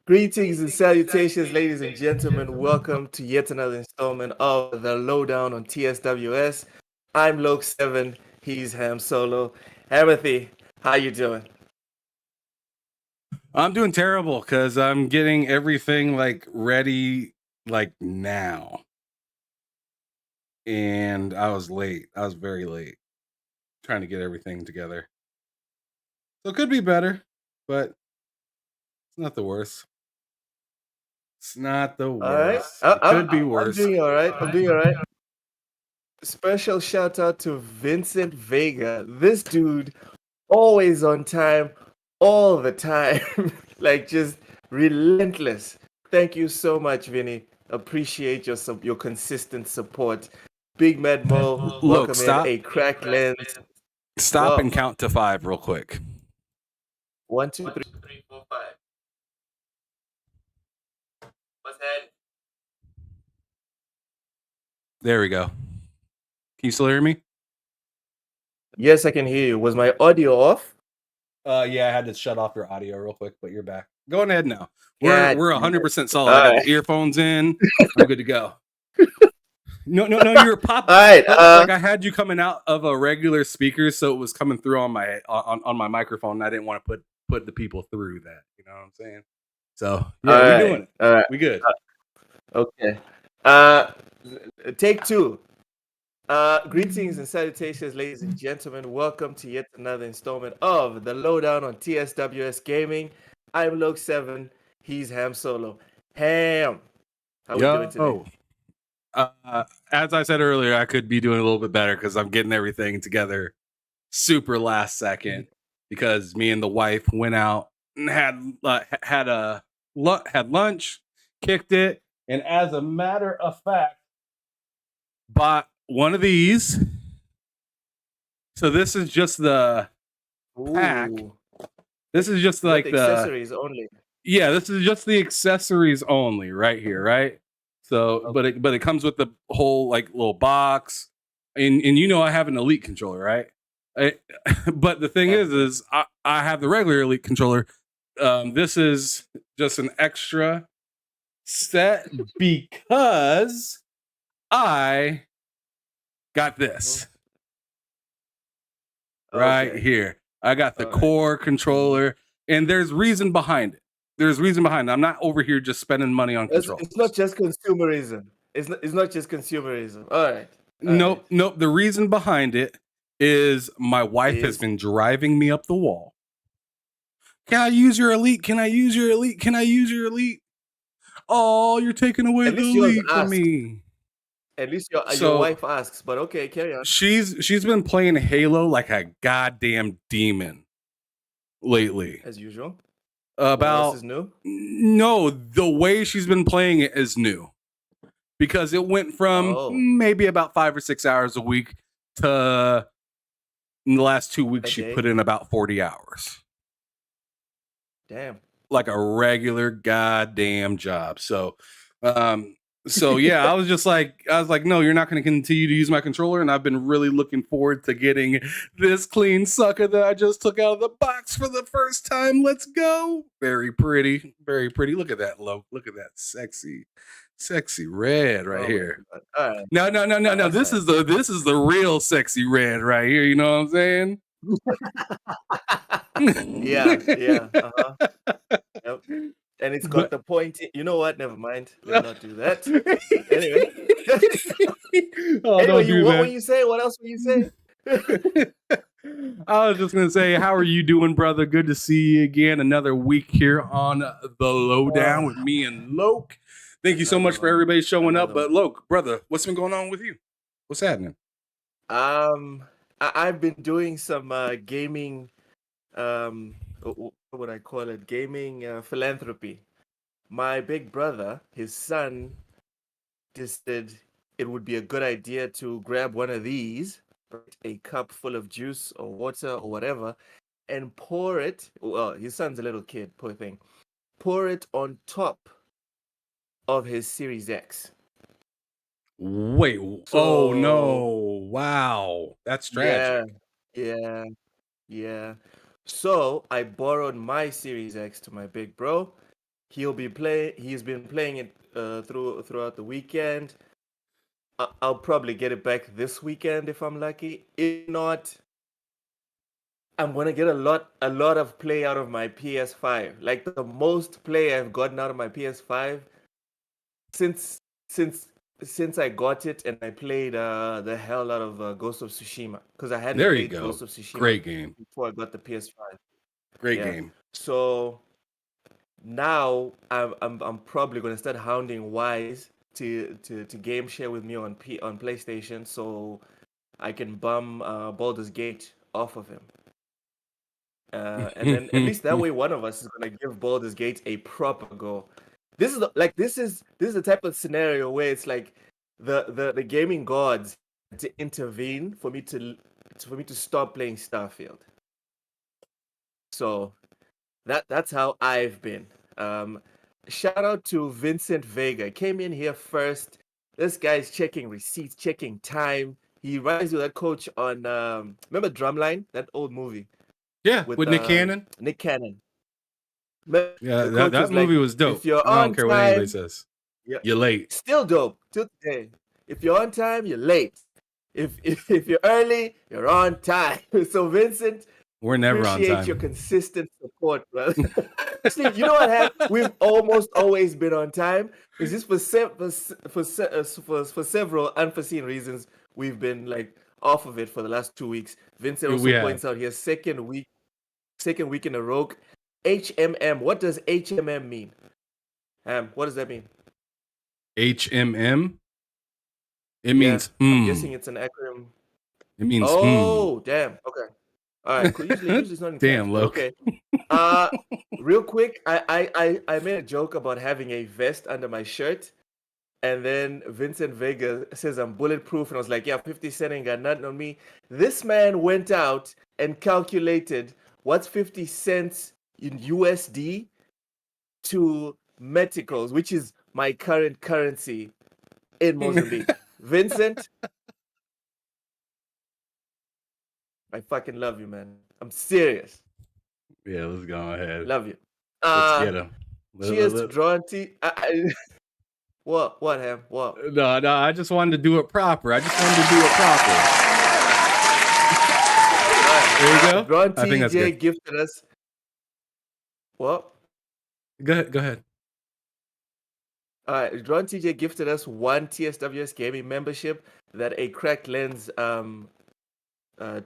Greetings and salutations, ladies and gentlemen. Welcome to yet another installment of the Lowdown on TSWS. I'm Loke7. He's Ham Solo. Hamothy, how you doing? I'm doing terrible because I'm getting everything ready now. And I was late. I was very late trying to get everything together. So it could be better, but it's not the worst. It's not the All right. worst. It could be worse. I'm doing all right. I'm doing all right. Special shout out to Vincent Vega. This dude, always on time, all the time. Just relentless. Thank you so much, Vinny. Appreciate your consistent support. Big Mad Mo, welcome stop. in. A cracked lens. Stop Whoa. and count to 5 real quick. 1, 2, 3, 4, 5. What's that? There we go. Can you still hear me? Yes, I can hear you. Was my audio off? Yeah, I had to shut off your audio real quick, but you're back. Go ahead now. We're 100% solid. All I got right. the earphones in. I'm good to go. No, you were popping. All right. I had you coming out of a regular speaker, so it was coming through on my microphone. And I didn't want to put the people through that. You know what I'm saying? So yeah, we're doing it. All right. We good. Okay. Take 2. Greetings and salutations, ladies and gentlemen. Welcome to yet another installment of the Lowdown on TSWS Gaming. I'm Loke7. He's Ham Solo. Ham, how we doing today? As I said earlier, I could be doing a little bit better because I'm getting everything together super last second because me and the wife went out and had lunch, kicked it, and as a matter of fact, bought one of these. So this is just the pack. Ooh. This is just like the accessories only. Yeah, this is just the accessories only right here, right? So, but it comes with the whole little box, and you know I have an Elite controller, right? But the thing is I have the regular Elite controller. This is just an extra set because I got this right here. I got the core controller, and there's reason behind it. I'm not over here just spending money on controllers. It's not just consumerism. It's not just consumerism. All right. Nope. The reason behind it is my wife has been driving me up the wall. Can I use your Elite? Can I use your Elite? Can I use your Elite? Oh, you're taking away the Elite from me. At least your wife asks, but okay, carry on. She's been playing Halo like a goddamn demon lately. As usual. What else is new? No, the way she's been playing it is new. Because it went from maybe about 5 or 6 hours a week to in the last 2 weeks she put in about 40 hours. Damn. Like a regular goddamn job. So yeah, I was like, no, you're not going to continue to use my controller, and I've been really looking forward to getting this clean sucker that I just took out of the box for the first time. Let's go. Very pretty. Very pretty. Look at that look. Look at that sexy red right here. Right. No. This is the real sexy red right here. You know what I'm saying? Yeah. Yep. And it's got the point. You know what? Never mind. Let's not do that. Anyway. What were you saying? What else were you saying? I was just going to say, how are you doing, brother? Good to see you again. Another week here on the Lowdown with me and Loke. Thank you so much for everybody showing up. But Loke, brother, what's been going on with you? What's happening? I've been doing some gaming, what would I call it? Gaming philanthropy. My big brother, his son, just said it would be a good idea to grab one of these, a cup full of juice or water or whatever, and pour it. Well, his son's a little kid, poor thing. Pour it on top of his Series X. Wait. Oh no! Wow, that's tragic. Yeah. So I borrowed my Series X to my big bro. He's been playing it throughout the weekend. I'll probably get it back this weekend if I'm lucky. If not, I'm gonna get a lot of play out of my PS5. Like the most play I've gotten out of my PS5 since since since I got it, and I played the hell out of Ghost of Tsushima, because I hadn't There you played go. Ghost of Tsushima Great game. before I got the PS5. Great Yeah. game. So now I'm probably gonna start hounding Wise to game share with me on PlayStation, so I can bum Baldur's Gate off of him. And then at least that way one of us is gonna give Baldur's Gate a proper go. This is the type of scenario where it's like the gaming gods to intervene for me to stop playing Starfield. So that's how I've been. Um, Shout out to Vincent Vega. Came in here first. This guy's checking receipts, checking time. He rides with that coach on remember Drumline, that old movie Yeah, with with Nick Cannon. Nick Cannon. Yeah, The coach that was like, movie was dope. if you're I don't on care what anybody time, says. yeah, You're late. still dope till today. If you're on time, you're late. If you're early, you're on time. So Vincent, We're never on appreciate your time. consistent support, brother. Actually, you know what happened? We've almost always been on time. It's just for several unforeseen reasons we've been like off of it for the last 2 weeks. Vincent We also have points out here second week in a row. HMM. What does HMM mean? What does that mean? HMM. It Yeah, means I'm guessing it's an acronym. It means Oh, damn. Okay. All right. Cool. Usually it's not in caps, Damn, but Loke. okay. Real quick, I made a joke about having a vest under my shirt, and then Vincent Vega says I'm bulletproof, and I was like, yeah, 50 Cent ain't got nothing on me. This man went out and calculated what's 50 cents in USD to meticals, which is my current currency in Mozambique. Vincent, I fucking love you, man. I'm serious. Yeah, let's go ahead. Love you. Let's get him. Cheers to Drawn Tea. What, Ham? What? No, I just wanted to do it proper. I just wanted to do it proper. There you go. Drawn I think that's TJ good. gifted us. What? Go ahead. All right, Drawn TJ gifted us one TSWS gaming membership that a cracked lens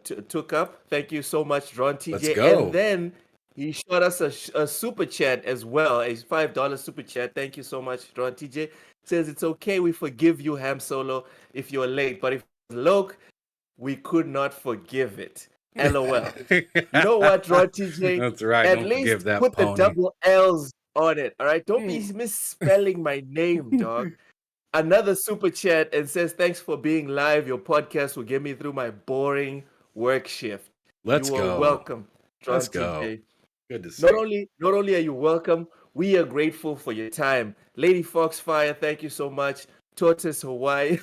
took up. Thank you so much, Drawn TJ. Let's go. And then he shot us a super chat as well, a $5 super chat. Thank you so much, Drawn TJ. Says it's okay, we forgive you, Ham Solo, if you're late, but if Loke, we could not forgive it. LOL. You know what, Drawn TJ? That's right. At Don't least forgive that put pony. the double L's on it. All right, don't be misspelling my name, dog. Another super chat and says, thanks for being live. Your podcast will get me through my boring work shift. Let's you are go. welcome, John Let's TJ. go. Good to see. Not only are you welcome, we are grateful for your time. Lady Foxfire, thank you so much. Tortoise Hawaii.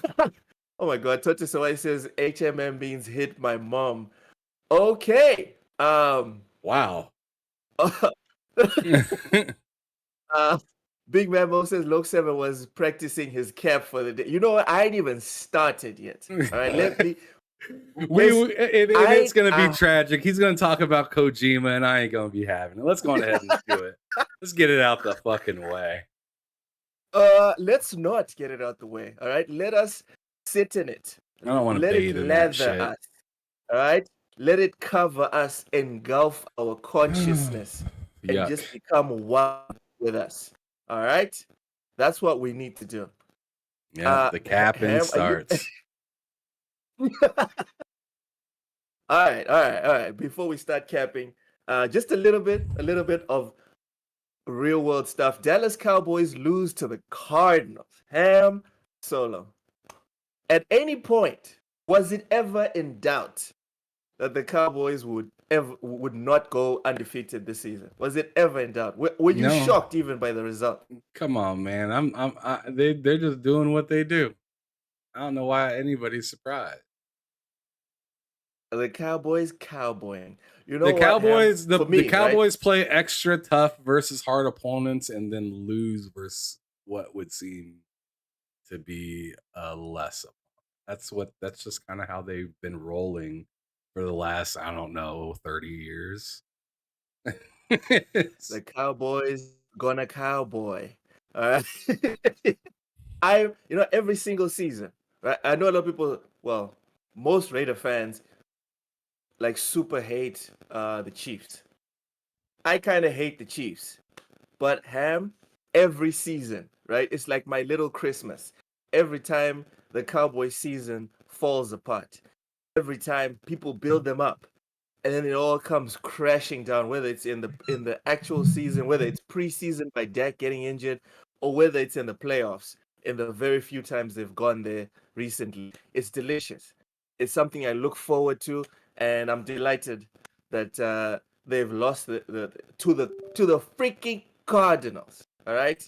Oh my god, Tortoise Hawaii says HMM means hit my mom. Okay. Wow. Big Man Mo says Loke 7 was practicing his cap for the day. You know what? I ain't even started yet. All right, let me. It's going to be tragic. He's going to talk about Kojima, and I ain't going to be having it. Let's go ahead and do it. Let's get it out the fucking way. Let's not get it out the way. All right, let us sit in it. I don't want to bathe in that shit. Us. All right, let it cover us, engulf our consciousness, and just become one with us. All right, that's what we need to do. Yeah, the capping starts. All right. Before we start capping, just a little bit of real world stuff. Dallas Cowboys lose to the Cardinals. Ham Solo. At any point, was it ever in doubt that the Cowboys would not go undefeated this season? Was it ever in doubt? Were you shocked even by the result? Come on, man. They're just doing what they do. I don't know why anybody's surprised. the Cowboys cowboying. You know The what, Ham? Cowboys, For the me, right? Cowboys play extra tough versus hard opponents, and then lose versus what would seem to be a less. That's just kind of how they've been rolling for the last, I don't know, 30 years. The Cowboys gonna cowboy. All right. Every single season, right? I know a lot of people, well, most Raider fans like super hate the Chiefs. I kind of hate the Chiefs, but Ham, every season, right? It's like my little Christmas. Every time the Cowboys season falls apart, every time people build them up, and then it all comes crashing down, whether it's in the actual season, whether it's preseason by Dak getting injured, or whether it's in the playoffs. In the very few times they've gone there recently, it's delicious. It's something I look forward to, and I'm delighted that they've lost to the freaking Cardinals. All right,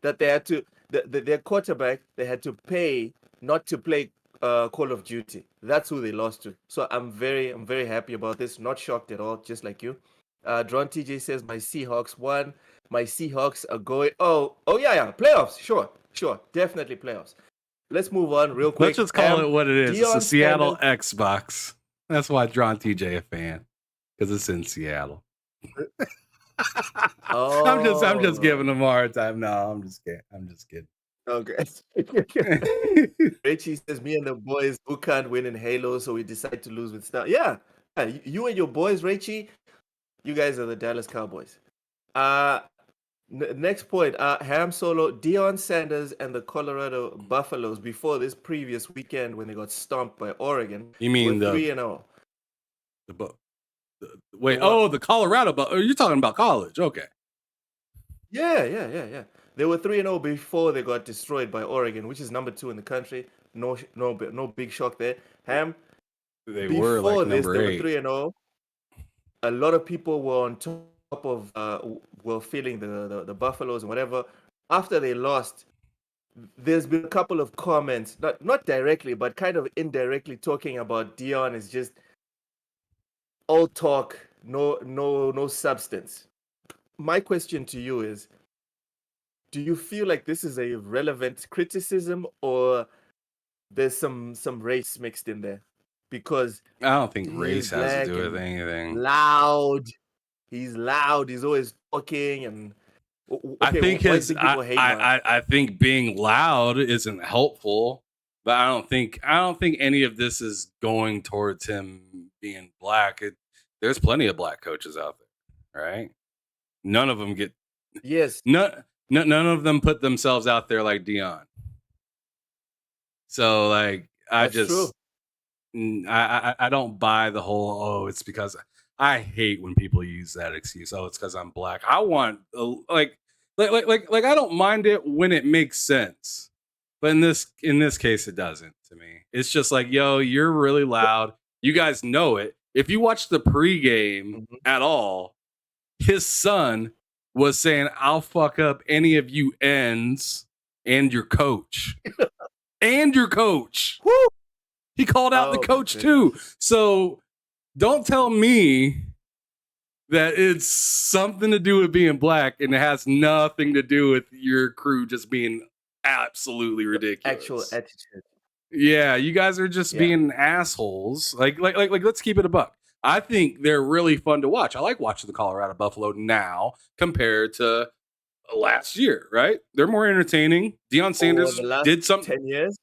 that they had to their quarterback they had to pay not to play Call of Duty. That's who they lost to. So I'm very happy about this. Not shocked at all, just like you. Dron TJ says my Seahawks won. My Seahawks are going. Oh yeah, playoffs. Sure, definitely playoffs. Let's move on real Let's quick. just call it what it is. It's the Deion Seattle Sanders. Xbox. That's why I drawn TJ a fan, because it's in Seattle. I'm just Oh, giving them a hard time. No, I'm just kidding. okay. Richie says, me and the boys who can't win in Halo, so we decide to lose with Star. Yeah. You and your boys, Richie, you guys are the Dallas Cowboys. Next point, Ham Solo, Deion Sanders and the Colorado Buffaloes before this previous weekend when they got stomped by Oregon You were mean 3-0. wait? What? Oh, the Colorado. You're talking about college? Okay. Yeah. They were 3-0 before they got destroyed by Oregon, which is number 2 in the country. No big shock there. Ham, They were before like this, number they were 8. 3-0. A lot of people were on top of were feeling the Buffaloes and whatever. After they lost, there's been a couple of comments, not directly, but kind of indirectly talking about Dion is just all talk, no substance. My question to you is, do you feel like this is a relevant criticism or there's some race mixed in there? Because I don't think he is race has to black do with and anything. loud. He's loud. He's always talking. And I okay, think why do you think people hate him? I think being loud isn't helpful, but I don't think any of this is going towards him being black. There's plenty of black coaches out there, right? None of them get Yes, none of them put themselves out there like Dion. So like that's true. I don't buy the whole it's because I hate when people use that excuse. Oh, it's because I'm black. I want like I don't mind it when it makes sense, but in this case, it doesn't to me. It's just like, yo, you're really loud. You guys know it. If you watch the pregame Mhm. at all, his son was saying, "I'll fuck up any of you ends and your coach." And your coach. Woo! He called out the Oh my coach goodness. too. So don't tell me that it's something to do with being black and it has nothing to do with your crew just being absolutely Actual ridiculous. attitude. Yeah, you guys are just Yeah. being assholes. Like let's keep it a buck. I think they're really fun to watch. I like watching the Colorado Buffalo now compared to last year, right? They're more entertaining. Deion Over Sanders the last did some 10 years?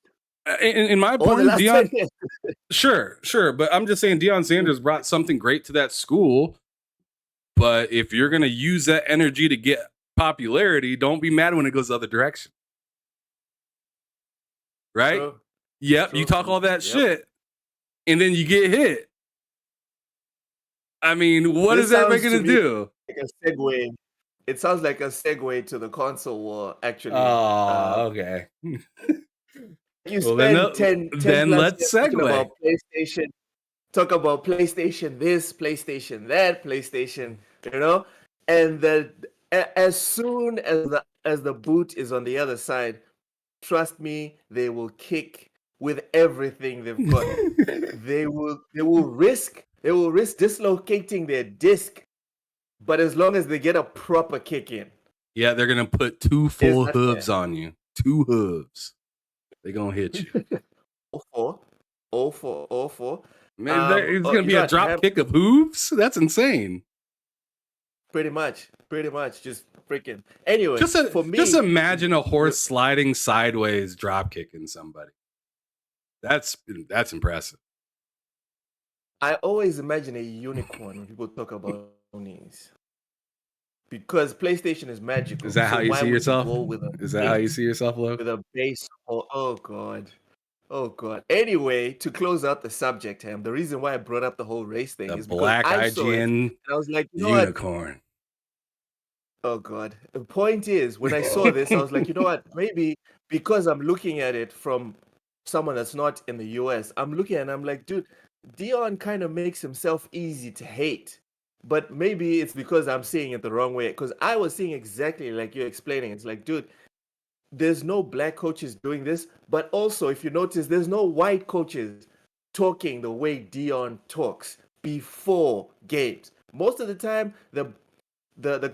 in my Over the opinion, last 10 Deion. years. Sure, but I'm just saying Deion Sanders brought something great to that school. But if you're gonna use that energy to get popularity, don't be mad when it goes the other direction. Right? True. Yep, True. you talk all that Yep. shit and then you get hit. I mean, what This is that sounds making to to me do? like a segue. It sounds like a segue to the console war, actually. Oh, okay. You Well, spend 10 plus let's years talking segue. about PlayStation, talk about PlayStation this, PlayStation that, PlayStation, and as soon as the boot is on the other side, trust me, they will kick with everything they've got. They will risk dislocating their disc, but as long as they get a proper kick in. Yeah, they're gonna put 2 It's full not hooves fair. on you. 2 hooves. They're gonna hit you. All four. Man, it's gonna You be know a what? drop kick of hooves? That's insane. Pretty much, just freaking. Anyway, for me, Just imagine a horse sliding sideways, drop kicking somebody. That's impressive. I always imagine a unicorn when people talk about ponies, because PlayStation is magical. Is that how you why see would yourself? go with a Is that how you see yourself, Lo? with a base? Oh god. Oh god. Anyway, to close out the subject, Ham, the reason why I brought up the whole race thing The is because black I saw it IGN and I was like, you know what? unicorn. Oh god. The point is, when I saw this, I was like, you know what? Maybe because I'm looking at it from someone that's not in the US, I'm looking and I'm like, dude, Dion kind of makes himself easy to hate. But maybe it's because I'm seeing it the wrong way. Because I was seeing exactly like you're explaining. It's like, dude, there's no black coaches doing this. But also, if you notice, there's no white coaches talking the way Dion talks before games. Most of the time, the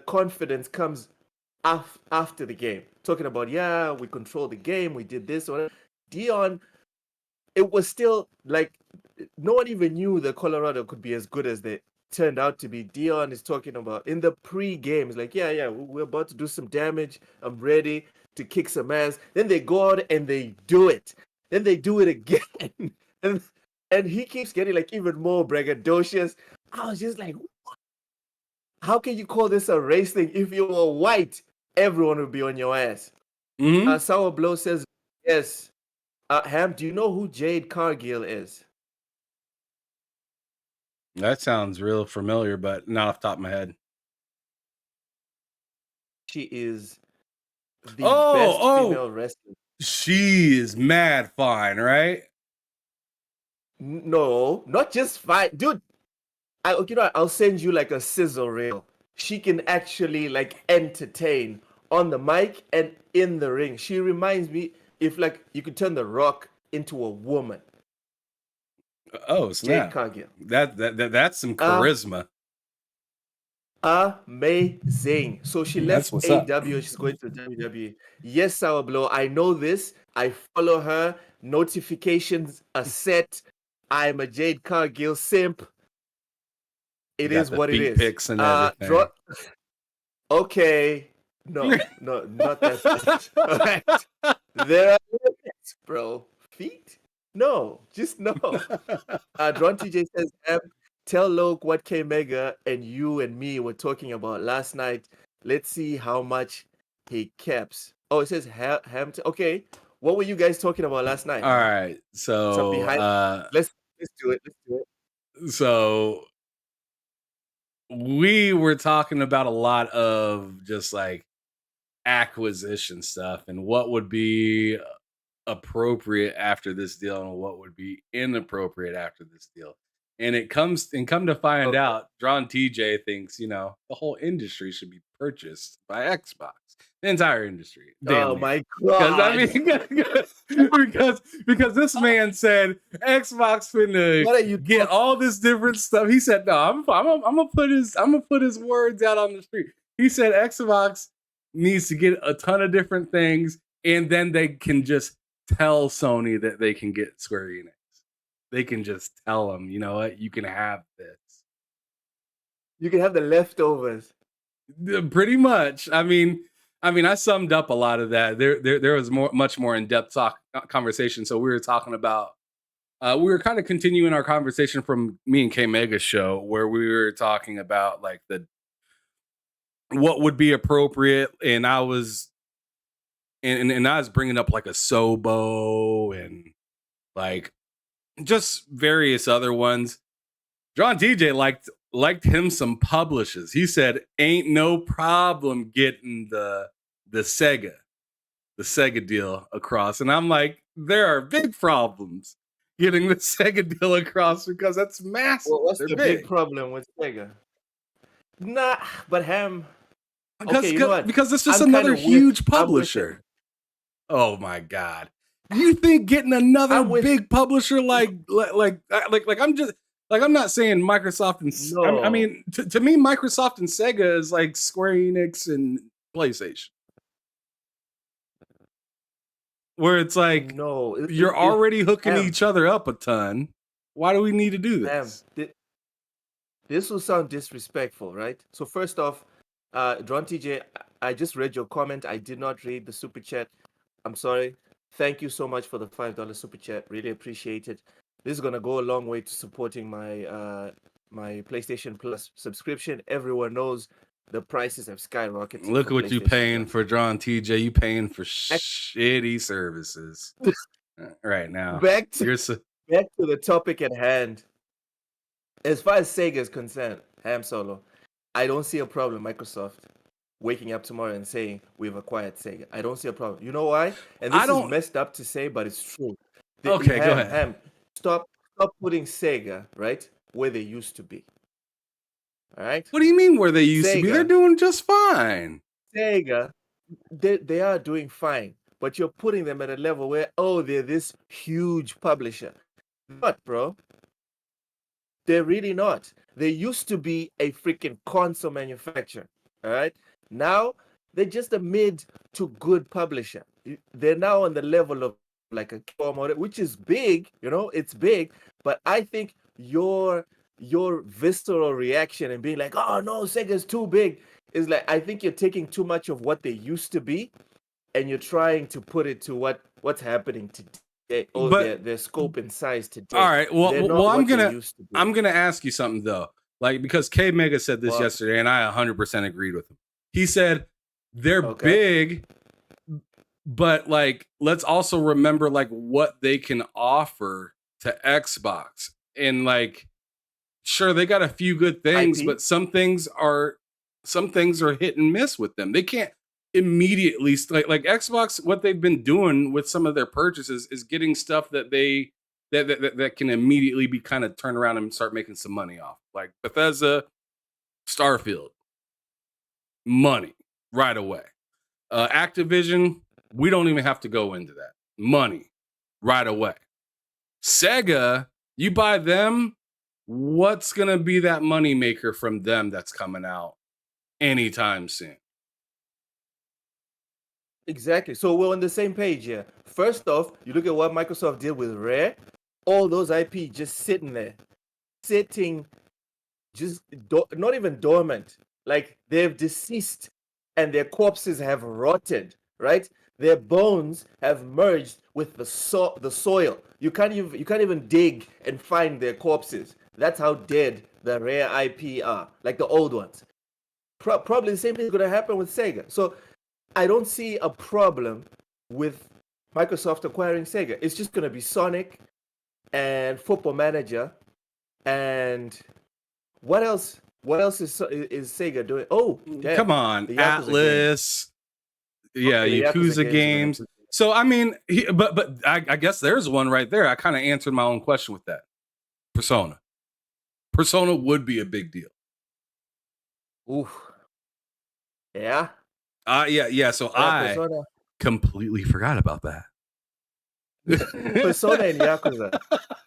confidence comes after the game, talking about, yeah, we controlled the game, we did this or Dion. It was still like no one even knew that Colorado could be as good as they turned out to be. Dion is talking about in the pre-games, like, yeah, we're about to do some damage, I'm ready to kick some ass. Then they go out and they do it, then they do it again. and he keeps getting like even more braggadocious. I was just like, how can you call this a race thing? If you were white, everyone would be on your ass. Mm-hmm. Sour Blow says, yes. Ham, do you know who Jade Cargill is? That sounds real familiar, but not off the top of my head. She is the best female wrestler. She is mad fine, right? No, not just fine. Dude, I'll send you like a sizzle reel. She can actually like entertain on the mic and in the ring. She reminds me if like you could turn The Rock into a woman. Oh, snap. Jade Cargill. That's some charisma. Amazing. So she left AEW. She's going to WWE. Yes, Sour Blow. I know this. I follow her. Notifications are set. I'm a Jade Cargill simp. It is what it is. Pics and everything. Okay. No, not that. All right. There are limits, bro. Feet? No, just no. Dron TJ says, tell Loke what K Mega and you and me were talking about last night. Let's see how much he caps. Oh, it says Hampton. Okay, what were you guys talking about last night? All right, so let's do it. So we were talking about a lot of just like acquisition stuff and what would be appropriate after this deal and what would be inappropriate after this deal. And come to find out, Dron TJ thinks, the whole industry should be purchased by Xbox. The entire industry. Oh my god! Because this man said Xbox finna get all this different stuff. He said, "No, I'm gonna put his words out on the street." He said Xbox needs to get a ton of different things, and then they can just tell Sony that they can get Square Enix. They can just tell them, you know what, you can have this. You can have the leftovers. Pretty much. I mean, I summed up a lot of that. There was much more in-depth conversation. So we were talking about, we were kind of continuing our conversation from me and K Mega's show, where we were talking about like what would be appropriate, and I was and I was bringing up like a Sobo and like just various other ones. Dron TJ liked him some publishers. He said, ain't no problem getting the Sega deal across. And I'm like, there are big problems getting the Sega deal across because that's massive. Well, what's the big problem with Sega? Nah, but Ham. Because it's just another huge publisher. Oh my God. You think getting another I'm with big publisher like I'm not saying Microsoft and I no, mean to me Microsoft and Sega is like Square Enix and PlayStation, where it's like no. you're already hooking Ham, each other up a ton. Why do we need to do Ham, this? this will sound disrespectful, right? So first off, John TJ, I just read your comment. I did not read the super chat. I'm sorry. Thank you so much for the $5 super chat. Really appreciate it. This is gonna go a long way to supporting my PlayStation Plus subscription. Everyone knows the prices have skyrocketed. Look for at what you PlayStation paying Plus. for, John TJ. You paying for shitty services right now. Back to You're back to the topic at hand. As far as Sega is concerned, Ham Solo, I don't see a problem. Microsoft waking up tomorrow and saying we've acquired Sega. I don't see a problem. You know why? And I this is don't. messed up to say, but it's true. Okay, go ahead. Ham, stop putting Sega right where they used to be. All right. What do you mean where they used to be? They're Sega, doing just fine. Sega, they are doing fine, but you're putting them at a level where they're this huge publisher. What, bro? They're really not. They used to be a freaking console manufacturer. All right. Now they're just a mid to good publisher. They're now on the level of like a Kojima, which is big. It's big. But I think your visceral reaction and being like, "Oh no, Sega's too big," is like I think you're taking too much of what they used to be, and you're trying to put it to what's happening today. Their scope and size today. All right. Well, I'm gonna ask you something though, like because K Mega said this yesterday, and I 100% agreed with him. He said they're big, but like let's also remember like what they can offer to Xbox, and like sure they got a few good things, but some things are hit and miss with them. They can't immediately like Xbox. What they've been doing with some of their purchases is getting stuff that they that can immediately be kind of turned around and start making some money off, like Bethesda, Starfield, money right away. Activision, we don't even have to go into that. Money right away. Sega, you buy them, what's gonna be that money maker from them that's coming out anytime soon? Exactly. So we're on the same page here. First off, you look at what Microsoft did with Rare, all those IP just sitting there, just not even dormant. Like they've deceased and their corpses have rotted, right? Their bones have merged with the soil. You can't even dig and find their corpses. That's how dead the Rare IP are, like the old ones. Probably the same thing is going to happen with Sega. So I don't see a problem with Microsoft acquiring Sega. It's just going to be Sonic and Football Manager, and what else? What else is Sega doing? Oh, damn, come on, Atlas. Yeah, Yakuza games. So I mean, but I guess there's one right there. I kind of answered my own question with that. Persona. Persona would be a big deal. Ooh. Yeah. Yeah. So I completely forgot about that. Persona and Yakuza.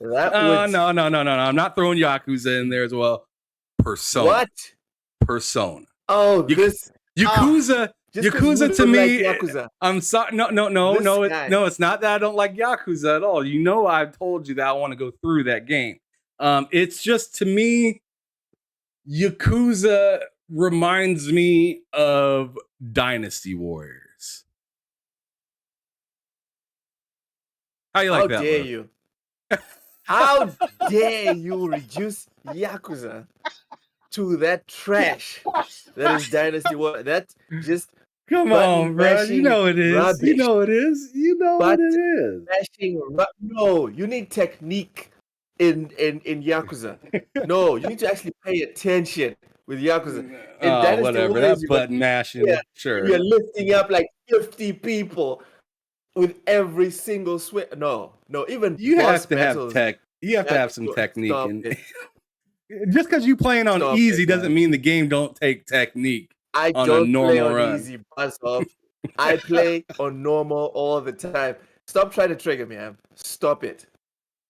No. I'm not throwing Yakuza in there as well. Persona. What? Persona. Oh, this Yakuza. Yakuza to me. Like Yakuza. I'm sorry. No. It's not that I don't like Yakuza at all. You know, I've told you that I want to go through that game. It's just to me, Yakuza reminds me of Dynasty Warriors. How you like that? How dare you? How dare you reduce Yakuza to that trash that is Dynasty Warriors? That just come on, bro. You know it is. Rubbish. You know it is. You know what it is. No, you need technique in Yakuza. No, you need to actually pay attention with Yakuza. Whatever. That's button mashing. Yeah, sure. You're lifting up like 50 people with every single swing. No. Even you have to have tech. You have to have some technique. Just because you playing on easy doesn't mean the game don't take technique. I don't play on easy. Buzz off. I play on normal all the time. Stop trying to trigger me, Ham. Stop it.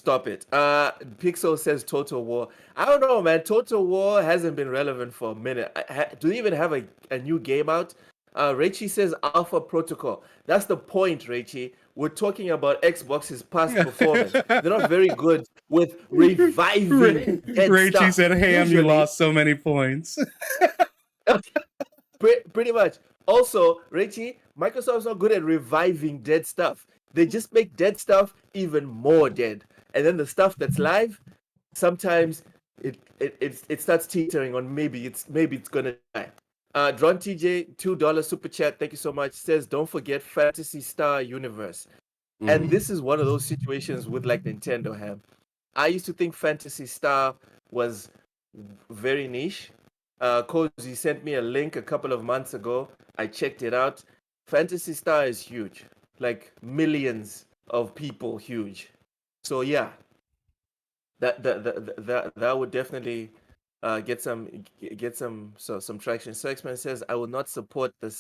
Stop it. Pixel says Total War. I don't know, man. Total War hasn't been relevant for a minute. Do they even have a new game out? Raichi says Alpha Protocol. That's the point, Raichi. We're talking about Xbox's past performance. They're not very good with reviving dead Raichi stuff. said, Ham, you lost so many points. Pretty much. Also, Raichi, Microsoft's not good at reviving dead stuff. They just make dead stuff even more dead. And then the stuff that's live, sometimes it starts teetering on maybe it's gonna die. Dron TJ, $2 super chat, thank you so much. Says, don't forget Fantasy Star Universe. And this is one of those situations with like Nintendo Ham. I used to think Fantasy Star was very niche. Cozy sent me a link a couple of months ago. I checked it out. Fantasy Star is huge, like millions of people huge. So yeah, that would definitely get some traction. Sexman says, I will not support the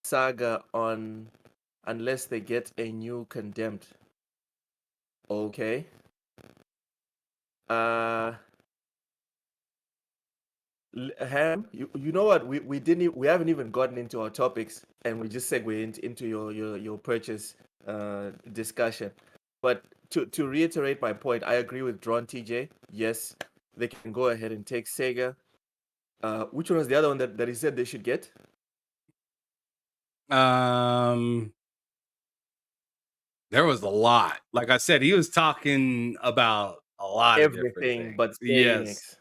saga on unless they get a new Condemned. Okay. Ham, you know what? We haven't even gotten into our topics, and we just segue into your purchase discussion. But to reiterate my point, I agree with Dron TJ. Yes, they can go ahead and take Sega. Which one was the other one that he said they should get? There was a lot. Like I said, he was talking about a lot of different Everything things. but Yes.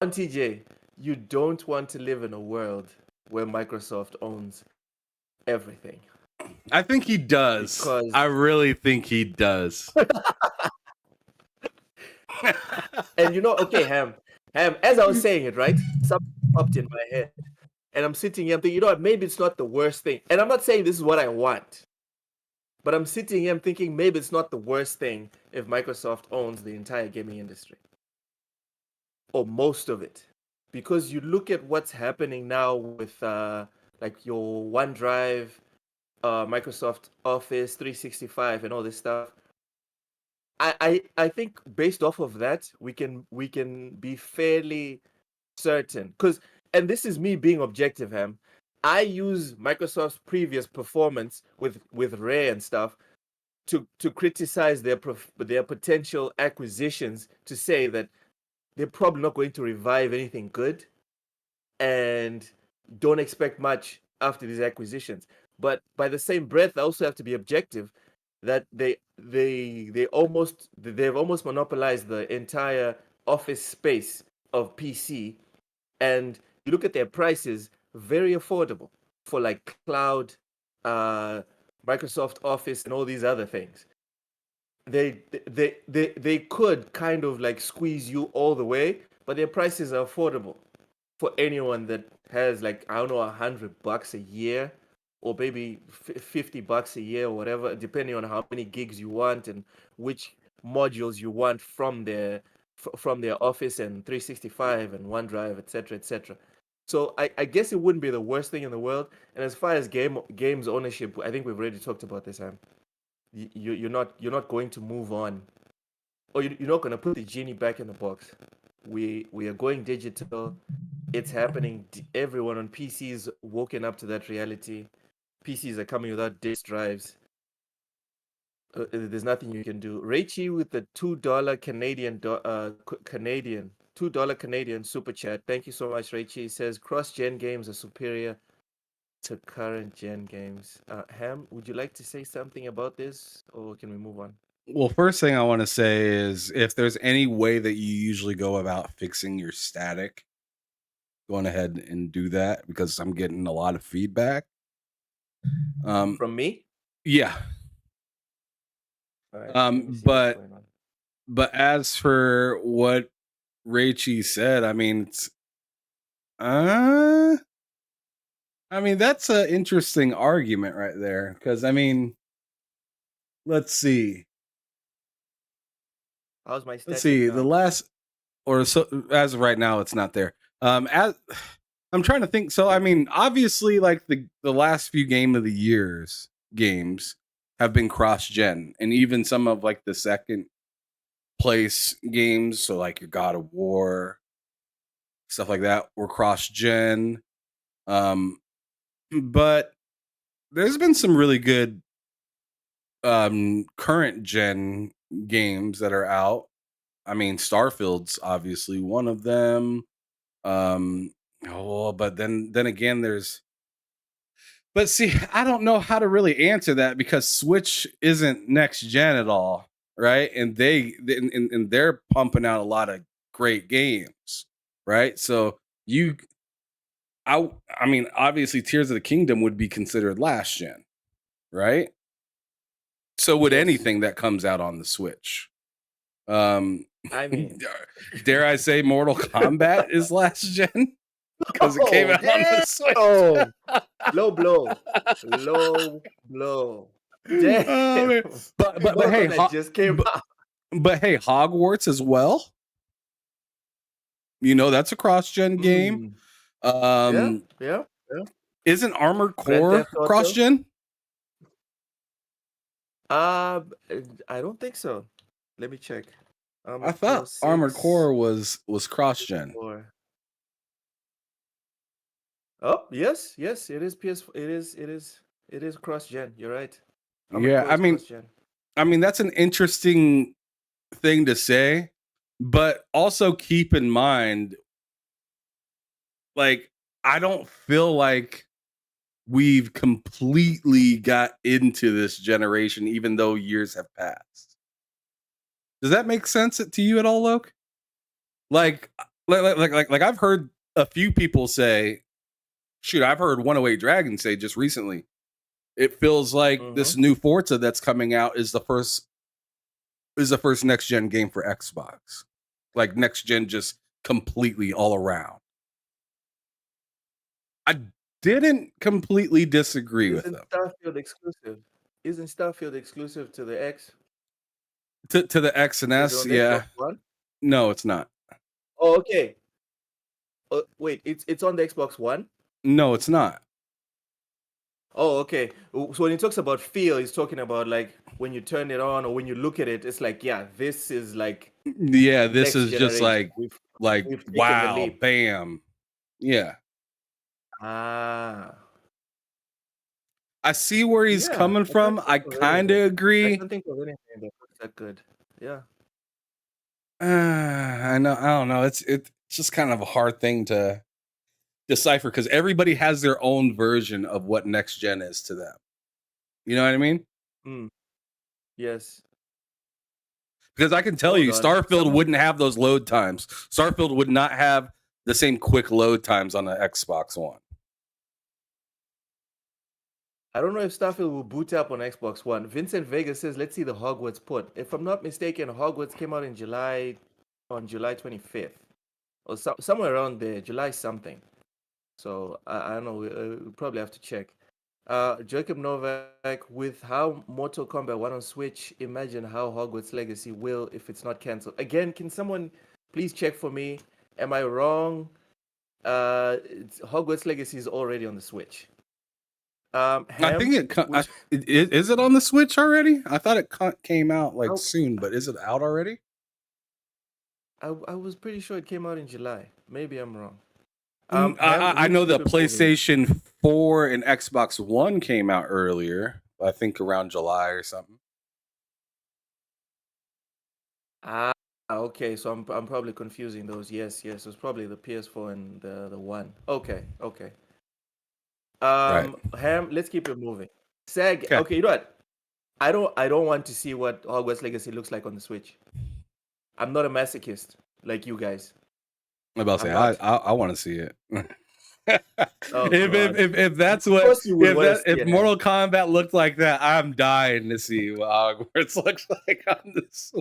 On TJ, you don't want to live in a world where Microsoft owns everything. I think he does. Because I really think he does. And okay, Ham, as I was saying it, right? Something popped in my head. And I'm sitting here, I'm thinking, what, maybe it's not the worst thing. And I'm not saying this is what I want. But I'm sitting here, I'm thinking maybe it's not the worst thing if Microsoft owns the entire gaming industry. Or most of it. Because you look at what's happening now with like your OneDrive, Microsoft Office 365 and all this stuff. I think based off of that, we can be fairly certain. And this is me being objective, Ham. I use Microsoft's previous performance with Rare and stuff to criticize their potential acquisitions, to say that they're probably not going to revive anything good, and don't expect much after these acquisitions. But by the same breath, I also have to be objective that they've almost monopolized the entire office space of PC, and you look at their prices, very affordable for like cloud, Microsoft Office, and all these other things. They could kind of like squeeze you all the way, but their prices are affordable for anyone that has like, I don't know, $100 a year, or maybe $50 a year or whatever, depending on how many gigs you want and which modules you want from their Office and 365 and OneDrive, etc., etc. So I guess it wouldn't be the worst thing in the world. And as far as games ownership, I think we've already talked about this, Sam. You're not going to move on, or you're not going to put the genie back in the box. We are going digital. It's happening. Everyone on PCs woken up to that reality. PCs are coming without disk drives. There's nothing you can do. Raichi with the $2 Canadian $2 Canadian super chat. Thank you so much, Raichi. Says cross-gen games are superior to current gen games. Ham, would you like to say something about this, or can we move on? Well, first thing I want to say is, if there's any way that you usually go about fixing your static, going ahead and do that, because I'm getting a lot of feedback. From me? Yeah. All right, but as for what Raichi said, I mean, that's an interesting argument right there, because I mean, let's see. How's my static? Let's see. Now? The last, or so as of right now, it's not there. As I'm trying to think. So I mean, obviously, like the last few game of the years, games have been cross-gen, and even some of like the second place games, so like your God of War, stuff like that, were cross-gen. Um, but there's been some really good current gen games that are out. I mean, Starfield's obviously one of them. Um, but then again, there's. But see, I don't know how to really answer that because Switch isn't next gen at all, right? And and they're pumping out a lot of great games, right? So you, I mean, obviously, Tears of the Kingdom would be considered last gen, right? So would Yes. anything that comes out on the Switch. Um, I mean, dare I say, Mortal Kombat is last gen because it came oh out on the damn! Switch. Low blow, low blow. Damn, Oh, man. But Mortal hey, Kombat just came out. but hey, Hogwarts as well. You know that's a cross-gen game. Mm, yeah, Um, yeah, yeah. isn't Armored Grand Core Theft Auto. cross-gen? Uh, I don't think so. Let me check. I Armored Core thought Armored 6, Core was cross-gen. 4. Oh, yes, yes, it is it is cross-gen. You're right. Armored Yeah, Core is cross-gen. I mean that's an interesting thing to say, but also keep in mind, like I don't feel like we've completely got into this generation, even though years have passed. Does that make sense to you at all, Loke? Like, like I've heard a few people say, shoot, I've heard 108 Dragon say just recently, it feels like Mm-hmm. this new Forza that's coming out is the first next gen game for Xbox. Like next gen just completely all around. I didn't completely disagree with Isn't them. Starfield exclusive? Isn't Starfield exclusive to the X? To the X and Is it S, on the Xbox yeah. One? No, it's not. Oh, okay. Wait, it's on the Xbox One? No, it's not. Oh, okay. So when he talks about feel, he's talking about like when you turn it on or when you look at it, it's like, yeah, this is like Yeah, this next is just generation. like We've taken the wow, leap. bam. Yeah. Ah, I see where he's yeah. coming I can't from. think I of kind of anything. I agree. can't think of anything that looks that good. Yeah. I know. I don't know. It's just kind of a hard thing to decipher because everybody has their own version of what next gen is to them. You know what I mean? Mm, yes. Because I can tell Hold you, on. Starfield wouldn't have those load times. Starfield would not have the same quick load times on the Xbox One. I don't know if Starfield will boot up on Xbox One. Vincent Vega says, let's see the Hogwarts port. If I'm not mistaken, Hogwarts came out in July, on July 25th, or somewhere around there, July something. So I don't know. We probably have to check. Jacob Novak, with how Mortal Kombat 1 on Switch, imagine how Hogwarts Legacy will if it's not cancelled. Again, can someone please check for me? Am I wrong? Hogwarts Legacy is already on the Switch. I think Ham, which is it on the Switch already? I thought it came out I, like soon, but is it out already? I was pretty sure it came out in July. Maybe I'm wrong. Ham, I let's know keep the it moving. PlayStation 4 and Xbox One came out earlier. I think around July or something. Ah, okay. So I'm probably confusing those. Yes, yes. It was probably the PS4 and the one. Okay, okay. Right. Ham, let's keep it moving. Sag. Okay. Okay, you know what? I don't want to see what Hogwarts Legacy looks like on the Switch. I'm not a masochist like you guys. I'm about to I'm say not. I want to see it. Oh God. If that's Of what course you would want to see if it, Ham. Mortal Kombat looked like that, I'm dying to see what Hogwarts looks like on this.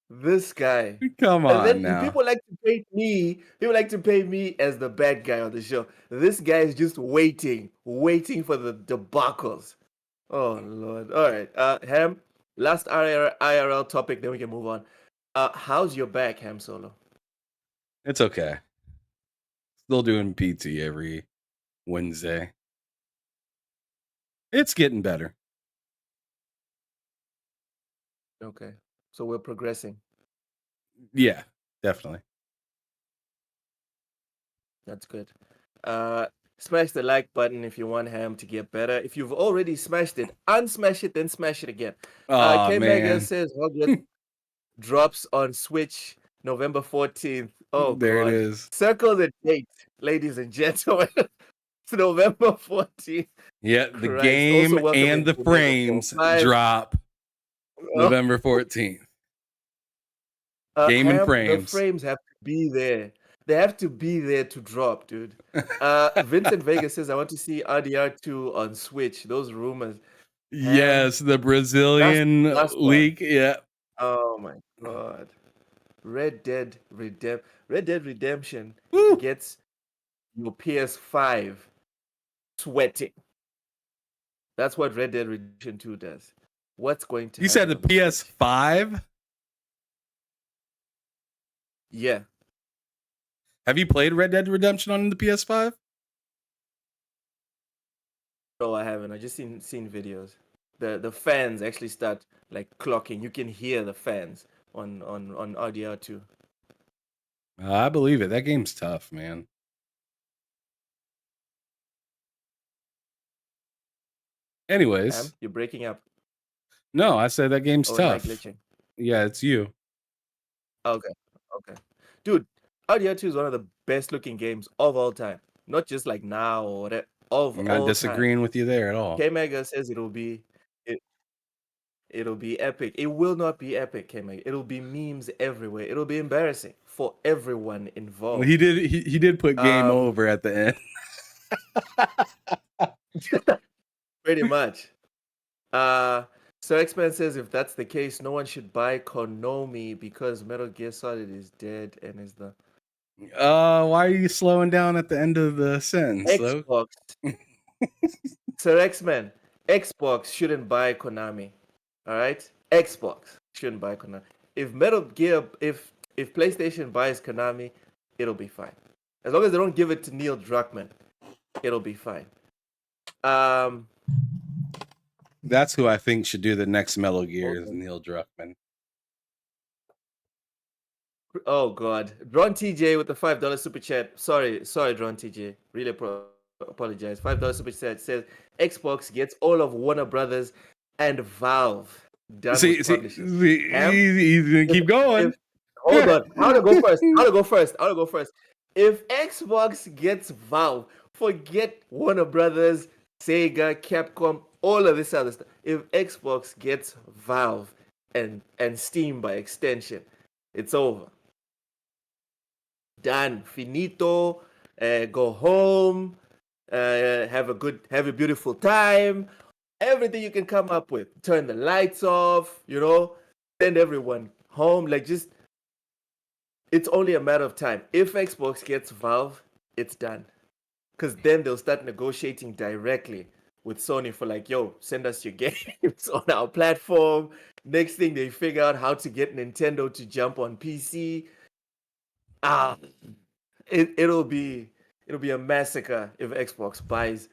This guy. Come And on then now. people like to paint me. People like to paint me as the bad guy on the show. This guy is just waiting for the debacles. Oh Lord. All right. Ham. Last IRL topic, then we can move on. How's your back, Ham Solo? It's okay. Still doing PT every Wednesday. It's getting better. Okay, so we're progressing. Yeah, definitely. That's good. Smash the like button if you want Ham to get better. If you've already smashed it, unsmash it, then smash it again. Oh K Mega man, says Hogwarts drops on Switch November 14th. Oh there it God. is. Circle the date, ladies and gentlemen. It's November 14th. Yeah, the Christ. Also game welcome and in the Omega frames 45. drop November 14th. Game and Ham, the frames. frames have to be there. They have to be there to drop, dude. Vincent Vega says, I want to see RDR2 on Switch. Those rumors. Ham, Yes, the that's Brazilian the last one. leak. Yeah. Oh my God. Red Dead Redemption Woo. gets your PS5 sweating. That's what Red Dead Redemption 2 does. What's going to You said happen the on Switch? PS5? Yeah. Have you played Red Dead Redemption on the PS5? No, I haven't. I just seen videos. The fans actually start like clocking. You can hear the fans on RDR2. I believe it. That game's tough, man. Anyways, You're breaking up. no, I said that game's Oh, am I tough. glitching? Yeah, it's you. Okay. Okay. Dude, RDR2 is one of the best looking games of all time. Not just like now or whatever. Of I'm not all time. disagreeing with you there at all. K Mega says it'll be epic. It will not be epic, K Mega. It'll be memes everywhere. It'll be embarrassing for everyone involved. He did put game over at the end. Pretty much. So X-Men says if that's the case, no one should buy Konami because Metal Gear Solid is dead and is the Why are you slowing down at the end of the sentence? Xbox. So X-Men, Xbox shouldn't buy Konami. All right? Xbox shouldn't buy Konami. If Metal Gear, if PlayStation buys Konami, it'll be fine. As long as they don't give it to Neil Druckmann, it'll be fine. That's who I think should do the next Metal Gear is Neil Druckmann. Oh God, Dron TJ with the $5 super chat. Sorry, Dron TJ. Really apologize. $5 super chat says Xbox gets all of Warner Brothers and Valve done with publishers. He's gonna keep going. Hold on, I want to go first. If Xbox gets Valve, forget Warner Brothers, Sega, Capcom, all of this other stuff. If Xbox gets Valve and Steam by extension, it's over. Done. Finito. Go home. Have a beautiful time. Everything you can come up with. Turn the lights off. Send everyone home. It's only a matter of time. If Xbox gets Valve, it's done. Because then they'll start negotiating directly with Sony for yo, send us your games on our platform. Next thing they figure out how to get Nintendo to jump on PC. It'll be a massacre if Xbox buys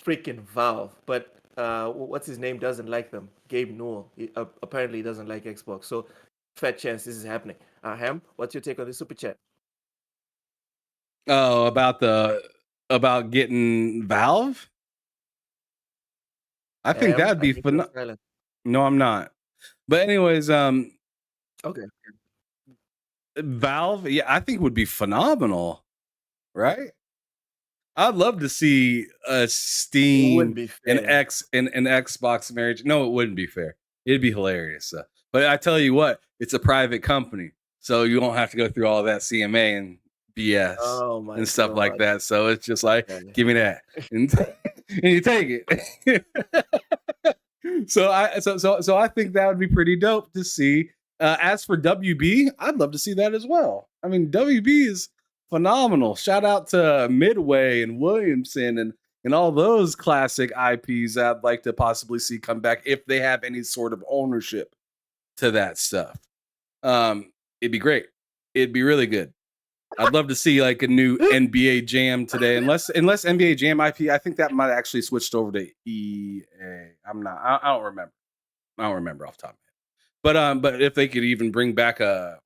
freaking Valve. But what's his name doesn't like them. Gabe Newell. He apparently doesn't like Xbox. So fat chance this is happening. Ham, what's your take on this super chat? Oh, about getting Valve? I think that'd be fun. No, I'm not. But anyways, okay. Valve, yeah, I think would be phenomenal, right? I'd love to see a Steam and an Xbox marriage. No, it wouldn't be fair. It'd be hilarious. But I tell you what, it's a private company, so you won't have to go through all that CMA and BS and stuff like that. So it's just like, give me that, and you take it. So I think that would be pretty dope to see. As for WB, I'd love to see that as well. I mean, WB is phenomenal. Shout out to Midway and Williamson and all those classic IPs I'd like to possibly see come back if they have any sort of ownership to that stuff. It'd be great. It'd be really good. I'd love to see like a new NBA Jam today, unless NBA Jam IP. I think that might actually switched over to EA. I'm not. I don't remember. I don't remember off the top of my head. But if they could even bring back a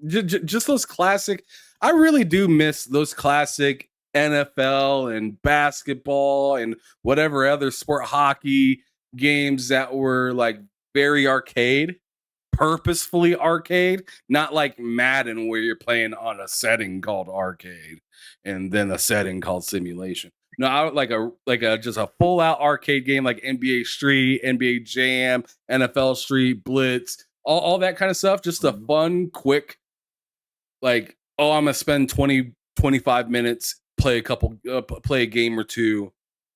just those classic, I really do miss those classic NFL and basketball and whatever other sport, hockey games that were like very arcade, purposefully arcade, not like Madden where you're playing on a setting called arcade and then a setting called simulation. No, I would like a just a full out arcade game like NBA Street, NBA Jam, NFL Street, Blitz, all that kind of stuff. Just a fun, quick, like, oh, I'm gonna spend 25 minutes, play a game or two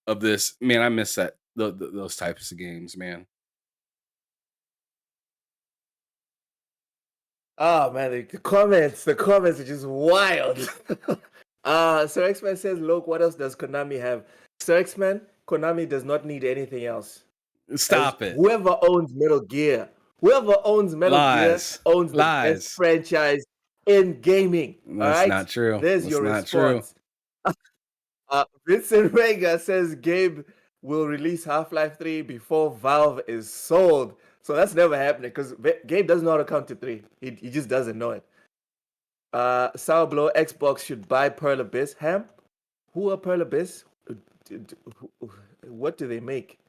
of this. Man, I miss those types of games, man. Oh man, the comments are just wild. Sir X-Man says, look, what else does Konami have? Sir X-Man, Konami does not need anything else. Stop it. Whoever owns Metal Gear owns the best franchise in gaming. That's not true. There's your response. Vincent Vega says Gabe will release Half-Life 3 before Valve is sold. So that's never happening because Gabe doesn't know how to count to 3. He just doesn't know it. Sour Blow, Xbox should buy Pearl Abyss. Ham? Who are Pearl Abyss? What do they make?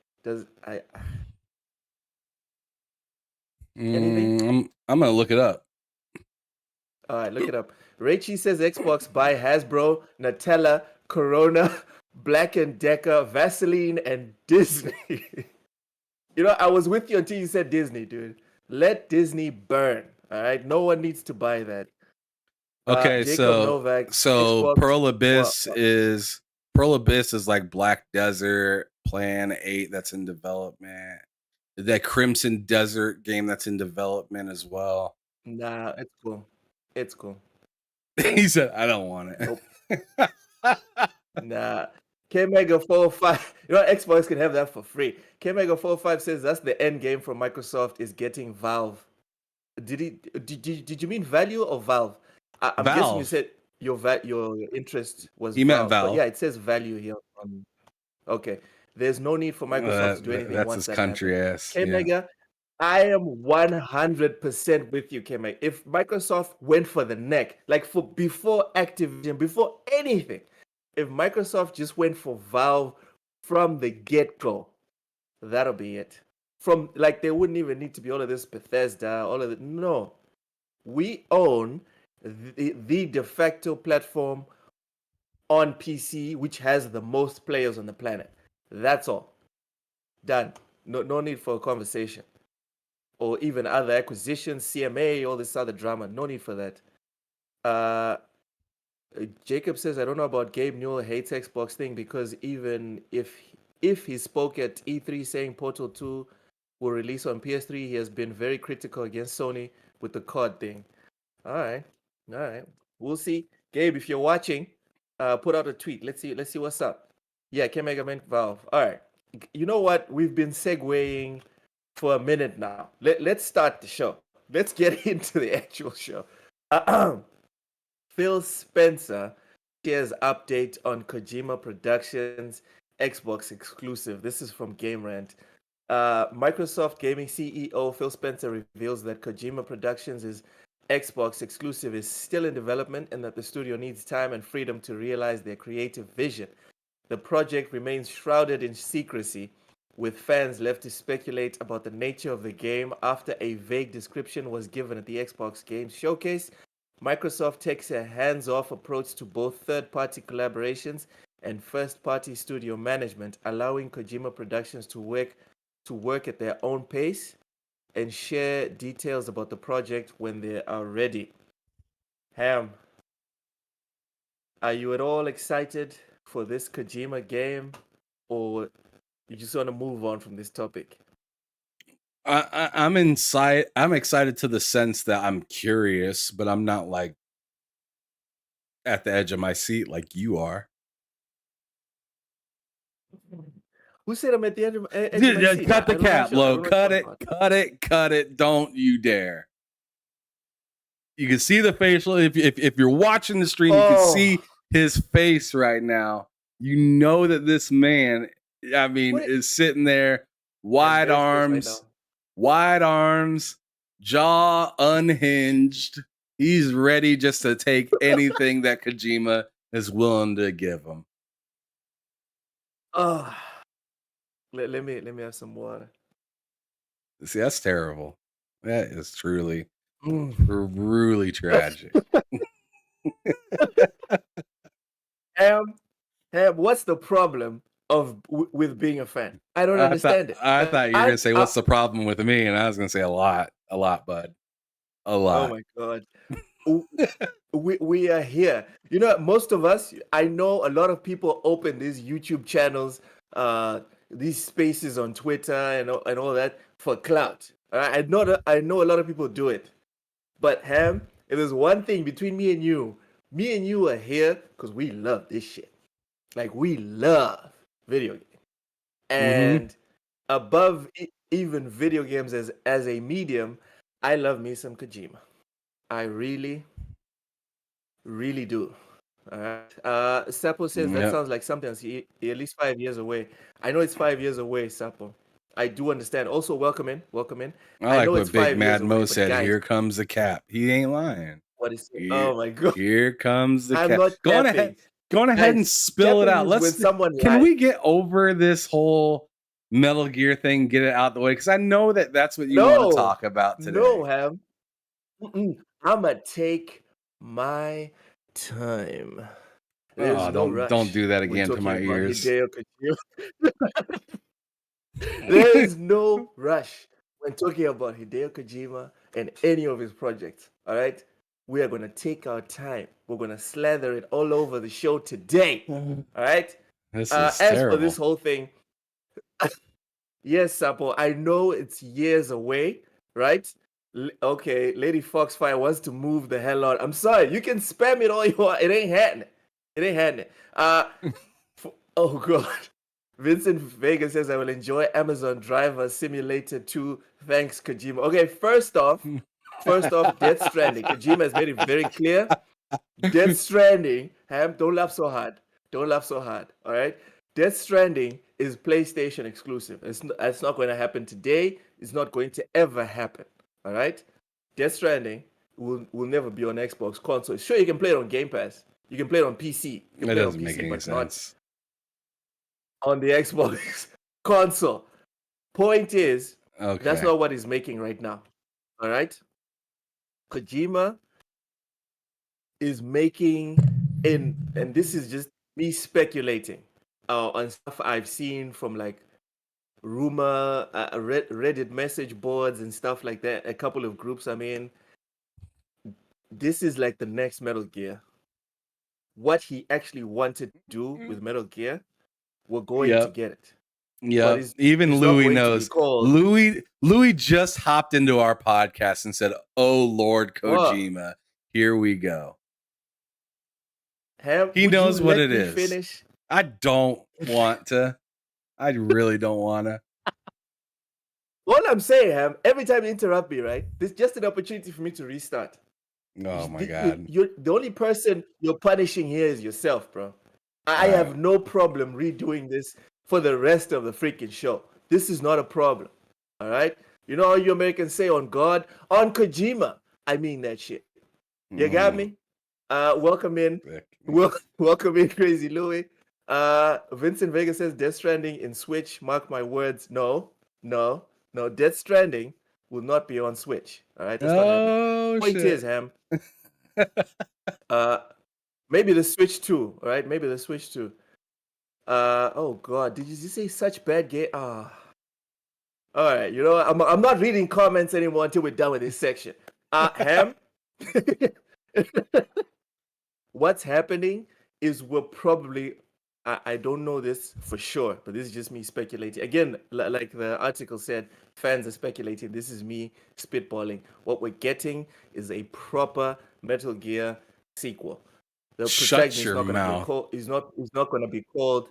Anything? I'm gonna look it up. All right, look it up. Rachie says Xbox buy Hasbro, Nutella, Corona, Black & Decker, Vaseline, and Disney. You know, I was with you until you said Disney, dude. Let Disney burn. All right, no one needs to buy that. Okay, Novak, Xbox, Pearl Abyss is like Black Desert, Plan 8 that's in development. That Crimson Desert game that's in development as well. Nah, it's cool. It's cool. He said, I don't want it. Nope. Nah. K-Mega 405. You know, Xbox can have that for free. K-Mega 405 says that's the end game for Microsoft is getting Valve. Did you mean value or Valve? I'm guessing you said your interest was he meant Valve. But yeah, it says value here. Okay. There's no need for Microsoft to do anything. That's his country ass. K-Mega, yeah. I am 100% with you, K-Mega. If Microsoft went for the neck, like before Activision, before anything, if Microsoft just went for Valve from the get-go, that'll be it. From like there wouldn't even need to be all of this Bethesda, all of it. No. We own the de facto platform on PC, which has the most players on the planet. That's all. Done. No need for a conversation. Or even other acquisitions, CMA, all this other drama. No need for that. Jacob says, I don't know about Gabe Newell hates Xbox thing because even if he spoke at E3 saying Portal 2 will release on PS3, he has been very critical against Sony with the COD thing. All right. We'll see. Gabe, if you're watching, put out a tweet. Let's see what's up. Yeah, K-Mega meant Valve. All right. You know what? We've been segueing for a minute now. Let's start the show. Let's get into the actual show. Phil Spencer shares update on Kojima Productions Xbox exclusive. This is from Game Rant. Microsoft Gaming CEO Phil Spencer reveals that Kojima Productions' Xbox exclusive is still in development and that the studio needs time and freedom to realize their creative vision. The project remains shrouded in secrecy, with fans left to speculate about the nature of the game after a vague description was given at the Xbox Games Showcase. Microsoft takes a hands-off approach to both third-party collaborations and first-party studio management, allowing Kojima Productions to work at their own pace and share details about the project when they are ready. Ham, are you at all excited for this Kojima game, or you just want to move on from this topic? I'm inside. I'm excited to the sense that I'm curious, but I'm not like at the edge of my seat like you are. Who said I'm at the edge of my seat? Cut the cap, Lo. Cut it. Don't you dare. You can see the facial. If you're watching the stream, you can see Oh, his face right now. You know that this man, I mean, wait. is sitting there, I'm wide very close right arms, now. wide arms, jaw unhinged. He's ready just to take anything that Kojima is willing to give him. Oh, let me have some water. See, that's terrible. That is truly, Mm. truly tragic. Ham, Ham, what's the problem with being a fan? I don't understand it. I thought you were gonna say, I "What's the problem with me?" And I was gonna say a lot, bud, a oh lot. my god. W- we are here. You know, most of us, I know a lot of people open these YouTube channels, these spaces on Twitter and all that for clout. I know a lot of people do it. But Ham, if there's one thing between me and you are here because we love this shit. Like we love video games. Mm-hmm. And above even video games as a medium, I love me some Kojima. I really, really do. All right. Sapo says that Yep. sounds like something that's at least 5 years away. I know it's 5 years away, Sapo. I do understand. Also, welcome in, welcome in. I I like know what it's Big 5 years Mad away, Mo but said. guys, Here comes the cap. He ain't lying. what is it? Here, Oh my god, here comes the I'm cap. not capping. Go on ahead and Guys, spill it capping out. is when someone Can lies. we get over this whole Metal Gear thing? Get it out the way because I know that that's what you want to No, talk about no, today. Ham. I'ma take my time. There's Oh, no don't rush do that when again to talking my about ears. Hideo Kojima. There is no rush when talking about Hideo Kojima and any of his projects. All right, we are gonna take our time. We're gonna slather it all over the show today. All right. This is As for this terrible. whole thing, yes, Sapo, I know it's years away, right? Okay, Lady Foxfire wants to move the hell out. I'm sorry, you can spam it all you want. It ain't happening. It ain't happening. Oh god. Vincent Vega says I will enjoy Amazon Driver Simulator 2. Thanks, Kojima. Okay, first off, Death Stranding. Kojima has made it very clear. Death Stranding, Ham, don't laugh so hard. Don't laugh so hard. All right. Death Stranding is PlayStation exclusive. It's not going to happen today. It's not going to ever happen. All right. Death Stranding will never be on Xbox console. Sure, you can play it on Game Pass. You can play it on PC. You can It play it on doesn't make PC, any but not sense. on the Xbox console. Point is, that's Okay. not what he's making right now. All right. Kojima is making and this is just me speculating on stuff I've seen from like rumor Reddit message boards and stuff like that. A couple of groups I'm in. This is like the next Metal Gear. What he actually wanted to do with Metal Gear, we're going to Yep. get it. But Yep. Even it's not Louis going to be knows. called Louis just hopped into our podcast and said, "Oh Lord what? Kojima, here we go." Ham, He would you knows what let it me is. finish? I don't want to. I really don't want to. All I'm saying, Ham, every time you interrupt me, right? This is just an opportunity for me to restart. Oh my god. You're the only person you're punishing here is yourself, bro. I All right. have no problem redoing this for the rest of the freaking show. This is not a problem. All right? You know how you Americans say on God? On Kojima. I mean that shit. You got me? Welcome in. Welcome in, Crazy Louie. Vincent Vega says Death Stranding in Switch. Mark my words. No. Death Stranding will not be on Switch. All right? That's not happening. Oh Point shit. is, Ham, maybe the Switch 2, all right? Maybe the Switch 2. Oh god, did you say such bad game? Ah. All right, you know what? I'm not reading comments anymore until we're done with this section. Ham, what's happening is we're probably I don't know this for sure, but this is just me speculating. Again, like the article said, fans are speculating. This is me spitballing. What we're getting is a proper Metal Gear sequel. The Shut protagonist is your not going to be mouth. called. Is not going to be called.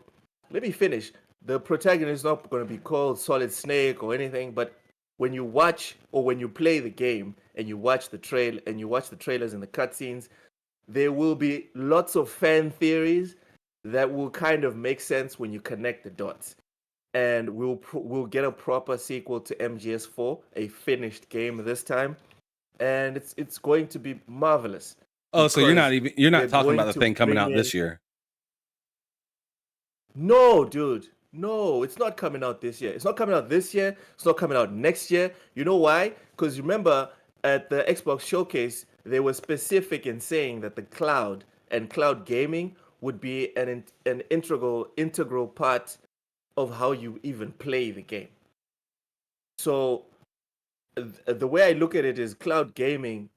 Let me finish. The protagonist is not going to be called Solid Snake or anything, but when you watch or when you play the game and you watch the trailers and the cutscenes, there will be lots of fan theories that will kind of make sense when you connect the dots. And we'll get a proper sequel to MGS4, a finished game this time, and it's going to be marvelous Oh, so you're because not they're talking about going the to thing coming bring out in. this year. No, dude. No, it's not coming out this year. It's not coming out this year. It's not coming out next year. You know why? Because remember at the Xbox showcase, they were specific in saying that the cloud and cloud gaming would be an integral part of how you even play the game. So the way I look at it is cloud gaming.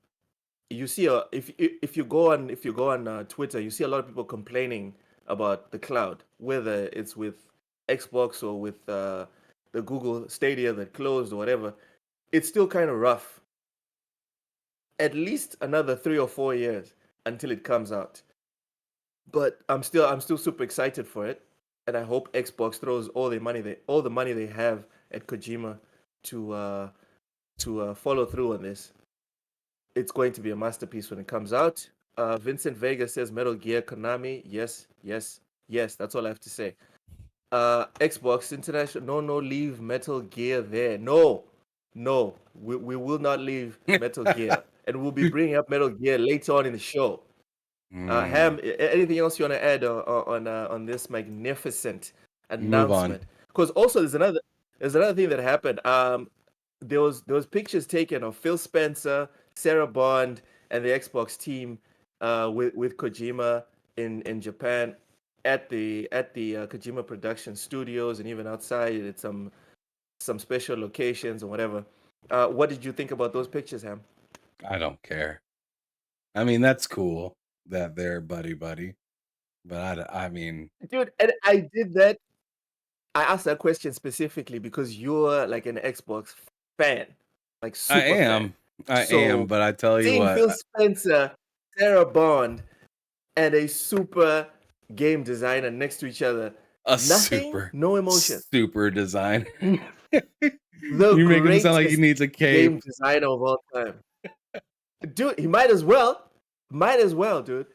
You see, if you go on Twitter, you see a lot of people complaining about the cloud, whether it's with Xbox or with the Google Stadia that closed or whatever. It's still kind of rough. At least another 3 or 4 years until it comes out. But I'm still super excited for it, and I hope Xbox throws all the money they have at Kojima to follow through on this. It's going to be a masterpiece when it comes out. Vincent Vega says Metal Gear Konami. Yes, yes, yes. That's all I have to say. Xbox International. No, no, leave Metal Gear there. No, no. We will not leave Metal Gear. And we'll be bringing up Metal Gear later on in the show. Ham, anything else you want to add on this magnificent Move on. announcement? Because also there's another thing that happened. There was pictures taken of Phil Spencer, Sarah Bond, and the Xbox team with Kojima in Japan at the Kojima production studios and even outside at some special locations or whatever. What did you think about those pictures, Ham? I don't care. I mean, that's cool that they're buddy, but I mean, Dude, and I did that. I asked that question specifically because you're like an Xbox fan, like I super fan. am, I am, So but I tell you seeing Phil what, Spencer, Sarah Bond, and a super game designer next to each other, a nothing, super, no emotion. super design. The You make him sound like he greatest needs a game cape. designer of all time. Dude, he might as well. Might as well, dude.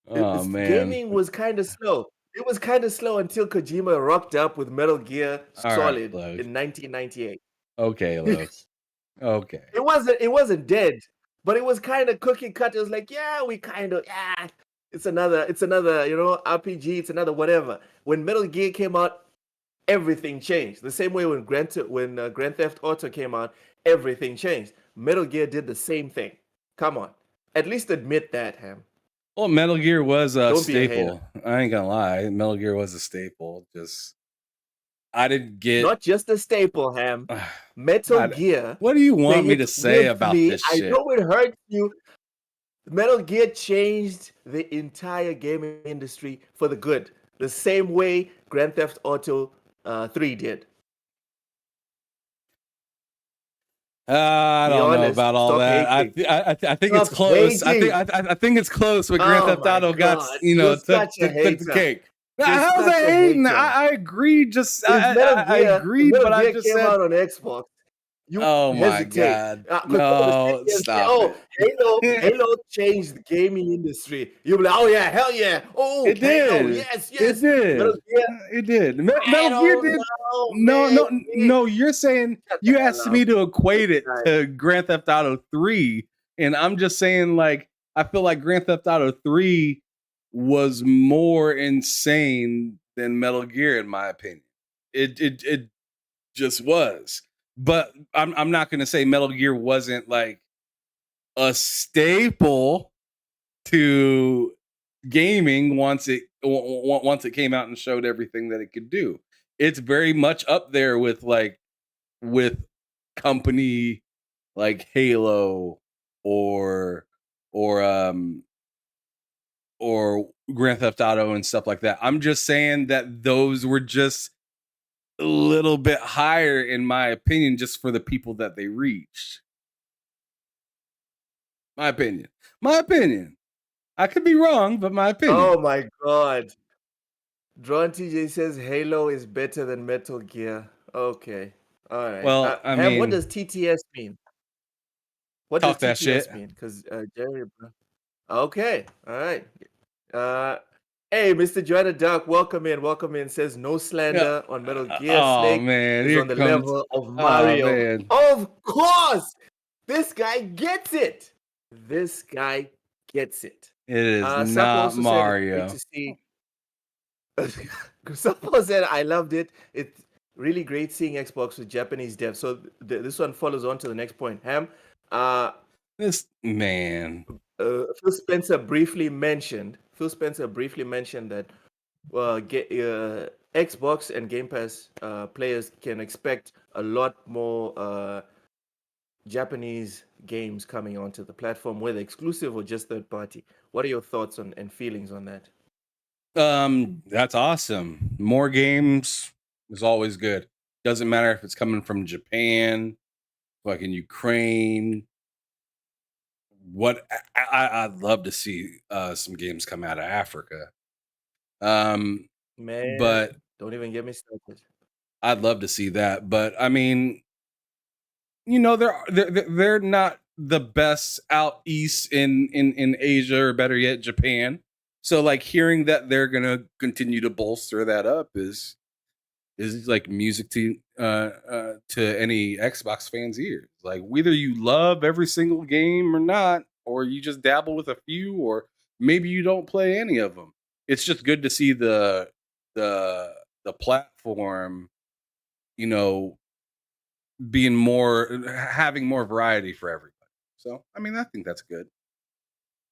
Oh man. Gaming was kind of slow. It was kind of slow until Kojima rocked up with Metal Gear All right, Solid Los. in 1998. Okay, Los. Okay. It wasn't dead, but it was kind of cookie cutter. It was like, yeah, we kind of it's another RPG. It's another whatever. When Metal Gear came out, everything changed. The same way when Grand Theft Auto came out, everything changed. Metal Gear did the same thing. Come on, at least admit that, Ham. Well, Metal Gear was a Don't be a hater. staple. I ain't gonna lie. Metal Gear was a staple. Just I didn't get Not just a staple, Ham. Metal God, Gear. what do you want Say me it to say with about me. this I shit? know it hurts you. Metal Gear changed the entire gaming industry for the good, the same way Grand Theft Auto 3 did. I Be don't know honest. about all Stop that. hating. I think it's Stop close. hating. I think it's close. But Grand Oh Theft my Auto got God. You're took such a took the hater. cake. You're How's such that a hating? hater. I agreed. Just I If agreed, Metal but I Gear just came said, out on Xbox, you oh would my hesitate. god, Because people would sit no, there and say, stop oh, it. Halo changed the gaming industry. You'll be like, oh yeah, hell yeah. Oh, It Halo, did. yes, It yes. Metal did. Gear, It did. I Metal Gear don't did. know, No, man. no, no. You're saying Shut the you asked hell up. me to equate it Nice. to Grand Theft Auto 3, and I'm just saying, like, I feel like Grand Theft Auto 3 was more insane than Metal Gear, in my opinion. It just was. But I'm not gonna say Metal Gear wasn't like a staple to gaming once it came out and showed everything that it could do. It's very much up there with company like Halo or or um or Grand Theft Auto and stuff like that. I'm just saying that those were just a little bit higher in my opinion just for the people that they reached. My opinion. My opinion. I could be wrong, but my opinion. Oh my God. Drawn TJ says Halo is better than Metal Gear. Okay. All right. Well, I Ham, what mean, does TTS mean? What does talk that TTS shit. mean? Because Jerry. Okay. All right. Uh, hey, Mr. Joanna Duck, welcome in. Welcome in. Says no Yeah. slander on Metal Gear. Oh Snake man, is here on the comes. level of Oh Mario. man, Of course, this guy gets it. This guy gets it. it is Sapo not also said it's great Mario. to see. Sapo said I loved it. It's really great seeing Xbox with Japanese devs. So this one follows on to the next point. Ham. Uh, This man. Phil Spencer briefly mentioned. Phil Spencer briefly mentioned that Xbox and Game Pass players can expect a lot more Japanese games coming onto the platform, whether exclusive or just third party. What are your thoughts on and feelings on that? That's awesome. More games is always good. Doesn't matter if it's coming from Japan, fucking Ukraine. What I'd love to see some games come out of Africa. Um, Man, but don't even get me started. I'd love to see that. But I mean, you know, they're not the best out east in Asia, or better yet, Japan. So like hearing that they're gonna continue to bolster that up is like music to any Xbox fans' ears. Like whether you love every single game or not, or you just dabble with a few, or maybe you don't play any of them. It's just good to see the the platform, you know, being more having more variety for everybody. So I mean, I think that's good.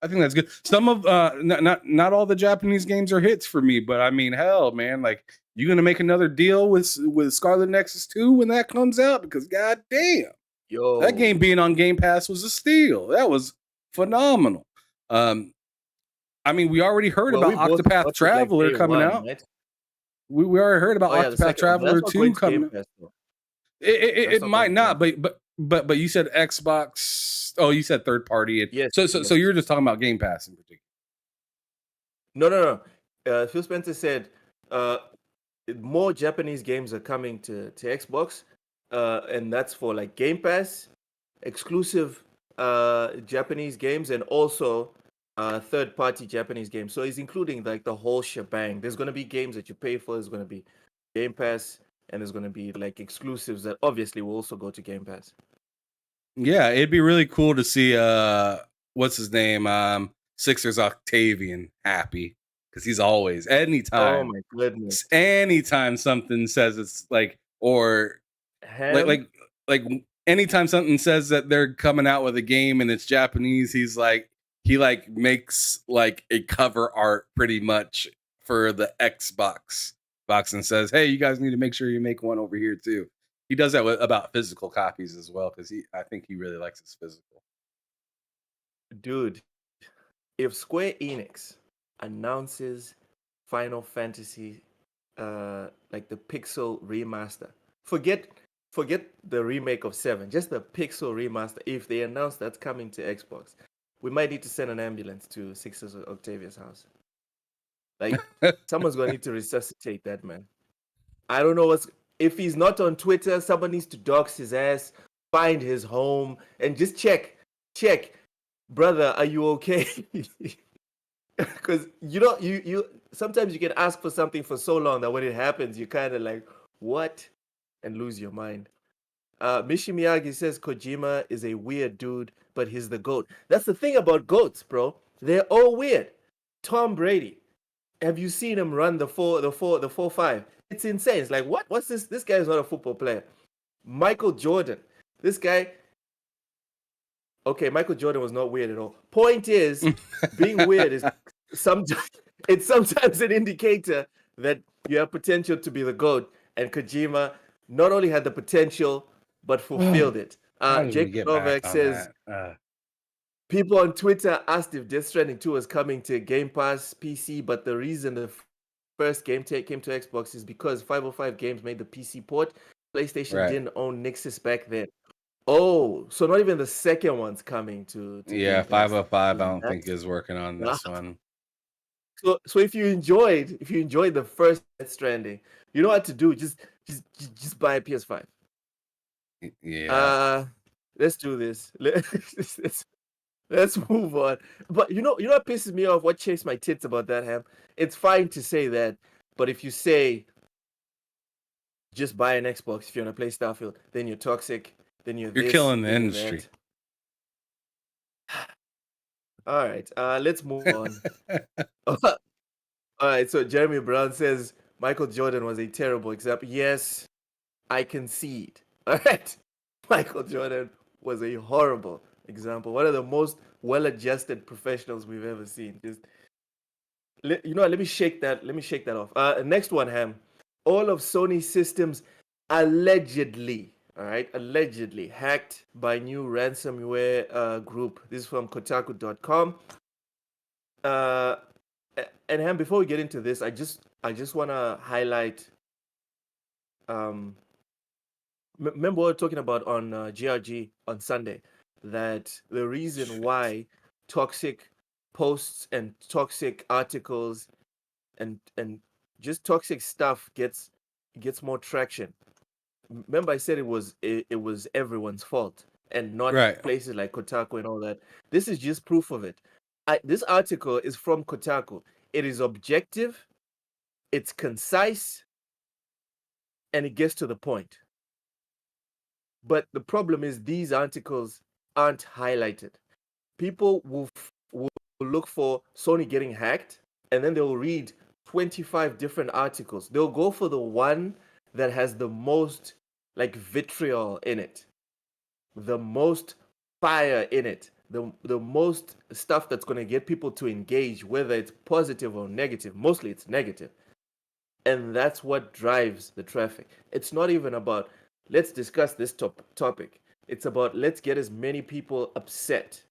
I think that's good. Some of not all the Japanese games are hits for me, but I mean, hell, man, like you gonna make another deal with Scarlet Nexus 2 when that comes out? Because god damn, that Yo, game being on Game Pass was a steal. That was phenomenal. Um, I mean, we already heard well, we about both Octopath got it like Traveler day coming one, out. right? We already heard about Oh yeah, the Octopath second. That's Traveler not going 2 to Game coming out. Pass though. It That's not might going to Game not, Pass. but you said Xbox. Oh, you said third party. Yes, So yes. you're just talking about Game Pass in particular. No. Phil Spencer said uh, more Japanese games are coming to Xbox, and that's for like Game Pass, exclusive Japanese games, and also third-party Japanese games. So he's including like the whole shebang. There's going to be games that you pay for. There's going to be Game Pass, and there's going to be like exclusives that obviously will also go to Game Pass. Yeah, it'd be really cool to see what's his name? Sixers Octavian happy. Because he's always Oh anytime my goodness. anytime something says it's like or like Ham. like like anytime something says that they're coming out with a game and it's Japanese, he's like he like makes like a cover art pretty much for the Xbox box and says, "Hey, you guys need to make sure you make one over here too." He does that about physical copies as well because I think he really likes his physical. Dude, if Square Enix announces Final Fantasy like the Pixel remaster, forget the remake of 7, just the Pixel remaster. If they announce that's coming to Xbox, we might need to send an ambulance to Sixers Octavia's house. Like someone's gonna need to resuscitate that man. I don't know what's if he's not on Twitter, someone needs to dox his ass, find his home, and just check, brother, are you okay? Because you sometimes you can ask for something for so long that when it happens, you kind of like what and lose your mind. Mishi Miyagi says Kojima is a weird dude, but he's the goat. That's the thing about goats, bro. They're all weird. Tom Brady, have you seen him run the 4-5? It's insane. It's like what? What's this? This guy is not a football player. Michael Jordan, this guy. Okay, Michael Jordan was not weird at all. Point is, being weird is sometimes it's sometimes an indicator that you have potential to be the GOAT. And Kojima not only had the potential but fulfilled it. How did we Jacob get back Novak on says that? people on Twitter asked if Death Stranding 2 was coming to Game Pass PC, but the reason the first game came to Xbox is because 505 Games made the PC port. PlayStation Right. didn't own Nixus back then. Oh, so not even the second one's coming to Yeah, Game Pass. 505 I So don't think is working on this one. So if you enjoyed the first Death Stranding, you know what to do. Just buy a PS5. Yeah. Let's do this. Let's move on. But you know what pisses me off? What chafes my tits about that, Ham? It's fine to say that, but if you say just buy an Xbox if you want to play Starfield, then you're toxic, then you're You're this, killing the then you're industry. that. All right, let's move on. All right, so Jeremy Brown says Michael Jordan was a terrible example. Yes, I concede. All right, Michael Jordan was a horrible example. One of the most well-adjusted professionals we've ever seen. Just let me shake that. Let me shake that off. Next one, Ham. All of Sony's systems allegedly, all right, allegedly hacked by new ransomware group. This is from Kotaku.com. Uh, and Ham, before we get into this, I just want to highlight. Um, remember what we were talking about on GRG on Sunday, that the reason why toxic posts and toxic articles and just toxic stuff gets more traction. Remember, I said it was everyone's fault and not Right. places like Kotaku and all that. This is just proof of it. This article is from Kotaku. It is objective, it's concise, and it gets to the point. But the problem is these articles aren't highlighted. People will look for Sony getting hacked, and then they'll read 25 different articles. They'll go for the one that has the most like vitriol in it, the most fire in it, the most stuff that's going to get people to engage, whether it's positive or negative. Mostly it's negative. And that's what drives the traffic. It's not even about let's discuss this topic. It's about let's get as many people upset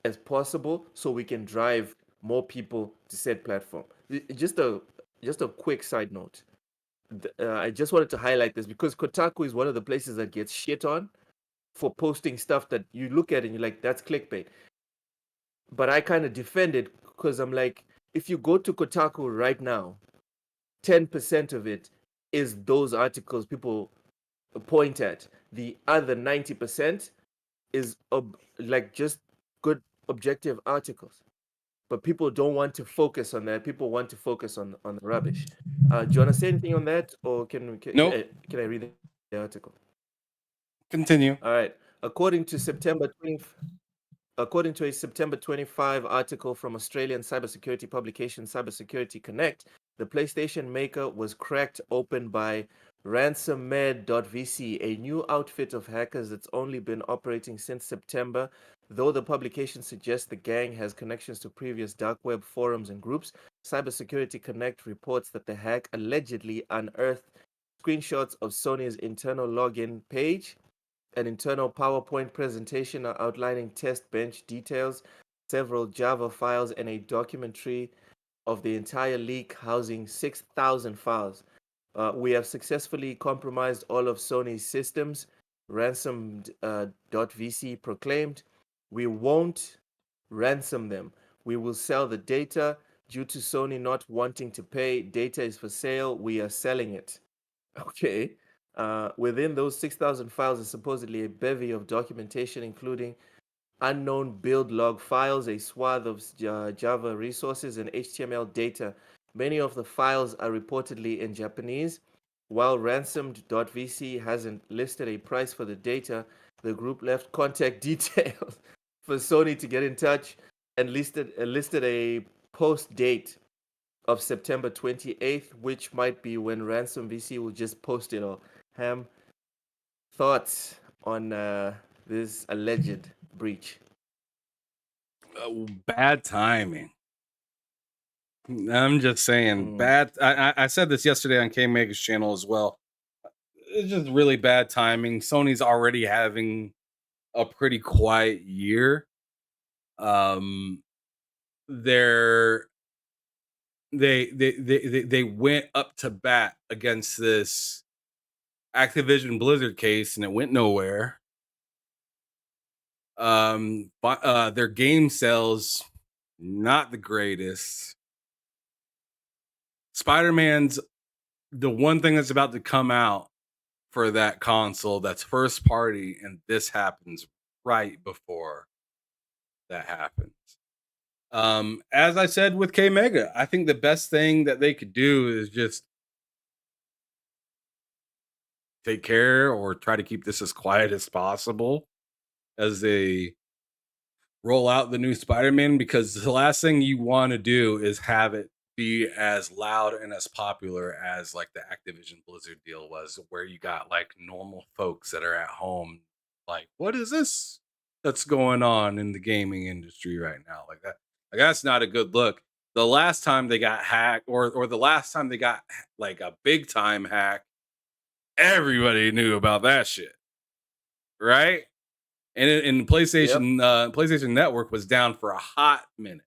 as possible so we can drive more people to said platform. Just a quick side note. I just wanted to highlight this because Kotaku is one of the places that gets shit on for posting stuff that you look at and you're like, that's clickbait. But I kind of defend it because I'm like, if you go to Kotaku right now, 10% of it is those articles people point at. The other 90% is like just good objective articles. But people don't want to focus on that. People want to focus on the rubbish. Do you want to say anything on that, or Nope. can I read the article? Continue. All right. According to September 20, According to a September 25 article from Australian cybersecurity publication Cybersecurity Connect, the PlayStation maker was cracked open by ransomware.vc, a new outfit of hackers that's only been operating since September. Though the publication suggests the gang has connections to previous dark web forums and groups, Cybersecurity Connect reports that the hack allegedly unearthed screenshots of Sony's internal login page, an internal PowerPoint presentation outlining test bench details, several Java files, and a documentary of the entire leak housing 6,000 files. We have successfully compromised all of Sony's systems, ransomed.vc proclaimed. We won't ransom them. We will sell the data. Due to Sony not wanting to pay, data is for sale. We are selling it. Okay. Within those 6,000 files is supposedly a bevy of documentation, including unknown build log files, a swath of Java resources, and HTML data. Many of the files are reportedly in Japanese. While ransomed.vc hasn't listed a price for the data, the group left contact details for Sony to get in touch and listed a post date of September 28th, which might be when Ransom VC will just post it all. Ham, thoughts on this alleged breach? Bad timing. I'm just saying, Mm, bad. I said this yesterday on K Mega's channel as well. It's just really bad timing. Sony's already having a pretty quiet year. Um, they're they went up to bat against this Activision Blizzard case, and it went nowhere. But their game sales not the greatest. Spider-Man's the one thing that's about to come out for that console that's first party, and this happens right before that happens. As I said with K Mega, I think the best thing that they could do is just take care or try to keep this as quiet as possible as they roll out the new Spider-Man, because the last thing you want to do is have it be as loud and as popular as like the Activision Blizzard deal was, where you got like normal folks that are at home like, what is this that's going on in the gaming industry right now? Like that, like that's not a good look. The last time they got hacked, or the last time they got like a big time hack, everybody knew about that shit, right? And Yep. PlayStation Network was down for a hot minute.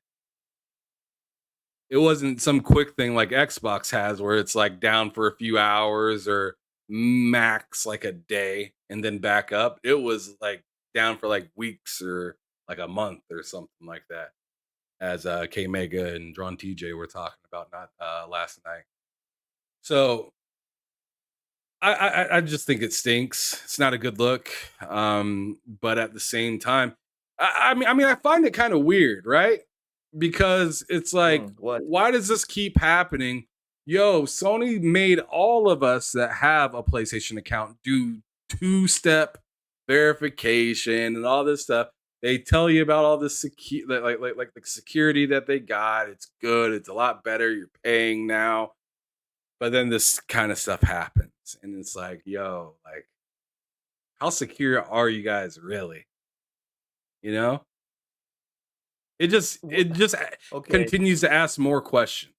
It wasn't some quick thing like Xbox has, where it's like down for a few hours or max like a day and then back up. It was like down for like weeks or like a month or something like that. As K Mega and Drawn TJ were talking about not last night. So I just think it stinks. It's not a good look. But at the same time, I mean, I find it kind of weird, right? Because it's like, What? why does this keep happening? Yo, Sony made all of us that have a PlayStation account do two-step verification and all this stuff. They tell you about all this like the security that they got. It's good. It's a lot better. You're paying now, but then this kind of stuff happens, and it's like, yo, like, how secure are you guys really? You know, it just Okay. continues to ask more questions,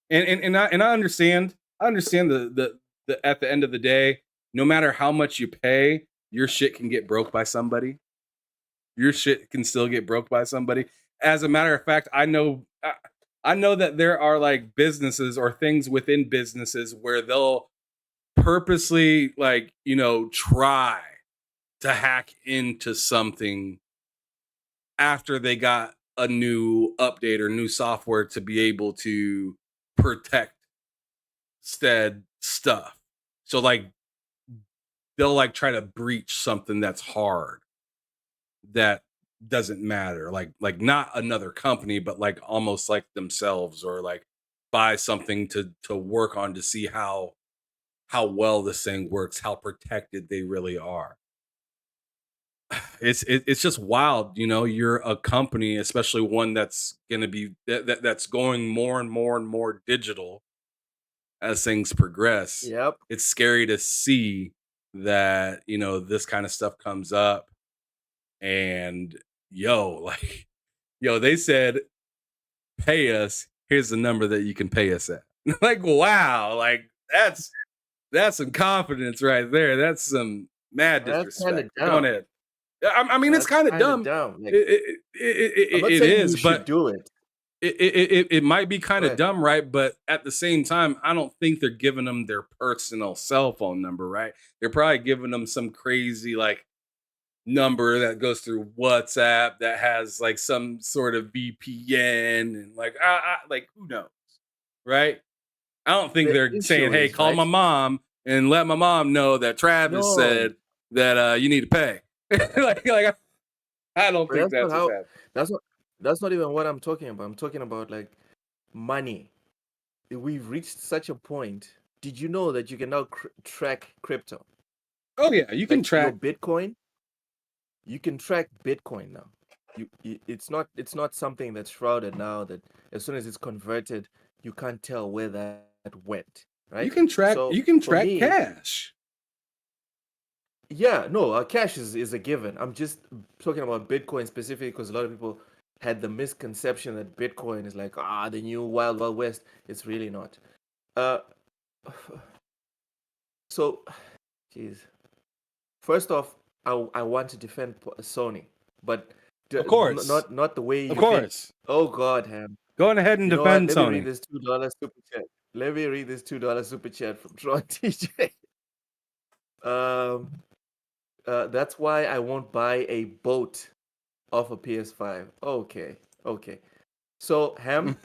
and I understand. I understand the at the end of the day, no matter how much you pay, your shit can get broke by somebody. Your shit can still get broke by somebody. As a matter of fact, I know that there are like businesses or things within businesses where they'll purposely, like, try to hack into something after they got a new update or new software to be able to protect said stuff. So like they'll like try to breach something that's hard, that doesn't matter. Like not another company, but like almost like themselves, or like buy something to work on to see how well this thing works, how protected they really are. It's just wild, You're a company, especially one that's going to be that's going more and more and more digital as things progress. Yep. It's scary to see that this kind of stuff comes up, and like, they said, pay us. Here's the number that you can pay us at. Like, wow, like that's some confidence right there. That's some mad That's kind of disrespect. Go on dumb. ahead. I mean, it's That's kind of kind of dumb. dumb. Like, I'm not It saying you is, should but do it. it might be kind Go of ahead. dumb, right? But at the same time, I don't think they're giving them their personal cell phone number, right? They're probably giving them some crazy like number that goes through WhatsApp that has like some sort of VPN, and like who knows, right? I don't think The they're saying, issue "Hey, is, call right? my mom and let my mom know that Travis No, said that you need to pay." like I don't but think that's not that's what's how. happening. That's not. That's not even what I'm talking about. I'm talking about like money. We've reached such a point. Did you know that you can now track crypto? Oh yeah, you can Like your track. Bitcoin, you can track Bitcoin now. It's not something that's shrouded now, that as soon as it's converted, you can't tell where that went, You right? can track. So You can for track me, cash. yeah, no, cash is a given. I'm just talking about Bitcoin specifically because a lot of people had the misconception that Bitcoin is like the new wild wild west. It's really not. Uh, so, jeez. First off, I want to defend Sony, but Of course, not the way of you think. course. Oh God, Ham. Go on ahead and You know what? defend Let me read Sony. this $2 super chat. Let me read this $2 super chat from Tron TJ. Um, that's why I won't buy a boat off a PS5. Okay, okay. So Ham,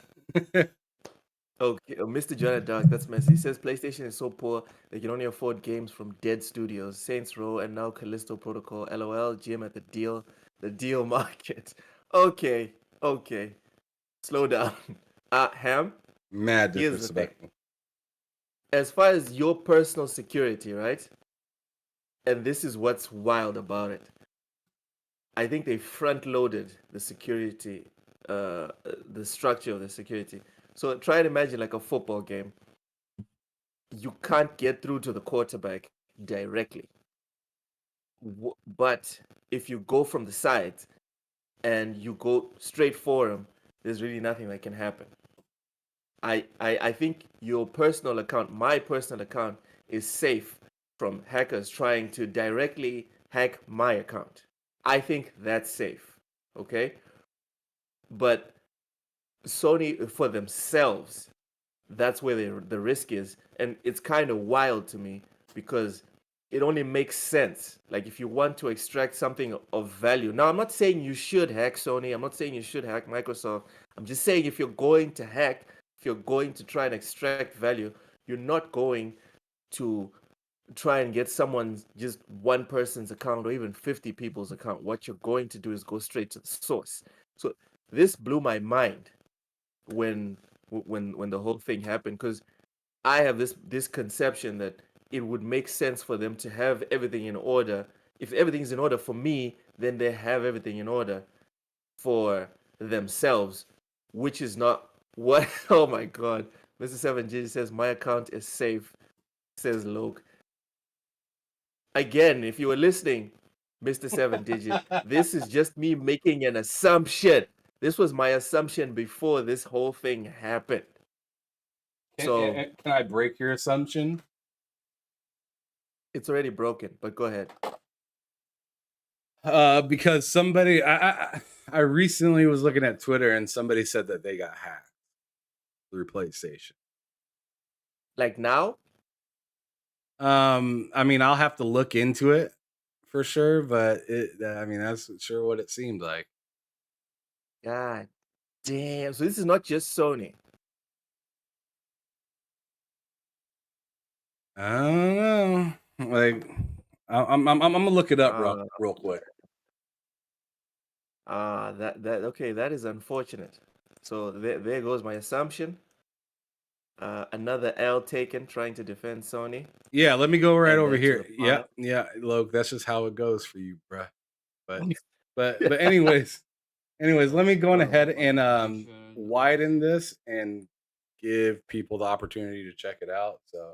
Okay, Mr. Jonah Dark, that's messy. He says PlayStation is so poor they can only afford games from dead studios, Saints Row, and now Callisto Protocol. LOL, Jim at the deal market. Okay, okay, slow down. Ham, Mad here's the thing. disrespectful. As far as your personal security, right? And this is what's wild about it. I think they front loaded the security, the structure of the security. So try and imagine like a football game. You can't get through to the quarterback directly. But if you go from the side and you go straight for him, there's really nothing that can happen. I think your personal account, my personal account, is safe from hackers trying to directly hack my account. I think that's safe. Okay? But Sony for themselves, that's where the risk is. And it's kind of wild to me because it only makes sense. Like if you want to extract something of value. Now, I'm not saying you should hack Sony. I'm not saying you should hack Microsoft. I'm just saying if you're going to hack, if you're going to try and extract value, you're not going to try and get someone's just one person's account or even 50 people's account. What you're going to do is go straight to the source. So this blew my mind when when the whole thing happened because I have this conception that it would make sense for them to have everything in order. If everything's in order for me, then they have everything in order for themselves, which is not what. Oh my God, Mr. 7G says my account is safe. Says Loke. Again, if you were listening, Mr. 7 Digit, this is just me making an assumption. This was my assumption before this whole thing happened. So Can I break your assumption? it's already broken, but go ahead. Because somebody, I recently was looking at Twitter and somebody said that they got hacked through PlayStation. Like now? I mean, I'll have to look into it for sure, but I mean, that's sure what it seemed like. God damn. So this is not just Sony. I don't know. Like, I'm gonna look it up real quick. That okay, that is unfortunate. So there goes my assumption. Another L taken trying to defend Sony. Yeah, let me go right And over then to here. the Yeah, bottom. yeah, Loke, that's just how it goes for you, bruh. But anyways, let me go on ahead and widen this and give people the opportunity to check it out. So,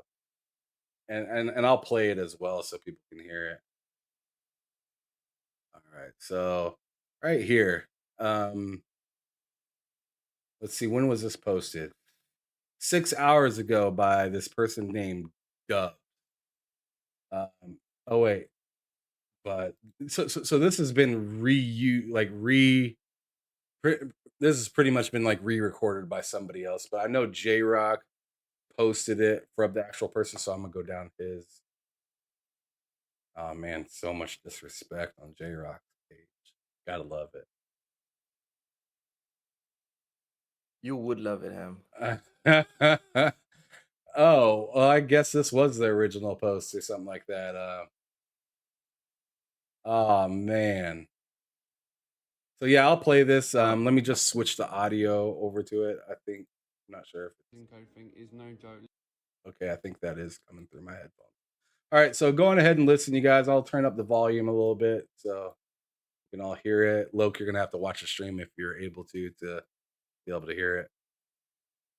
and I'll play it as well so people can hear it. All right, so right here, let's see, when was this posted? 6 hours ago by this person named Dub. Oh wait, but so this has been this has pretty much been like re-recorded by somebody else, but I know J Rock posted it from the actual person, so I'm gonna go down his. Oh man, so much disrespect on J Rock's page. Gotta love it. You would love it, Ham. Oh, well, I guess this was the original post or something like that. Oh man. So yeah, I'll play this. Let me just switch the audio over to it. I think I'm not sure if it's okay. I think that is coming through my headphones. All right, so go on ahead and listen, you guys. I'll turn up the volume a little bit so you can all hear it. Loke, you're gonna have to watch the stream if you're able to be able to hear it.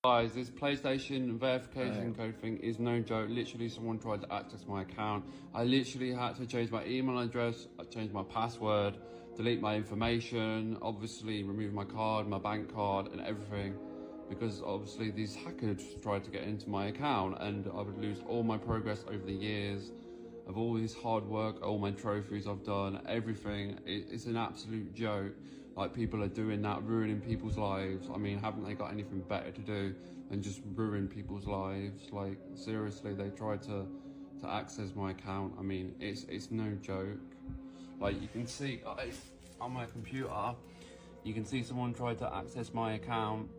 Guys, this PlayStation verification code thing is no joke. Literally, someone tried to access my account. I literally had to change my email address, I changed my password, delete my information, obviously remove my card, my bank card, and everything. Because obviously these hackers tried to get into my account and I would lose all my progress over the years of all this hard work, all my trophies I've done, everything. It's an absolute joke. Like, people are doing that, ruining people's lives. I mean, haven't they got anything better to do than just ruin people's lives? Like, seriously, they tried to access my account. I mean, it's no joke. Like, you can see, guys, on my computer, you can see someone tried to access my account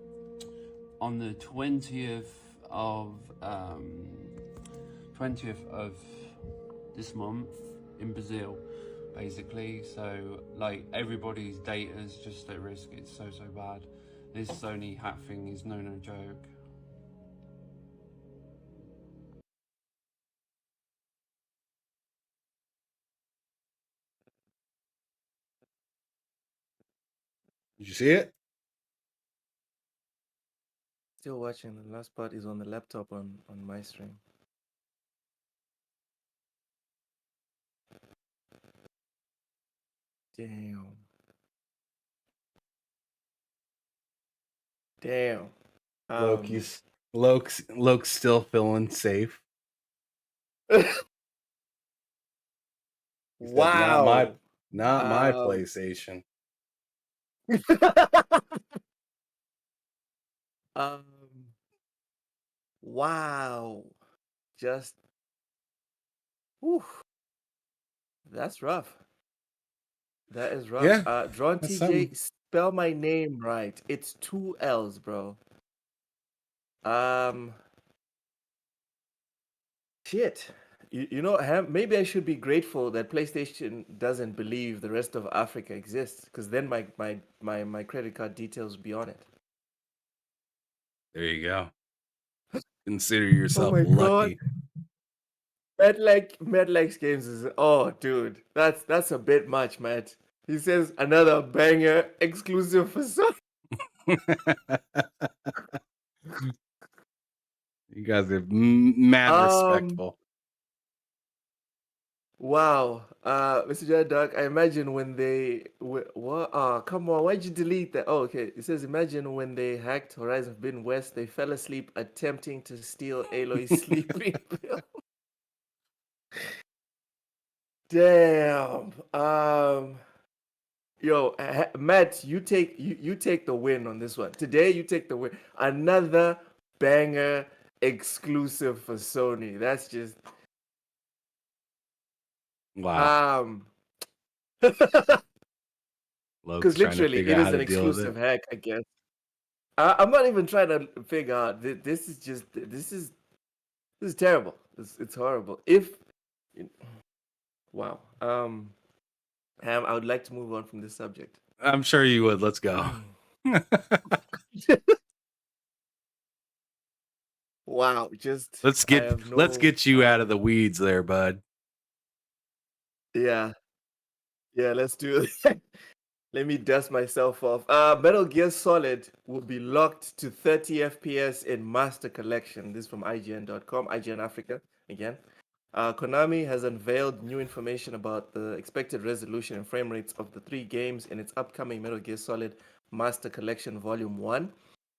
on the 20th of this month in Brazil, basically. So like everybody's data is just at risk. It's so bad. This Sony hack thing is no joke. Did you see it? Still watching. The last part is on the laptop on my stream. Damn. Loke's still feeling safe. Wow. Not my PlayStation. Wow. Just whew. That's rough. That is rough. Yeah, Drawn that's TJ, something. spell my name right. It's 2 L's, bro. Shit. You know, maybe I should be grateful that PlayStation doesn't believe the rest of Africa exists, because then my credit card details would be on it. There you go. Consider yourself my lucky. God. Medlex Games is dude, that's a bit much, Matt. He says another banger exclusive for Sony. You guys are mad respectful. Wow, Mr. J Duck, I imagine when they what? Come on, why'd you delete that? Oh, okay. It says, imagine when they hacked Horizon Forbidden West, they fell asleep attempting to steal Aloy's sleeping pill. Damn. Yo, Matt, you take the win on this one. Today, you take the win. Another banger exclusive for Sony. That's just wow. Because literally, it is an exclusive hack, I guess. I'm not even trying to figure out. This is terrible. It's horrible. Wow. Ham, I would like to move on from this subject. I'm sure you would. Let's go. Wow. Let's get you out of the weeds there, bud. Yeah. Yeah, let's do it. Let me dust myself off. Metal Gear Solid will be locked to 30 FPS in Master Collection. This is from IGN.com, IGN Africa again. Konami has unveiled new information about the expected resolution and frame rates of the 3 games in its upcoming Metal Gear Solid Master Collection Volume 1.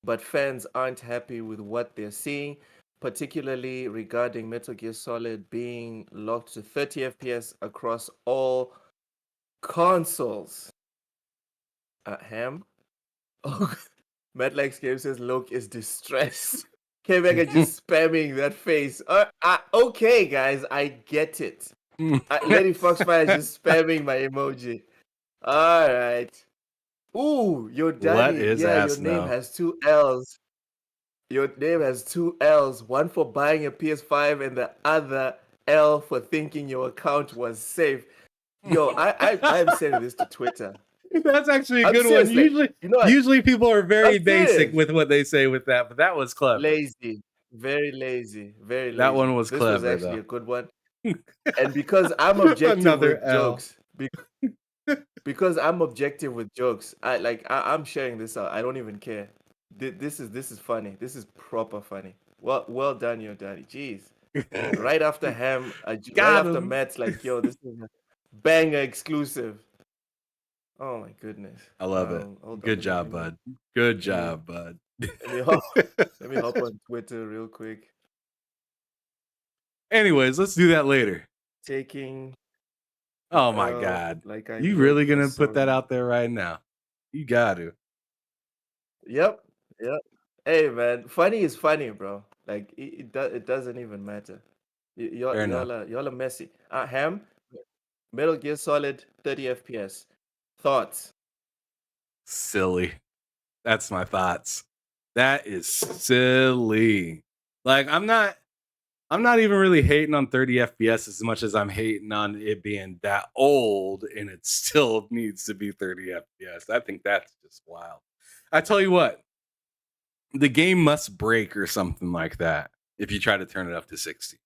But fans aren't happy with what they're seeing, particularly regarding Metal Gear Solid being locked to 30 FPS across all consoles. Ham? Oh, Madlex Game says Loke is distressed. K-Mega just spamming that face. Okay, guys, I get it. Lady Foxfire is just spamming my emoji. All right. Ooh, your daddy. Your name has 2 L's. Your name has 2 L's. One for buying a PS5 and the other L for thinking your account was safe. Yo, I'm sending this to Twitter. That's actually a good one. Usually people are very basic with what they say with that, but that was clever. Lazy. Very lazy. Very lazy. That one was clever. This was actually a good one. And because I'm objective with jokes, because I'm objective with jokes, I'm sharing this out. I don't even care. This is funny. This is proper funny. Well done, your daddy. Jeez. Right after Ham, right after Matt's like, yo, this is a banger exclusive. Oh my goodness. I love it. Good job, bud. Good job, bud. Let me hop on Twitter real quick. Anyways, let's do that later. Taking. Oh my God. You really gonna put that out there right now? You got to. Yep. Hey man, funny is funny, bro. Like it doesn't even matter. Y'all are messy. Ham, Metal Gear Solid 30 FPS. Thoughts? Silly. That's my thoughts. That is silly. Like I'm not even really hating on 30 FPS as much as I'm hating on it being that old and it still needs to be 30 FPS. I think that's just wild. I tell you what, the game must break or something like that if you try to turn it up to 60.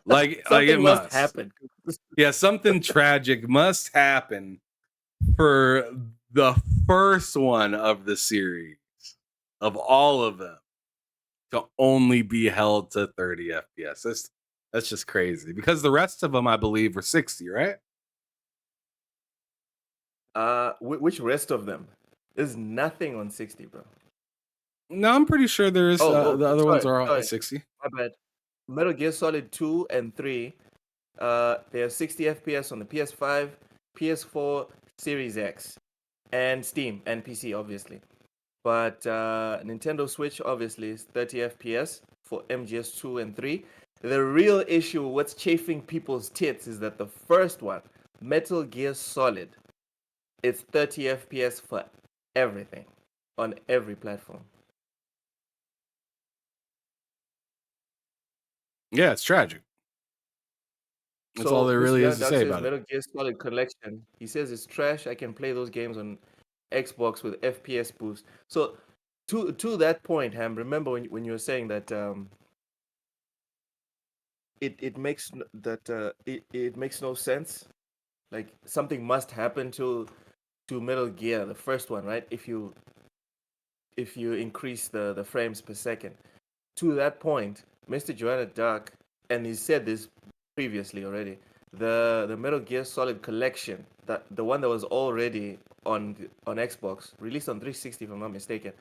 Like it Something must must happen. Yeah, something tragic must happen for the first one of the series of all of them to only be held to 30 FPS. That's just crazy because the rest of them, I believe, were 60, right? Which rest of them? There's nothing on 60, bro. No, I'm pretty sure there's the other ones are all at 60. My bad. Metal Gear Solid 2 and 3, they have 60 FPS on the PS5, PS4, Series X, and Steam and PC, obviously. But Nintendo Switch obviously is 30 FPS for MGS2 and 3. The real issue, what's chafing people's tits, is that the first one, Metal Gear Solid, it's 30 FPS for everything on every platform. Yeah, it's tragic. That's all there really is to say about it. Metal Gear Solid Collection. He says it's trash. I can play those games on Xbox with FPS boost. So to that point, Ham, remember when you were saying that it makes it makes no sense. Like something must happen to Metal Gear, the first one, right? If you increase the frames per second. To that point, Mr. Joanna Dark, and he said this previously already, the Metal Gear Solid collection, that the one that was already on Xbox, released on 360 if I'm not mistaken,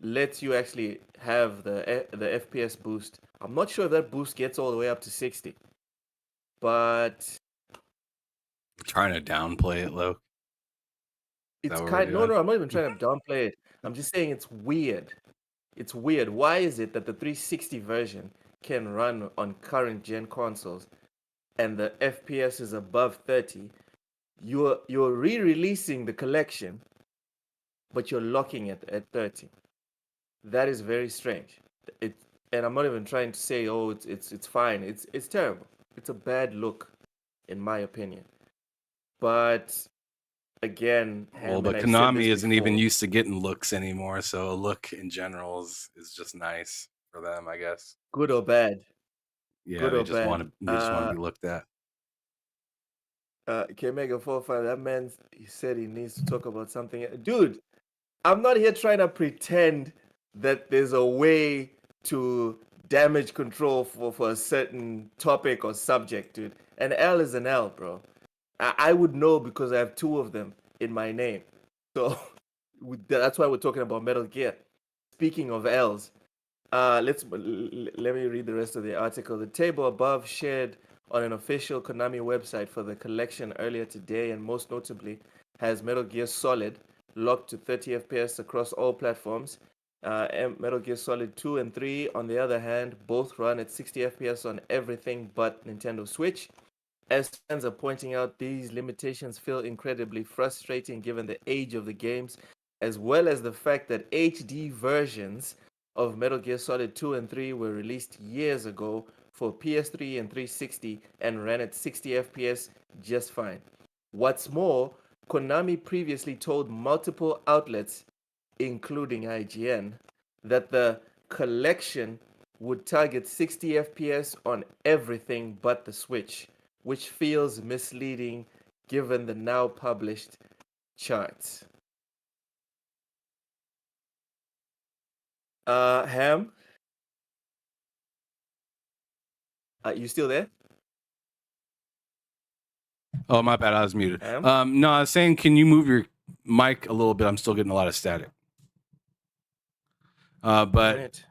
lets you actually have the FPS boost. I'm not sure if that boost gets all the way up to 60, but Trying to downplay it, Lo. it's kind. No, I'm not even trying to downplay it. I'm just saying it's weird. It's weird. Why is it that the 360 version can run on current gen consoles and the FPS is above 30? You're re-releasing the collection, but you're locking it at 30. That is very strange. And I'm not even trying to say, oh, it's fine. It's terrible. It's a bad look, in my opinion. But again, well, but Konami isn't even used to getting looks anymore, so a look in general is just nice for them, I guess. Good or bad? Yeah, they just want to be looked at. K-Mega45, that man, he said he needs to talk about something. Dude, I'm not here trying to pretend that there's a way to damage control for a certain topic or subject, dude. An L is an L, bro. I would know because I have two of them in my name. So that's why we're talking about Metal Gear. Speaking of L's, let me read the rest of the article. The table above shared on an official Konami website for the collection earlier today, and most notably has Metal Gear Solid locked to 30 FPS across all platforms. Metal Gear Solid 2 and 3, on the other hand, both run at 60 FPS on everything but Nintendo Switch. As fans are pointing out, these limitations feel incredibly frustrating given the age of the games, as well as the fact that HD versions of Metal Gear Solid 2 and 3 were released years ago for PS3 and 360 and ran at 60 FPS just fine. What's more, Konami previously told multiple outlets, including IGN, that the collection would target 60 FPS on everything but the Switch, which feels misleading given the now published charts. Ham? You still there? Oh, my bad. I was muted. Ham? No, I was saying, can you move your mic a little bit? I'm still getting a lot of static. But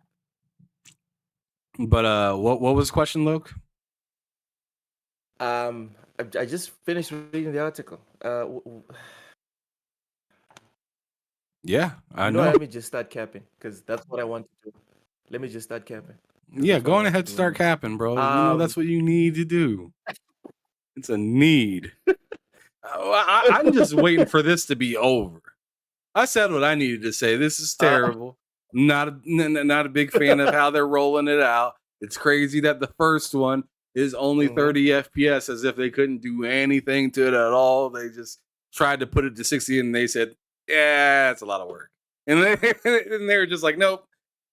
what was the question, Luke? I just finished reading the article. Yeah, I know. Let me just start capping because that's what I want to do. Let me just start capping. Yeah, go on ahead, start capping, bro. You know that's what you need to do. It's a need. I'm just waiting for this to be over. I said what I needed to say. This is terrible. Not a big fan of how they're rolling it out. It's crazy that the first one is only 30 FPS, as if they couldn't do anything to it at all. They just tried to put it to 60, and they said, "Yeah, it's a lot of work." And they were just like, "Nope."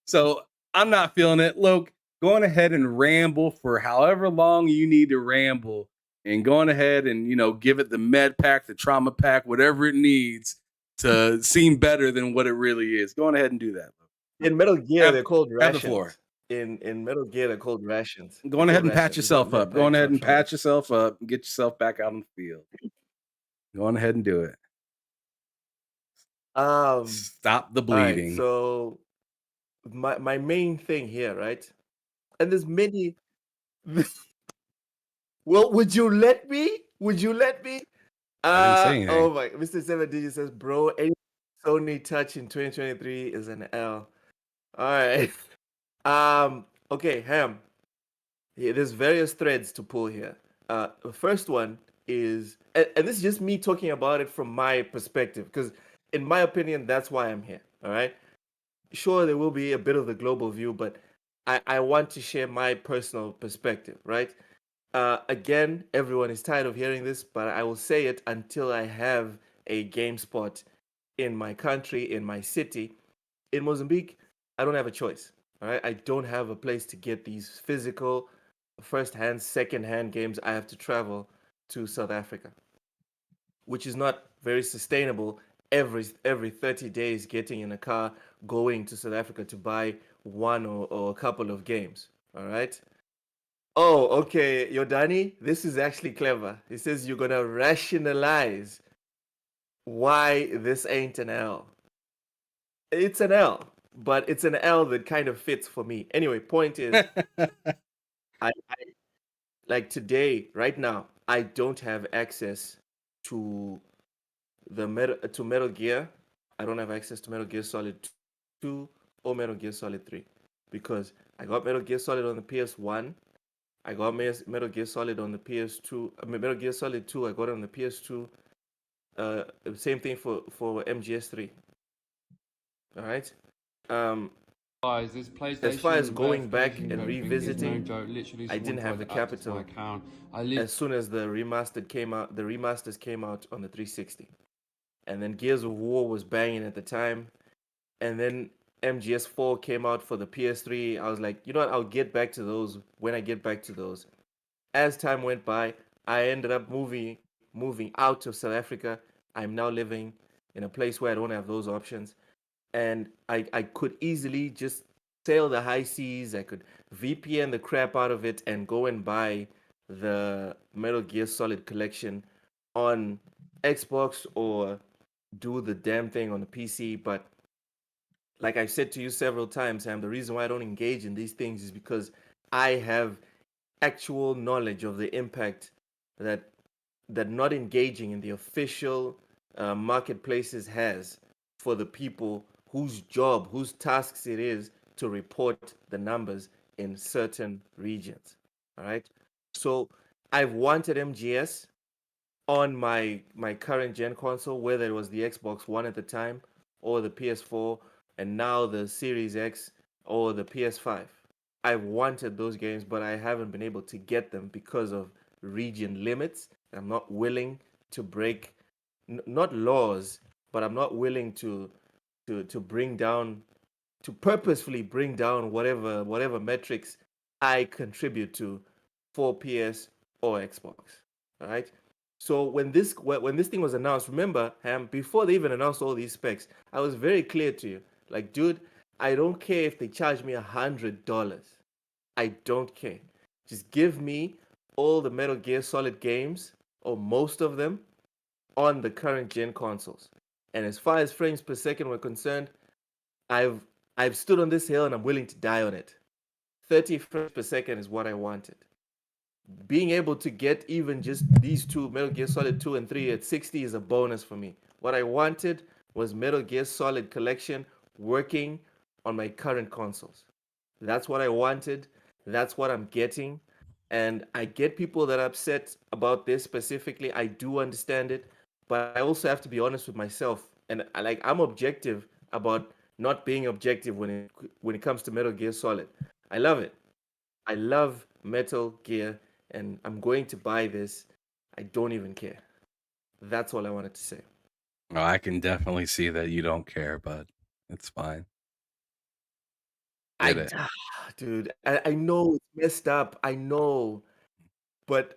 So I'm not feeling it. Look, going ahead and ramble for however long you need to ramble, and going ahead and give it the med pack, the trauma pack, whatever it needs to seem better than what it really is. Go on ahead and do that. In Metal Gear, they're called Have the floor. rations. In Metal Gear, they're called rations. Go on ahead and patch yourself up. Go on ahead and patch yourself up and get yourself back out in the field. Go on ahead and do it. Stop the bleeding. Right, so my main thing here, right? And there's many. Well, would you let me? Would you let me? I didn't say anything. Oh my, Mr. 7 says, bro, any Sony touch in 2023 is an L. All right. Okay, Ham. Yeah, there's various threads to pull here. The first one is, and this is just me talking about it from my perspective, because in my opinion, that's why I'm here. All right. Sure, there will be a bit of the global view, but I want to share my personal perspective, right? Again, everyone is tired of hearing this, but I will say it until I have a GameSpot in my country, in my city. In Mozambique, I don't have a choice. All right, I don't have a place to get these physical, first-hand, second-hand games. I have to travel to South Africa, which is not very sustainable. Every 30 days, getting in a car, going to South Africa to buy one or a couple of games. All right. Oh, okay, Yodani, this is actually clever. He says you're gonna rationalize why this ain't an L. It's an L, but it's an L that kind of fits for me. Anyway, point is, I like today, right now, I don't have access to Metal Gear. I don't have access to Metal Gear Solid 2 or Metal Gear Solid 3 because I got Metal Gear Solid on the PS1. I got Metal Gear Solid on the PS2. Metal Gear Solid 2, I got it on the PS2. Same thing for MGS3. All right. Guys, this PlayStation As far as going back verification and code thing is revisiting, no joke. Literally, I didn't someone have the tried to access my capital account. as soon as the remasters came out on the 360, and then Gears of War was banging at the time, and then MGS4 came out for the PS3. I was like, you know what? I'll get back to those when I get back to those. As time went by, I ended up moving out of South Africa. I'm now living in a place where I don't have those options. And I could easily just sail the high seas. I could VPN the crap out of it and go and buy the Metal Gear Solid collection on Xbox or do the damn thing on the PC. But like I've said to you several times, Sam, the reason why I don't engage in these things is because I have actual knowledge of the impact that not engaging in the official marketplaces has for the people whose tasks it is to report the numbers in certain regions. All right. So I've wanted MGS on my current gen console, whether it was the Xbox One at the time or the PS4, and now the Series X or the PS5. I've wanted those games, but I haven't been able to get them because of region limits. I'm not willing to break, not laws, but I'm not willing to bring down, to purposefully bring down whatever metrics I contribute to for PS or Xbox. All right. So when this thing was announced, remember, Ham, before they even announced all these specs, I was very clear to you. Like, dude, I don't care if they charge me $100. I don't care. Just give me all the Metal Gear Solid games, or most of them, on the current gen consoles. And as far as frames per second were concerned, I've stood on this hill and I'm willing to die on it. 30 frames per second is what I wanted. Being able to get even just these two, Metal Gear Solid 2 and 3 at 60 is a bonus for me. What I wanted was Metal Gear Solid collection working on my current consoles. That's what I wanted. That's what I'm getting. And I get people that are upset about this specifically. I do understand it. But I also have to be honest with myself and I'm objective about not being objective when it comes to Metal Gear Solid. I love it. I love Metal Gear, and I'm going to buy this. I don't even care. That's all I wanted to say. Oh, I can definitely see that you don't care, but it's fine. Get it. Dude, I know it's messed up. I know, but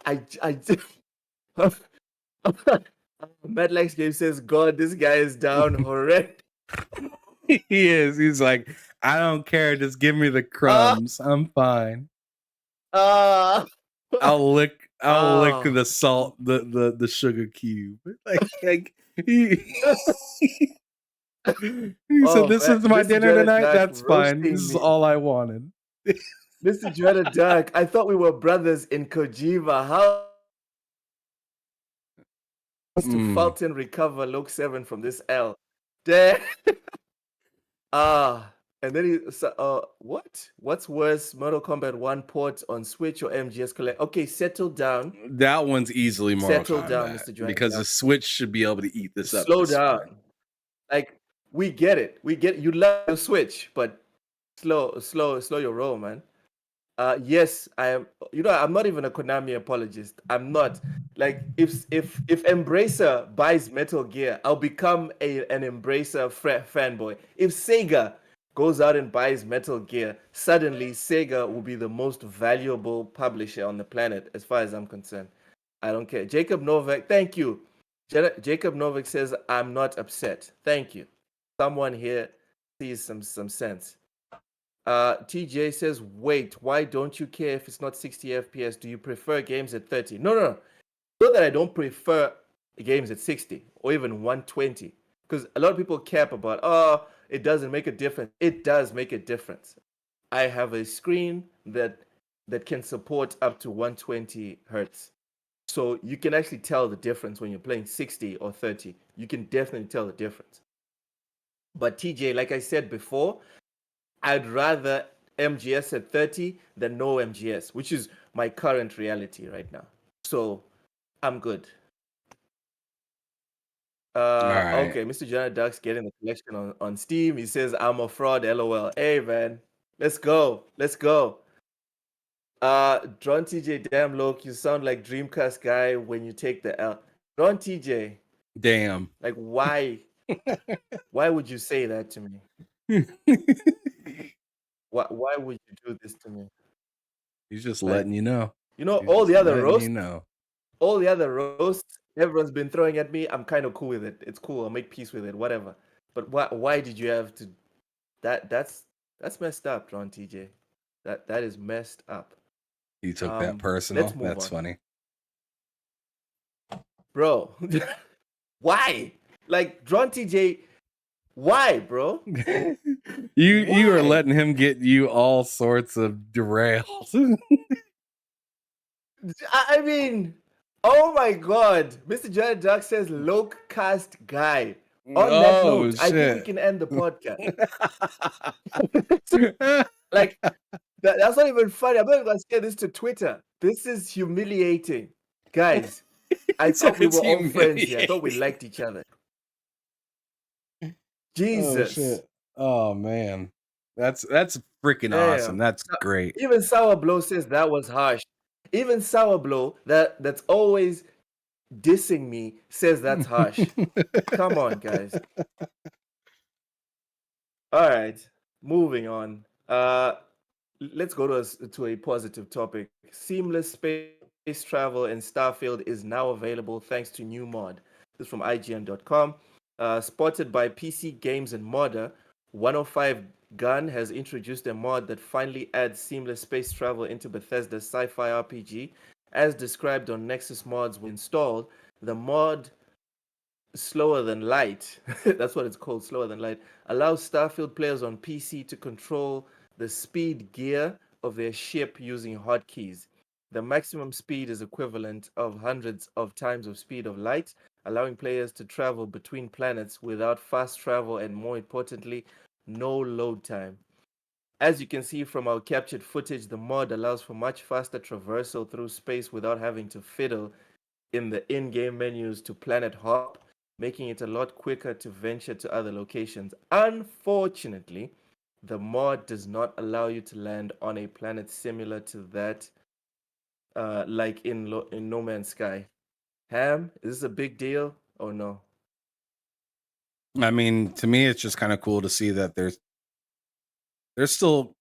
Mad Lex Game says, God, this guy is down horrendous. He is. He's like, I don't care. Just give me the Ah, crumbs. I'm fine. ah, I'll lick ah. the salt, the sugar cube. Like he, he said, Oh, "This is my Mr. dinner Dreaded tonight. Duck That's fine. This roasting is me. all I wanted." Mr. Dreaded Duck, I thought we were brothers in Kojima. How to Fulton recover Loke 7 from this L? Damn. And then what? What's worse, Mortal Kombat 1 port on Switch or MGS Collect? Okay, settle down. That one's easily Mortal Settle down, Kombat Mr. Dreaded because Duck. the Switch should be able to eat this up. Slow this down. spring. Like, we get it. You love the Switch, but slow your roll, man. Yes, I am. I'm not even a Konami apologist. I'm not. Like, if Embracer buys Metal Gear, I'll become an Embracer fanboy. If Sega goes out and buys Metal Gear, suddenly Sega will be the most valuable publisher on the planet, as far as I'm concerned. I don't care. Jacob Novak, thank you. Jacob Novak says, I'm not upset. Thank you. Someone here sees some sense. TJ says, wait, why don't you care if it's not 60 FPS? Do you prefer games at 30? No. Not that I don't prefer games at 60 or even 120. Because a lot of people cap about, it doesn't make a difference. It does make a difference. I have a screen that can support up to 120 hertz. So you can actually tell the difference when you're playing 60 or 30. You can definitely tell the difference. But TJ, like I said before, I'd rather MGS at 30 than no MGS, which is my current reality right now. So I'm good. right. Okay, Mr. Jonah Duck's getting the collection on Steam. He says, I'm a fraud, LOL. Hey, man, let's go. Dron TJ, damn, Loke, you sound like Dreamcast guy when you take the L. Dron TJ. Damn. Like, why? Why would you say that to me? Why would you do this to me? He's just letting you know. All the other roasts, everyone's been throwing at me. I'm kind of cool with it. It's cool. I'll make peace with it. Whatever. But why did you have to? That's messed up, John TJ. That is messed up. You took that personal. Let's move That's on. funny, bro. Why? Like, John TJ. Why, bro? You are letting him get you all sorts of derails. I mean, oh my God. Mr. Jared Duck says Loke cast guy. On that note, shit. I think we can end the podcast. Like, that's not even funny. I'm not even going to say this to Twitter. This is humiliating. Guys, I thought we were all friends here. I thought we liked each other. Jesus. Oh man. That's freaking awesome. That's great. Even Sour Blow says that was harsh. Even Sour Blow, that's always dissing me, says that's harsh. Come on, guys. All right, moving on. Let's go to a positive topic. Seamless space travel in Starfield is now available thanks to new mod. This is from IGN.com. Spotted by PC Games and Modder, 105 Gun has introduced a mod that finally adds seamless space travel into Bethesda's sci-fi RPG. As described on Nexus Mods when installed, the mod Slower Than Light, that's what it's called, Slower Than Light, allows Starfield players on PC to control the speed gear of their ship using hotkeys. The maximum speed is equivalent of hundreds of times of speed of light, allowing players to travel between planets without fast travel and, more importantly, no load time. As you can see from our captured footage, the mod allows for much faster traversal through space without having to fiddle in the in-game menus to planet hop. making it a lot quicker to venture to other locations. Unfortunately, the mod does not allow you to land on a planet similar to that, like in No Man's Sky. Ham, is this a big deal or no? I mean, to me, it's just kind of cool to see that there's still.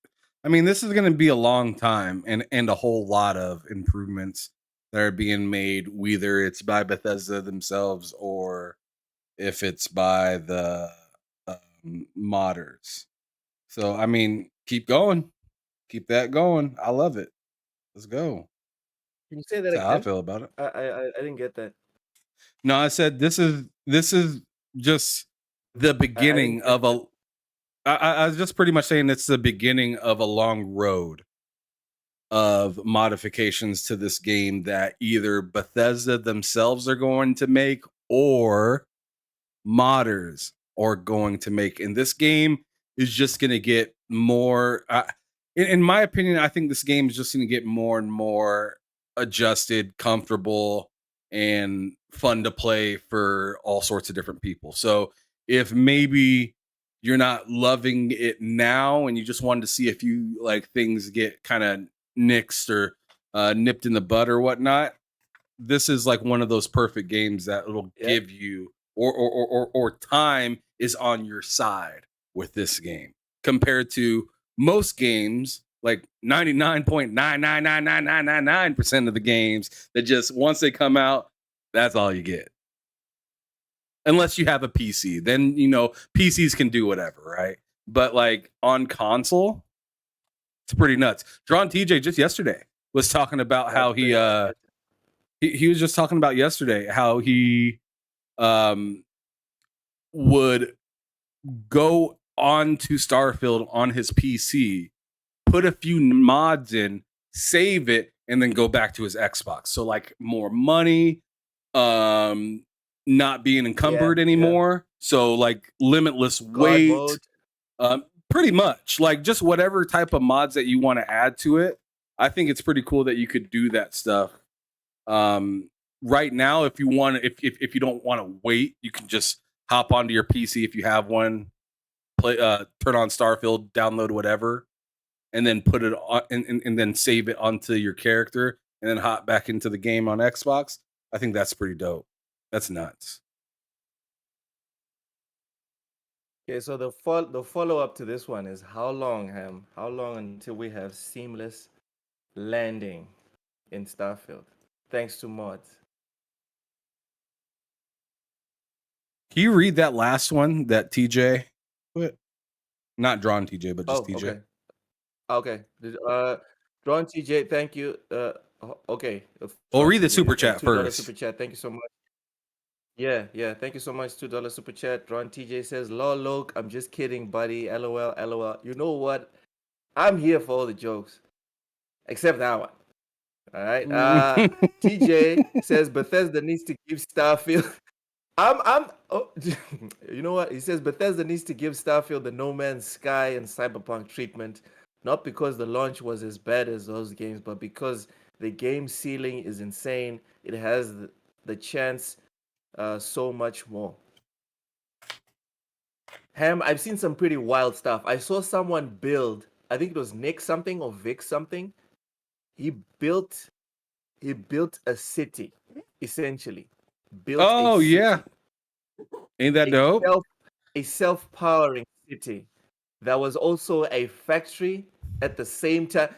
I mean, this is going to be a long time, and a whole lot of improvements that are being made, whether it's by Bethesda themselves or if it's by the modders. So, I mean, keep going, keep that going. I love it. Let's go. Can you say that That's how I again? feel about it. I didn't get that. No, I said this is just the I didn't beginning get of that. I was just pretty much saying it's the beginning of a long road of modifications to this game that either Bethesda themselves are going to make or modders are going to make. And this game is just going to get more. In my opinion, I think this game is just going to get more and more adjusted, comfortable, and fun to play for all sorts of different people. So if maybe you're not loving it now and you just wanted to see a few like things get kind of nixed or nipped in the bud or whatnot, this is like one of those perfect games that it'll Yeah. give you or time is on your side with this game compared to most games, like 99.9999999% of the games that just once they come out, that's all you get. Unless you have a PC, then PCs can do whatever, right? But like on console, it's pretty nuts. Drawn TJ just yesterday was talking about how he was just talking about yesterday how he would go on to Starfield on his PC, put a few mods in, save it, and then go back to his Xbox. So like more money, not being encumbered anymore. So like limitless God weight, mode. pretty much like just whatever type of mods that you want to add to it. I think it's pretty cool that you could do that stuff. Right now, if you want, if you don't want to wait, you can just hop onto your PC if you have one, play, turn on Starfield, download whatever, and then put it on, and then save it onto your character, and then hop back into the game on Xbox. I think that's pretty dope. That's nuts. Okay, so the follow up to this one is how long, Ham? How long until we have seamless landing in Starfield, thanks to mods? Can you read that last one that TJ put? Not Drawn TJ, but just TJ. Okay. Drawn TJ, thank you. Okay. Well, read the super chat $2 first. super chat. Thank you so much. Yeah. Thank you so much. $2 super chat. Drawn TJ says, "Lol, look, I'm just kidding, buddy. LOL, LOL." You know what? I'm here for all the jokes, except that one. All right. TJ says Bethesda needs to give Starfield. You know what? He says Bethesda needs to give Starfield the No Man's Sky and Cyberpunk treatment, not because the launch was as bad as those games, but because the game ceiling is insane. It has the chance so much more. Ham, I've seen some pretty wild stuff. I saw someone build, I think it was Nick something or Vic something. He built a city, essentially. Oh yeah, ain't that dope? A self-powering city that was also a factory at the same time.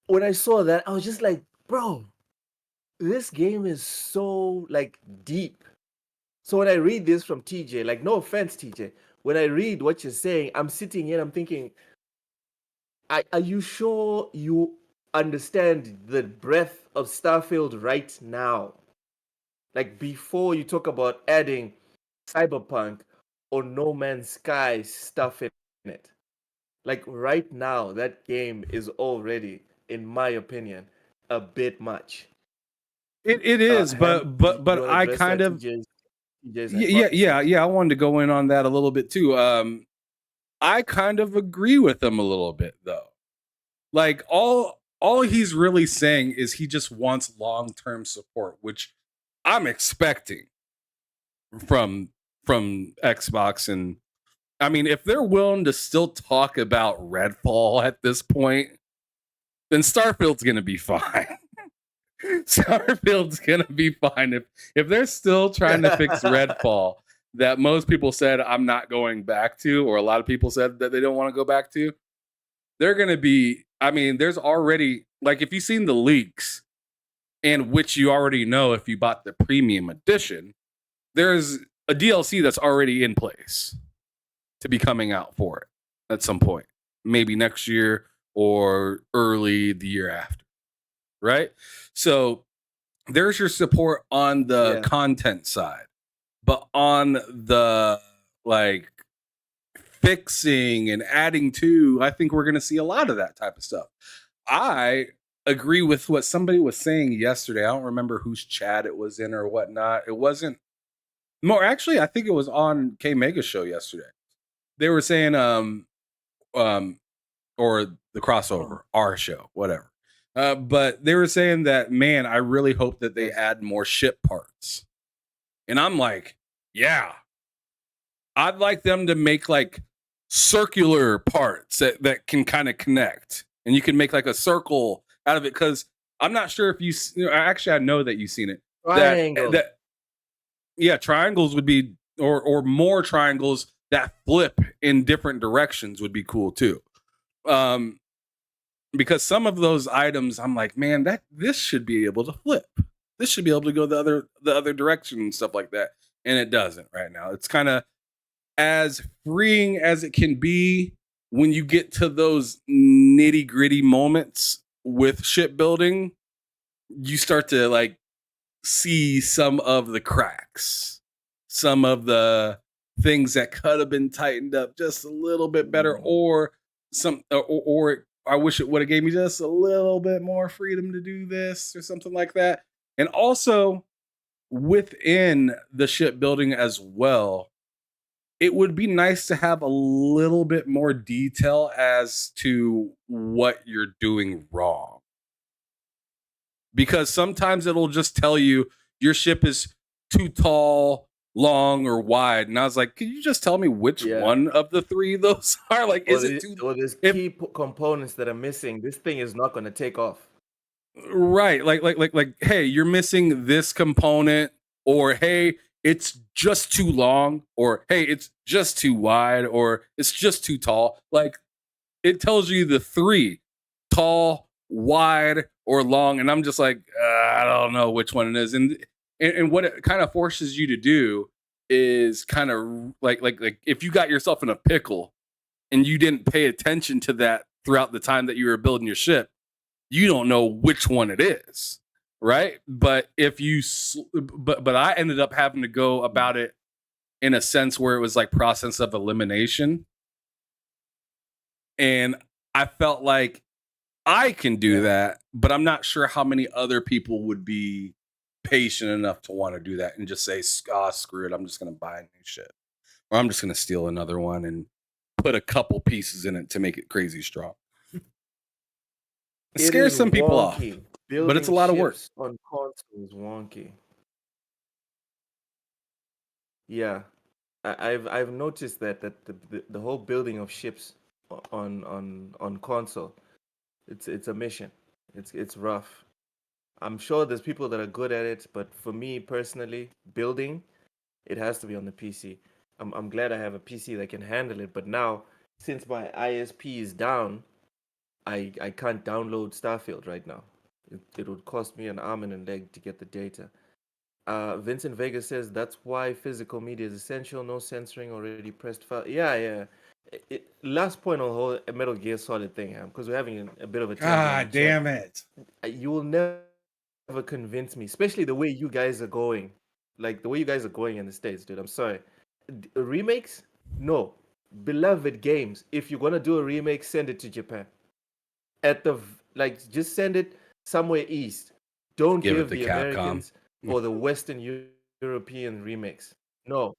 When I saw that, I was just like, bro, this game is so like deep. So when I read this from TJ, like no offense, TJ, when I read what you're saying, I'm sitting here and I'm thinking, are you sure you understand the breadth of Starfield right now? Like before you talk about adding Cyberpunk or No Man's Sky stuff in it. Like right now, that game is already, in my opinion, a bit much. It is, Ham, but you I address kind that of TJ's yeah. I wanted to go in on that a little bit too. I kind of agree with him a little bit though. Like all he's really saying is he just wants long-term support, which I'm expecting. from Xbox. And I mean, if they're willing to still talk about Redfall at this point, then Starfield's gonna be fine. Starfield's gonna be fine if they're still trying to fix Redfall that most people said I'm not going back to, or a lot of people said that they don't want to go back to. They're gonna be. I mean, there's already, like, if you've seen the leaks, and which you already know if you bought the premium edition, there's a DLC that's already in place to be coming out for it at some point, maybe next year or early the year after, right? So there's your support on the content side, but on the like fixing and adding to, I think we're going to see a lot of that type of stuff. I agree with what somebody was saying yesterday. I don't remember whose chat it was in or whatnot. It wasn't more, actually, I think it was on K Mega's show yesterday. They were saying or the crossover, our show, whatever. But they were saying that, man, I really hope that they add more ship parts. And I'm like, yeah, I'd like them to make like circular parts that can kind of connect, and you can make like a circle out of it. Because I'm not sure if actually, I know that you've seen it. Triangle. Triangles would be, or more triangles that flip in different directions would be cool too. Because some of those items, I'm like, man, this should be able to flip. This should be able to go the other direction and stuff like that. And it doesn't right now. It's kind of as freeing as it can be when you get to those nitty gritty moments with shipbuilding. You start to like see some of the cracks, some of the things that could have been tightened up just a little bit better, or I wish it would have gave me just a little bit more freedom to do this or something like that. And also within the shipbuilding as well, it would be nice to have a little bit more detail as to what you're doing wrong. Because sometimes it'll just tell you your ship is too tall, long, or wide. And I was like, can you just tell me which one of the three those are? Like, is it too... Or there's key components that are missing. This thing is not going to take off. Right. Like, hey, you're missing this component, or hey, it's just too long, or hey, it's just too wide, or it's just too tall. Like, it tells you the three: tall, wide, or long. And I'm just like, I don't know which one it is. And what it kind of forces you to do is kind of like if you got yourself in a pickle and you didn't pay attention to that throughout the time that you were building your ship, you don't know which one it is, right? But if you, but I ended up having to go about it in a sense where it was like process of elimination, and I felt like I can do that, but I'm not sure how many other people would be patient enough to want to do that and just say, screw it, I'm just going to buy a new ship, or I'm just going to steal another one and put a couple pieces in it to make it crazy strong. It scares some people off, but it's a lot of work. On console is wonky. Yeah, I've noticed that the whole building of ships on console, it's a mission. It's rough. I'm sure there's people that are good at it, but for me personally, building, it has to be on the PC. I'm glad I have a PC that can handle it, but now since my ISP is down, I can't download Starfield right now. It would cost me an arm and a leg to get the data. Vincent Vega says that's why physical media is essential. No censoring, already pressed file. Yeah. Last point on the whole Metal Gear Solid thing, because we're having a bit of a God damn it. You will never convince me, especially the way you guys are going. Like the way you guys are going in the States, dude. I'm sorry. Remakes? No. Beloved games. If you're gonna do a remake, send it to Japan. Just send it somewhere east. Don't give the Americans or the Western European remakes. No.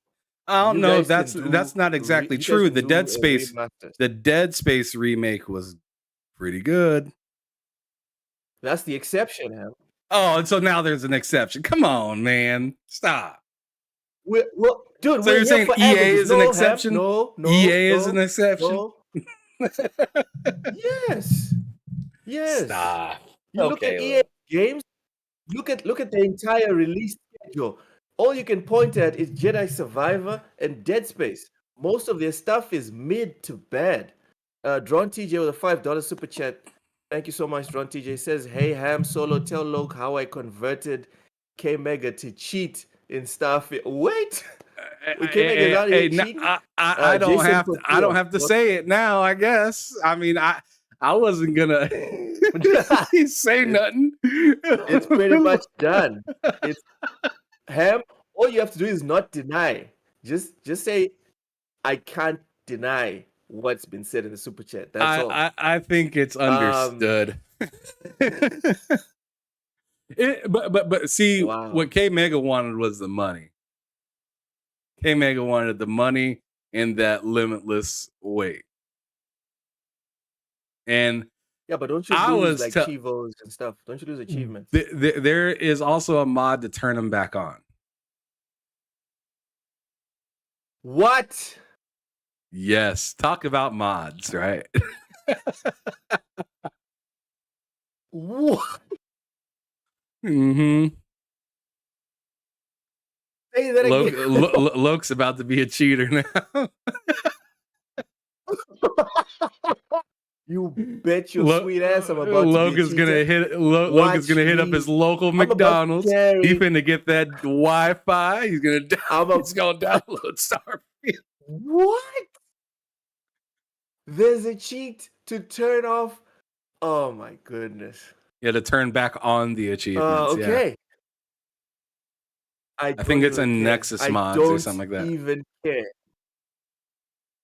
I don't know. That's not exactly true. The Dead Space remake was pretty good. That's the exception, Ham. Oh, and so now there's an exception. Come on, man. Stop. Well, dude, So we're you're here saying for EA averages. is an No, Ham. exception? No, EA is an exception? no. Yes. Yes. Stop. You look at Okay, EA look. games, look at the entire release schedule. All you can point at is Jedi Survivor and Dead Space. Most of their stuff is mid to bad. Drawn TJ with a $5 super chat. Thank you so much, Drawn TJ. Says, hey, Ham Solo, tell Loke how I converted K Mega to cheat in Starfield. Wait! K Mega's out here cheating? I don't Jason have to. I don't Portillo. have to say it now. I guess. I mean, I wasn't gonna say nothing. It's pretty much done. It's Ham. All you have to do is not deny. Just say, I can't deny what's been said in the super chat. That's all. I think it's understood. But see, Wow. what K Mega wanted was the money. K Mega wanted the money in that limitless weight. And yeah, but don't you lose like Chivos and stuff? Don't you lose achievements? There is also a mod to turn them back on. What? Yes. Talk about mods, right? What? Mm-hmm. Say that again. Loke's about to be a cheater now. You bet your sweet ass I'm about Loke to be a is gonna hit. Loke is gonna hit up his local McDonald's. He's finna get that Wi-Fi. He's gonna he's gonna download Starfield. What? There's a cheat to turn off. Oh my goodness. Yeah, to turn back on the achievements. Okay. Yeah. I think it's a Nexus mods or something like that. I don't even care.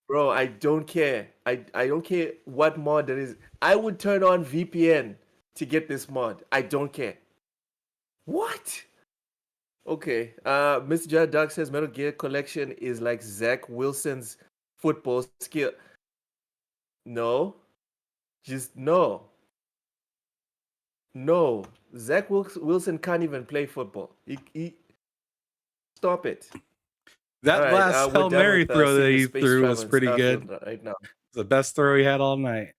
Bro, I don't care. I don't care what mod there is. I would turn on VPN to get this mod. I don't care. What? Okay. Mr. Jad Duck says Metal Gear Collection is like Zach Wilson's football skill. No. Just no. No. Zach Wilson can't even play football. He stop it. That last Hail Mary throw that he threw was pretty good. Right now. It's the best throw he had all night.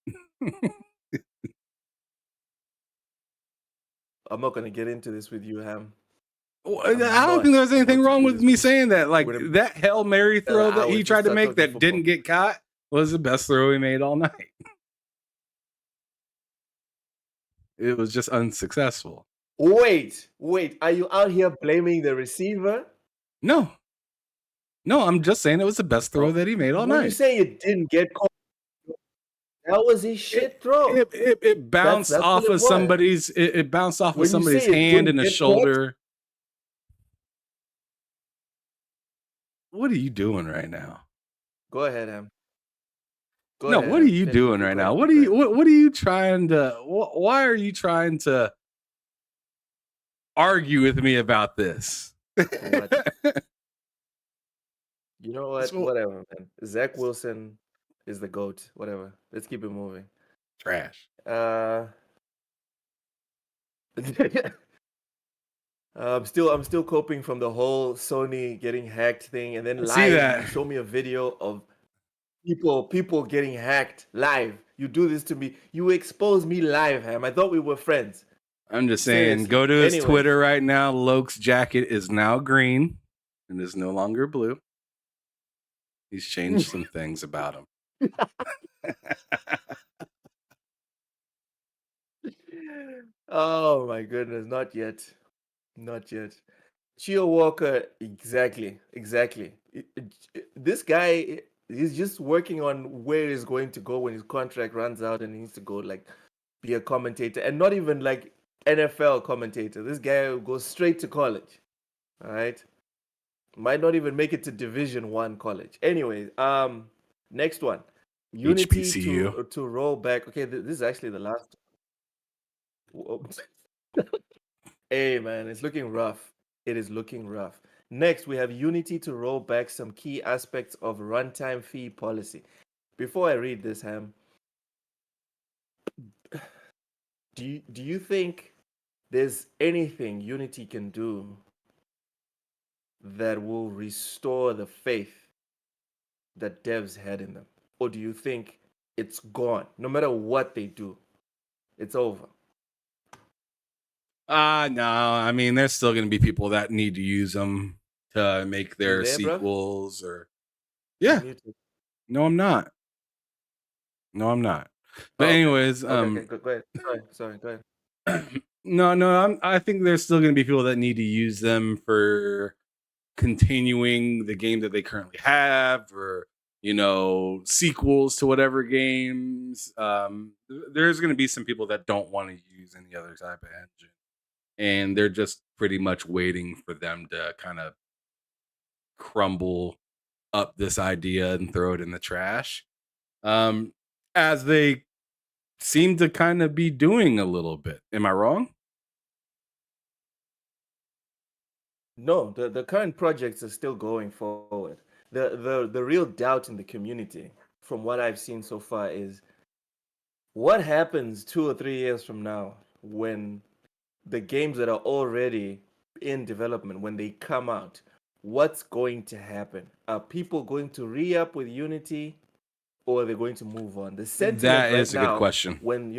I'm not going to get into this with you, Ham. I don't think there's anything wrong with me saying that. Like, that Hail Mary throw that he tried to make that didn't get caught was the best throw he made all night. It was just unsuccessful. Wait. Are you out here blaming the receiver? No, I'm just saying it was the best throw that he made all night. When you say it didn't get caught, that was his shit throw. It bounced off of somebody's. It bounced off of somebody's hand and a shoulder. What are you doing right now? Go ahead, Ham. What are you doing right now? What are you trying to? Why are you trying to argue with me about this? You know what? Whatever, man. Zach Wilson is the GOAT. Whatever. Let's keep it moving. Trash. I'm still coping from the whole Sony getting hacked thing, and then live you show me a video of people getting hacked live. You do this to me. You expose me live, Ham. I thought we were friends. I'm just saying, go to his Twitter right now. Loke's jacket is now green and is no longer blue. He's changed some things about him. Oh my goodness, not yet. Chio Walker, exactly. This guy is just working on where he's going to go when his contract runs out and he needs to go like be a commentator, and not even like NFL commentator. This guy will go straight to college. All right. Might not even make it to Division 1 college. Anyway, next one. Unity to roll back. Okay, this is actually the last. Hey man, it's looking rough. It is looking rough. Next, we have Unity to roll back some key aspects of runtime fee policy. Before I read this, Ham, do you think there's anything Unity can do that will restore the faith that devs had in them? Or do you think it's gone? No matter what they do, it's over. No. I mean, there's still going to be people that need to use them to make You their there, bruv? sequels or. You're Yeah. muted. No, I'm not. No, I'm not. But Oh, okay. anyways, Okay, go ahead. Sorry, go ahead. no, I think there's still going to be people that need to use them for continuing the game that they currently have, or sequels to whatever games. There's going to be some people that don't want to use any other type of engine, and they're just pretty much waiting for them to kind of crumble up this idea and throw it in the trash. As they seem to kind of be doing a little bit. Am I wrong? No, the current projects are still going forward. The real doubt in the community, from what I've seen so far, is what happens 2 or 3 years from now when the games that are already in development, when they come out, what's going to happen? Are people going to re-up with Unity, or are they going to move on? The sentiment That right is a good now, question. when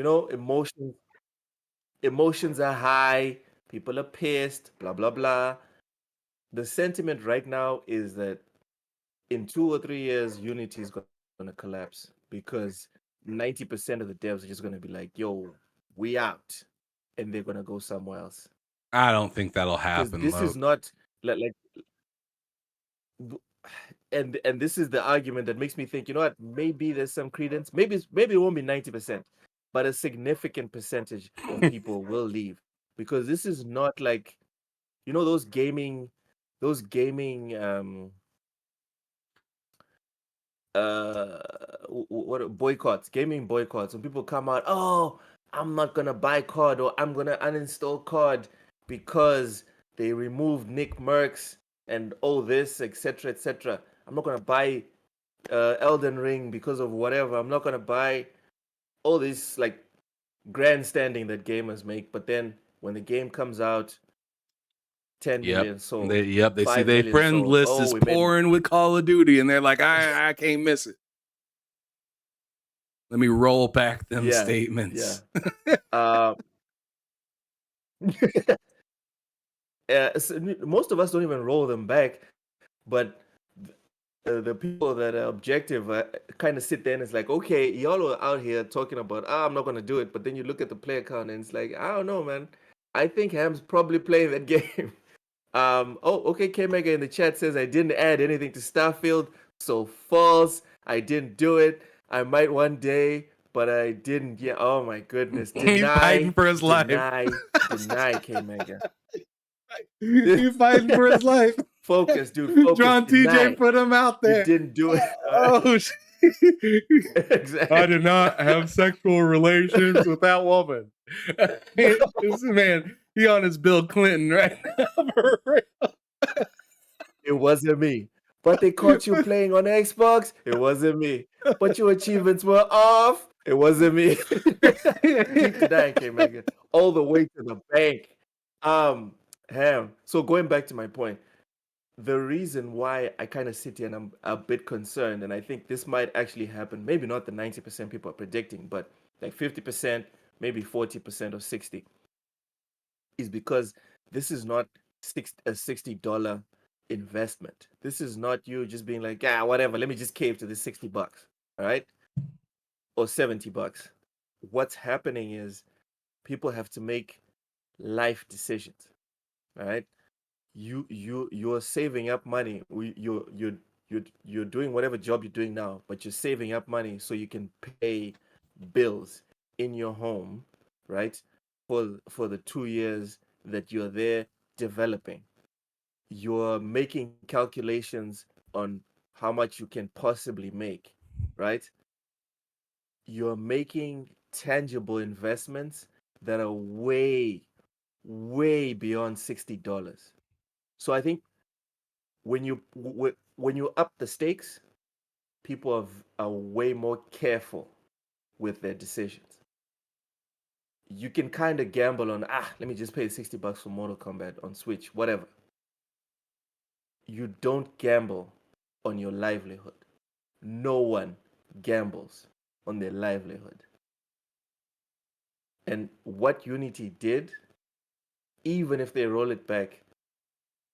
emotions are high, people are pissed, blah blah blah. The sentiment right now is that in 2 or 3 years, Unity is going to collapse because 90% of the devs are just going to be like, yo, we out. And they're going to go somewhere else. I don't think that'll Because happen, this is Loke. not like, and this is the argument that makes me think, you know what, maybe there's some credence. Maybe it won't be 90%, but a significant percentage of people will leave. Because this is not like, those gaming what boycotts, gaming boycotts, when people come out, oh, I'm not gonna buy COD, or I'm gonna uninstall COD because they removed Nick Merckx and all this, etc., etc. I'm not gonna buy Elden Ring because of whatever. I'm not gonna buy all this like grandstanding that gamers make. But then when the game comes out, 10 Yep. million sold, They see 5 their million friend sold. list Oh, is we made pouring with Call of Duty, and they're like, I can't miss it. Let me roll back them yeah, statements. uh, most of us don't even roll them back, but the people that are objective kind of sit there and it's like, okay, y'all are out here talking about, I'm not going to do it. But then you look at the player count and it's like, I don't know, man. I think Ham's probably playing that game. Oh, okay. K-Mega in the chat says, I didn't add anything to Starfield. So false. I didn't do it. I might one day, but I didn't. Yeah. Oh my goodness. He's fighting for his life. Deny K-Mega. He's fighting for his life. Focus, dude. Focus. John TJ put him out there. You didn't do it. Oh, Exactly. I did not have sexual relations with that woman. This man, he on his Bill Clinton right now. For real. It wasn't me. But they caught you playing on Xbox. It wasn't me. But your achievements were off. It wasn't me. Keep denying, K-Mega, all the way to the bank. Ham. So going back to my point, the reason why I kind of sit here and I'm a bit concerned, and I think this might actually happen, maybe not the 90% people are predicting, but like 50%, maybe 40% or 60, is because this is not a $60 investment. This is not you just being like, whatever, let me just cave to this $60, all right? Or $70. What's happening is people have to make life decisions, all right? You're saving up money. You're doing whatever job you're doing now, but you're saving up money so you can pay bills in your home, right? For the 2 years that you're there developing. You're making calculations on how much you can possibly make, right? You're making tangible investments that are way, way beyond $60. So I think when you up the stakes, people are way more careful with their decisions. You can kind of gamble on, let me just pay $60 for Mortal Kombat on Switch, whatever. you don't gamble on your livelihood. No one gambles on their livelihood. And what Unity did, even if they roll it back,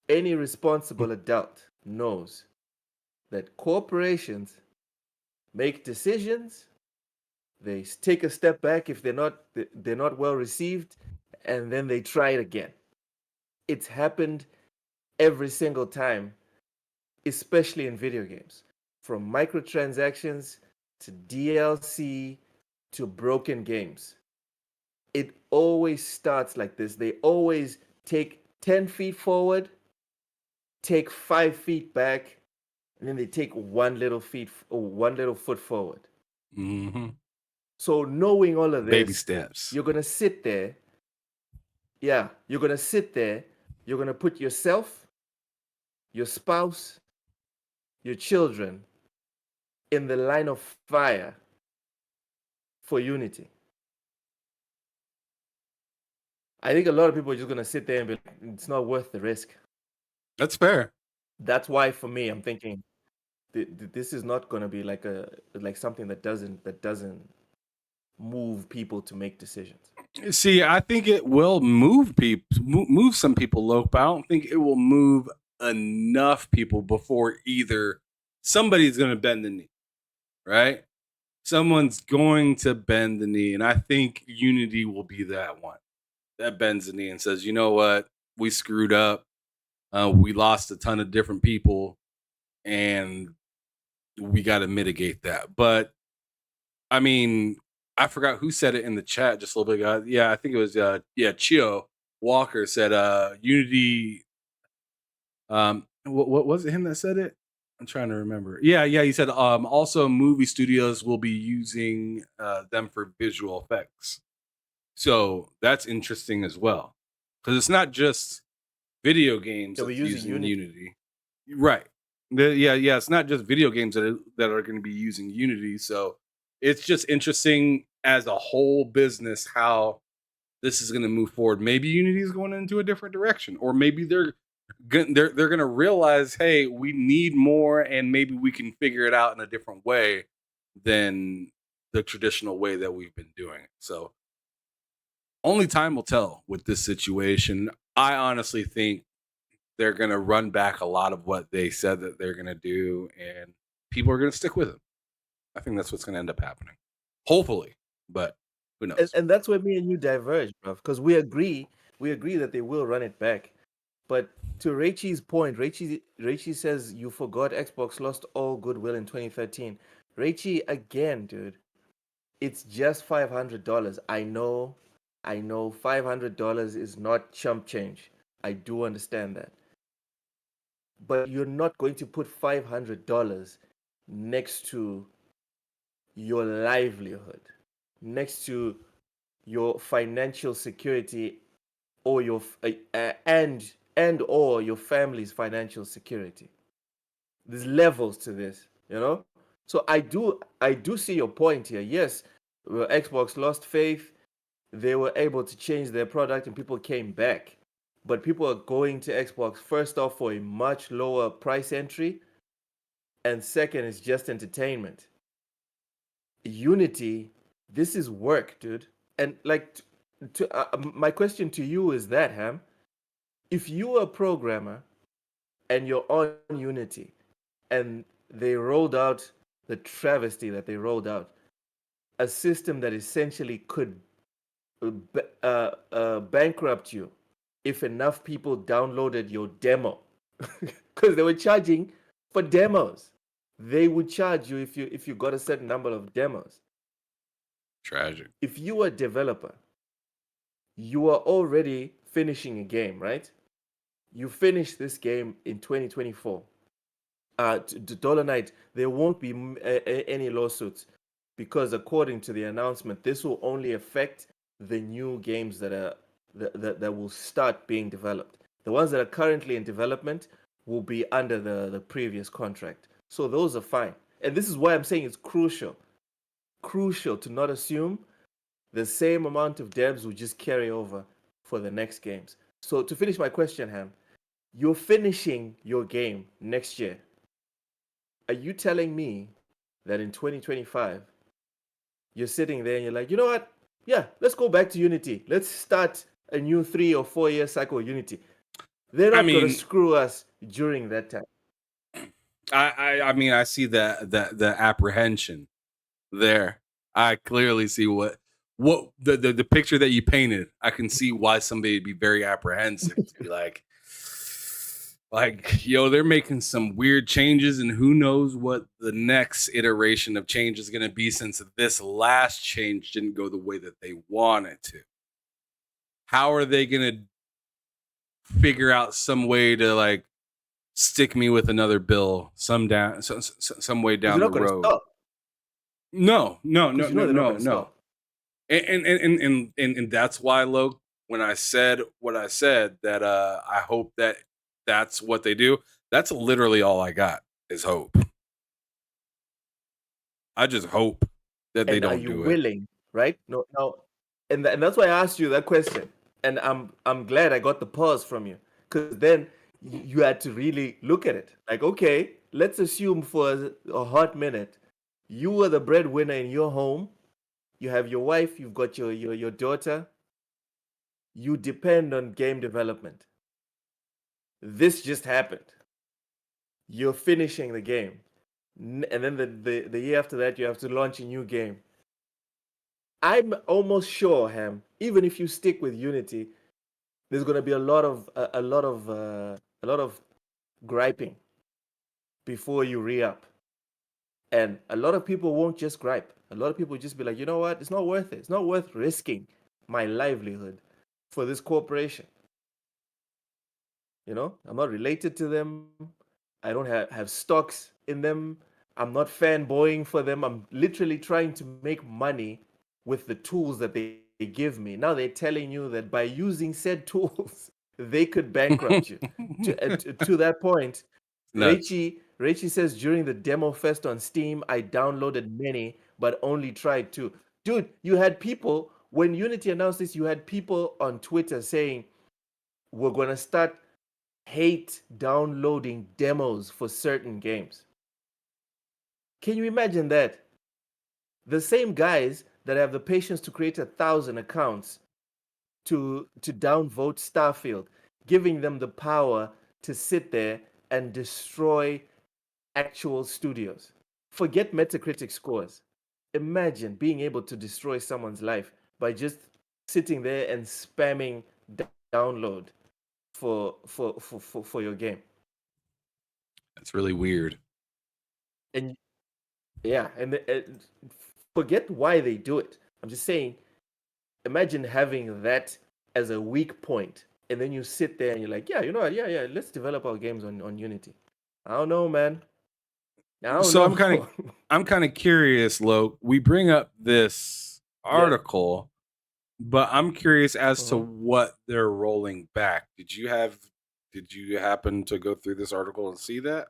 any responsible adult knows that corporations make decisions, they take a step back if they're not well received, and then they try it again. It's happened every single time, especially in video games. From microtransactions to DLC to broken games. It always starts like this. They always take 10 feet forward, take 5 feet back, and then they take one little foot forward. Mm-hmm. So knowing all of this, Baby steps. you're gonna sit there. Yeah, you're gonna sit there. You're gonna put yourself, your spouse, your children in the line of fire for Unity. I think a lot of people are just gonna sit there and be like, it's not worth the risk. That's fair. That's why, for me, I'm thinking this is not gonna be like something that doesn't move people to make decisions. See, I think it will move some people, Loke, but I don't think it will move enough people before either somebody's going to bend the knee, right? Someone's going to bend the knee, and I think Unity will be that one that bends the knee and says, you know what, we screwed up, we lost a ton of different people, and we got to mitigate that. But I mean, I forgot who said it in the chat just a little bit ago. Yeah, I think it was Chio Walker said Unity. What was it him that said it? I'm trying to remember. Yeah, he said also movie studios will be using them for visual effects. So that's interesting as well, because it's not just video games They'll that's be using Unity. Right. It's not just video games that are going to be using Unity. So it's just interesting as a whole business how this is going to move forward. Maybe Unity is going into a different direction, or maybe they're going to realize, hey, we need more, and maybe we can figure it out in a different way than the traditional way that we've been doing it. So only time will tell with this situation. I honestly think they're going to run back a lot of what they said that they're going to do, and people are going to stick with it. I think that's what's going to end up happening. Hopefully, but who knows? And that's where me and you diverge, bro. Because we agree that they will run it back. But to Raichi's point, Raichi says you forgot Xbox lost all goodwill in 2013. Raichi, again, dude, it's just $500. I know $500 is not chump change. I do understand that. But you're not going to put $500 next to your livelihood, next to your financial security, or your and or your family's financial security. There's levels to this, you know. So I do see your point here. Yes, Xbox lost faith. They were able to change their product and people came back. But people are going to Xbox first off for a much lower price entry, and second is just entertainment. Unity, this is work, dude. And like, my question to you is that, Ham, if you are a programmer and you're on Unity and they rolled out the travesty that they rolled out, a system that essentially could bankrupt you if enough people downloaded your demo, because they were charging for demos. They would charge you if you got a certain number of demos. Tragic. If you are a developer, you are already finishing a game, right? You finish this game in 2024. To Dollar Knight, there won't be any lawsuits, because according to the announcement, this will only affect the new games that will start being developed. The ones that are currently in development will be under the previous contract. So those are fine. And this is why I'm saying it's crucial to not assume the same amount of devs will just carry over for the next games. So to finish my question, Ham, You're finishing your game next year. Are you telling me that in 2025 you're sitting there and you're like, you know what? Yeah, let's go back to Unity. Let's start a new 3 or 4 year cycle of Unity. They're I not going to mean, screw us during that time. I mean, I see the apprehension there. I clearly see what the picture that you painted. I can see why somebody would be very apprehensive to be like, yo, they're making some weird changes, and who knows what the next iteration of change is going to be, since this last change didn't go the way that they wanted to. How are they going to figure out some way to like stick me with another bill some way Because down they're the not going to road? stop. No, Because you know they're not going to no. stop. And that's why, Loke, when I said what I said, that I hope that that's what they do. That's literally all I got is hope. I just hope that they And are don't you do it. willing, right? No, and that's why I asked you that question. And I'm glad I got the pause from you, because then you had to really look at it. Like, okay, let's assume for a hot minute, you were the breadwinner in your home. You have your wife, you've got your daughter. You depend on game development. This just happened. You're finishing the game, and then the year after that, you have to launch a new game. I'm almost sure, Ham, even if you stick with Unity, there's going to be a lot of griping before you re-up. And a lot of people won't just gripe. A lot of people just be like, you know what? It's not worth it. It's not worth risking my livelihood for this corporation. You know, I'm not related to them. I don't have stocks in them. I'm not fanboying for them. I'm literally trying to make money with the tools that they give me. Now they're telling you that by using said tools, they could bankrupt you. To that point, Nuts. Raichi says during the demo fest on Steam, I downloaded many, but only tried two. Dude, you had people, when Unity announced this, you had people on Twitter saying, we're going to start hate downloading demos for certain games. Can you imagine that? The same guys that have the patience to create 1,000 accounts to downvote Starfield, giving them the power to sit there and destroy actual studios. Forget Metacritic scores. Imagine being able to destroy someone's life by just sitting there and spamming download for your game. That's really weird. And yeah, and forget why they do it. I'm just saying, imagine having that as a weak point, and then you sit there and you're like, yeah, you know what? Yeah, let's develop our games on Unity. I don't know, man. I don't So know. I'm kind of curious, Lo. We bring up this Yeah. article, but I'm curious as to Mhm. what they're rolling back. Did you happen to go through this article and see that?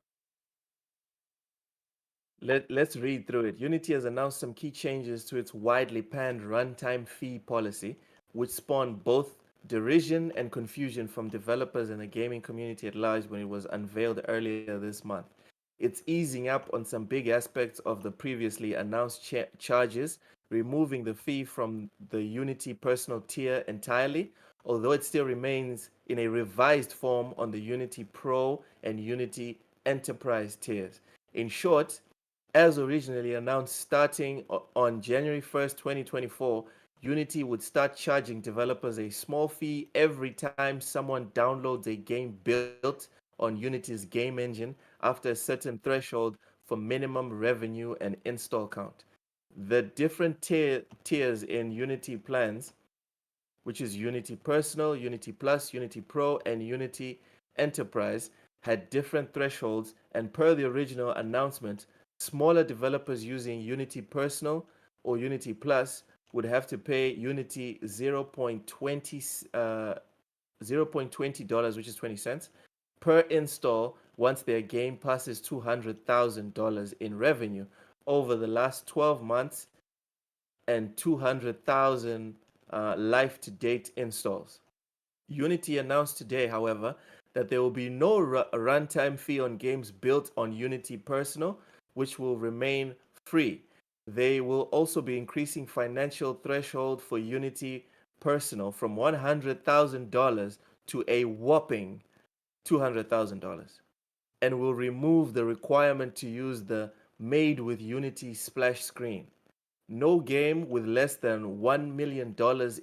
Let's read through it. Unity has announced some key changes to its widely panned runtime fee policy, which spawned both derision and confusion from developers and the gaming community at large when it was unveiled earlier this month. It's easing up on some big aspects of the previously announced charges, removing the fee from the Unity personal tier entirely, although it still remains in a revised form on the Unity Pro and Unity Enterprise tiers. In short, as originally announced, starting on January 1st, 2024, Unity would start charging developers a small fee every time someone downloads a game built on Unity's game engine after a certain threshold for minimum revenue and install count. The different tiers in Unity plans, which is Unity Personal, Unity Plus, Unity Pro, and Unity Enterprise, had different thresholds, and per the original announcement, smaller developers using Unity Personal or Unity Plus would have to pay Unity 0.20 which is 20 cents, per install once their game passes $200,000 in revenue over the last 12 months and 200,000 life to date installs. Unity announced today, however, that there will be no runtime fee on games built on Unity Personal, which will remain free. They will also be increasing financial threshold for Unity Personal from $100,000 to a whopping $200,000, and will remove the requirement to use the Made with Unity splash screen. No game with less than $1 million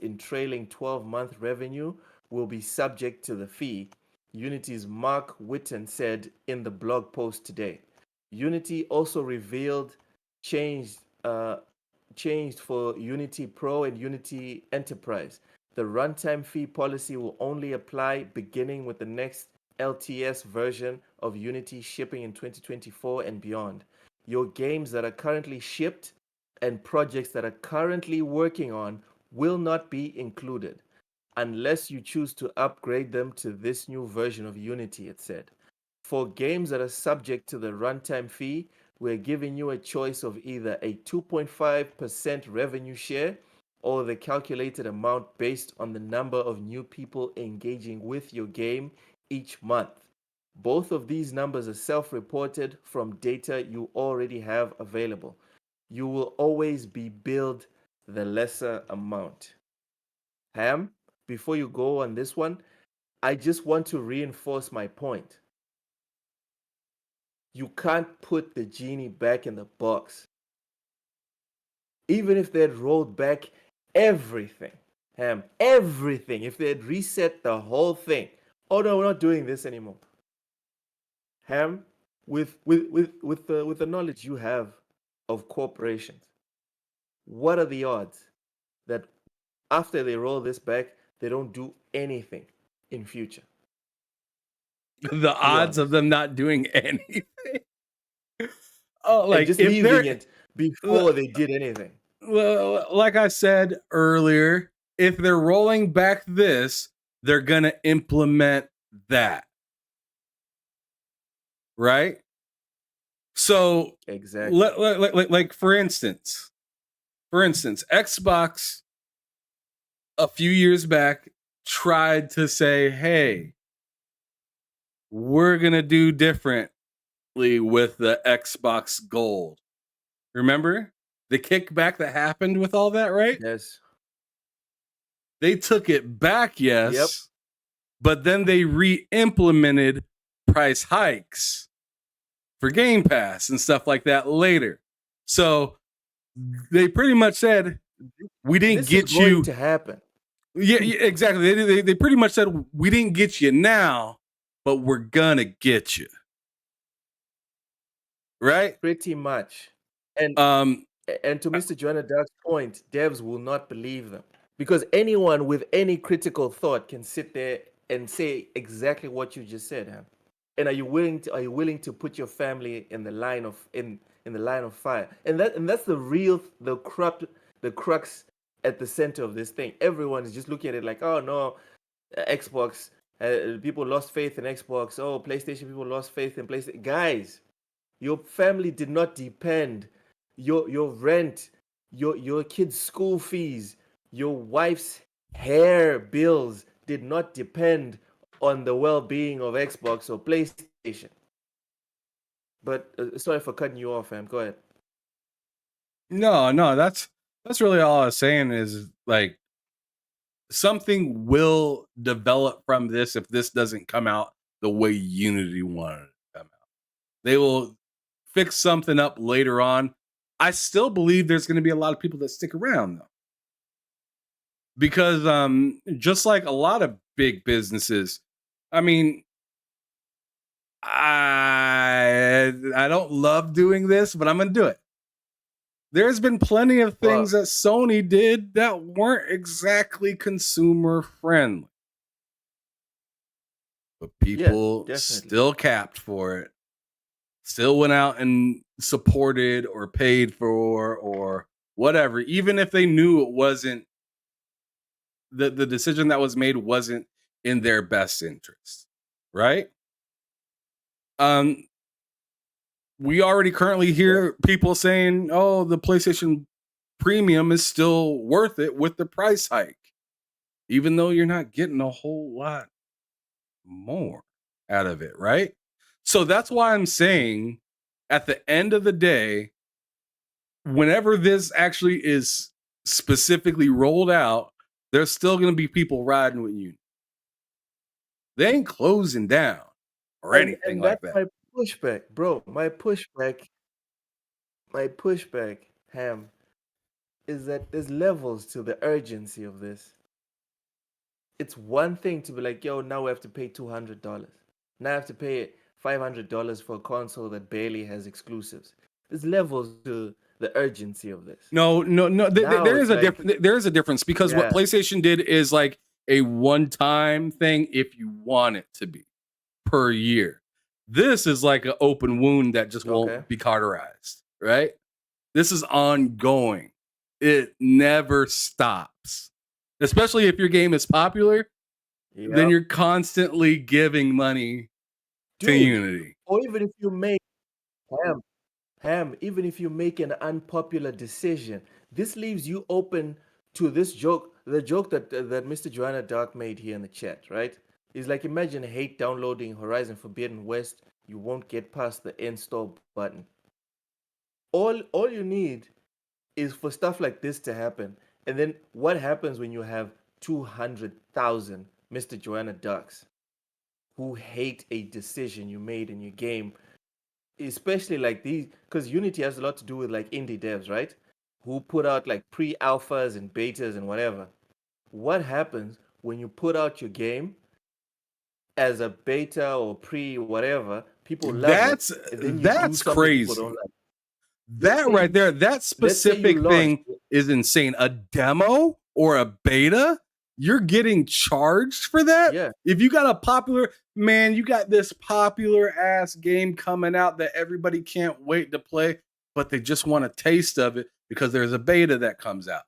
in trailing 12-month revenue will be subject to the fee, Unity's Mark Witten said in the blog post today. Unity also revealed changed for Unity Pro and Unity Enterprise. The runtime fee policy will only apply beginning with the next LTS version of Unity shipping in 2024 and beyond. Your games that are currently shipped and projects that are currently working on will not be included unless you choose to upgrade them to this new version of Unity, it said. For games that are subject to the runtime fee, we're giving you a choice of either a 2.5% revenue share or the calculated amount based on the number of new people engaging with your game each month. Both of these numbers are self-reported from data you already have available. You will always be billed the lesser amount. Ham, before you go on this one, I just want to reinforce my point. You can't put the genie back in the box. Even if they had rolled back everything, Ham, everything, if they had reset the whole thing, oh no, we're not doing this anymore. Ham, with the knowledge you have of corporations, what are the odds that after they roll this back, they don't do anything in future? The odds of honest. them not doing anything. Oh, And like just if leaving they're it before they did anything. well, like I said earlier, if they're rolling back this, they're gonna implement that, right? So, Exactly. like for instance, Xbox a few years back tried to say, "Hey, we're gonna do differently with the Xbox Gold." Remember the kickback that happened with all that, right? Yes. They took it back, yes, Yep. but then they re-implemented price hikes for Game Pass and stuff like that later. So they pretty much said, "We didn't This get is going you." to happen. Yeah, exactly. They pretty much said, "We didn't get you now, but we're gonna get you." Right? Pretty much. And Um, and to Mr. Joanna Dark's point, devs will not believe them. Because anyone with any critical thought can sit there and say exactly what you just said, Ham. And are you willing to put your family in the line of in the line of fire? And that's the crux at the center of this thing. Everyone is just looking at it like, oh no, Xbox, people lost faith in Xbox. Oh, PlayStation, people lost faith in PlayStation. Guys, your family did not depend. Your rent, your kids' school fees, your wife's hair bills did not depend on the well-being of Xbox or PlayStation. But sorry for cutting you off, fam. Go ahead. no, that's really all I was saying is like something will develop from this if this doesn't come out the way Unity wanted it to come out. They will fix something up later on. I still believe there's going to be a lot of people that stick around though. Because just like a lot of big businesses, I mean, I don't love doing this, but I'm going to do it. There's been plenty of things that Sony did that weren't exactly consumer friendly. But people still capped for it. Still went out and supported or paid for or whatever, even if they knew it wasn't the decision that was made wasn't in their best interest. Right? We already currently hear people saying, oh, the PlayStation Premium is still worth it with the price hike, even though you're not getting a whole lot more. out of it, right? So that's why I'm saying at the end of the day, whenever this actually is specifically rolled out, there's still going to be people riding with you. They ain't closing down or anything And like that's that. my pushback, bro. My pushback, Ham, is that there's levels to the urgency of this. It's one thing to be like, yo, now we have to pay $200. Now I have to pay $500 for a console that barely has exclusives. There's levels to the urgency of this. No. Now There is it's a like, there is a difference because what yeah, PlayStation did is like a one-time thing if you want it to be per year. This is like an open wound that just okay, won't be cauterized, right? This is ongoing. It never stops. Especially if your game is popular, then yep, you're constantly giving money to dude. Unity. Or even if you make Ham, even if you make an unpopular decision, this leaves you open to this joke. The joke that Mr. Joanna Dark made here in the chat, right? Is like, imagine hate downloading Horizon Forbidden West. You won't get past the install button. All you need is for stuff like this to happen. And then what happens when you have 200,000 Mr. Joanna Ducks who hate a decision you made in your game, especially like these, because Unity has a lot to do with like indie devs, right? Who put out like pre-alphas and betas and whatever. What happens when you put out your game as a beta or pre whatever? People love it, and then you do That's something people don't crazy. like. Let's That say right you, there, that let's say you specific launch. thing is insane. A demo or a beta, you're getting charged for that? Yeah, If you got a popular, man, you got this popular ass game coming out that everybody can't wait to play, but they just want a taste of it because there's a beta that comes out.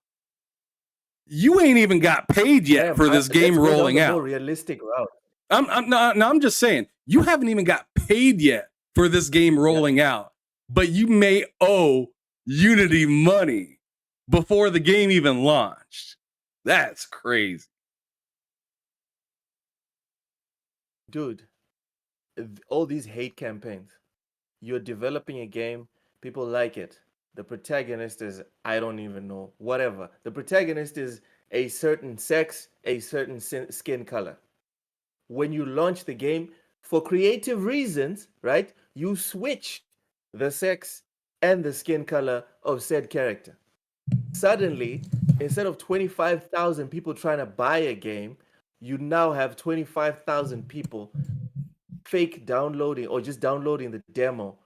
You ain't even got paid yet for this game let's go down rolling the more out. realistic route. I'm just saying, you haven't even got paid yet for this game Yeah, rolling out, but you may owe Unity money before the game even launched. That's crazy. dude, all these hate campaigns. You're developing a game, people like it. The protagonist is, I don't even know, whatever. The protagonist is a certain sex, a certain skin color. When you launch the game, for creative reasons, right, you switch the sex and the skin color of said character. Suddenly, instead of 25,000 people trying to buy a game, you now have 25,000 people fake downloading or just downloading the demo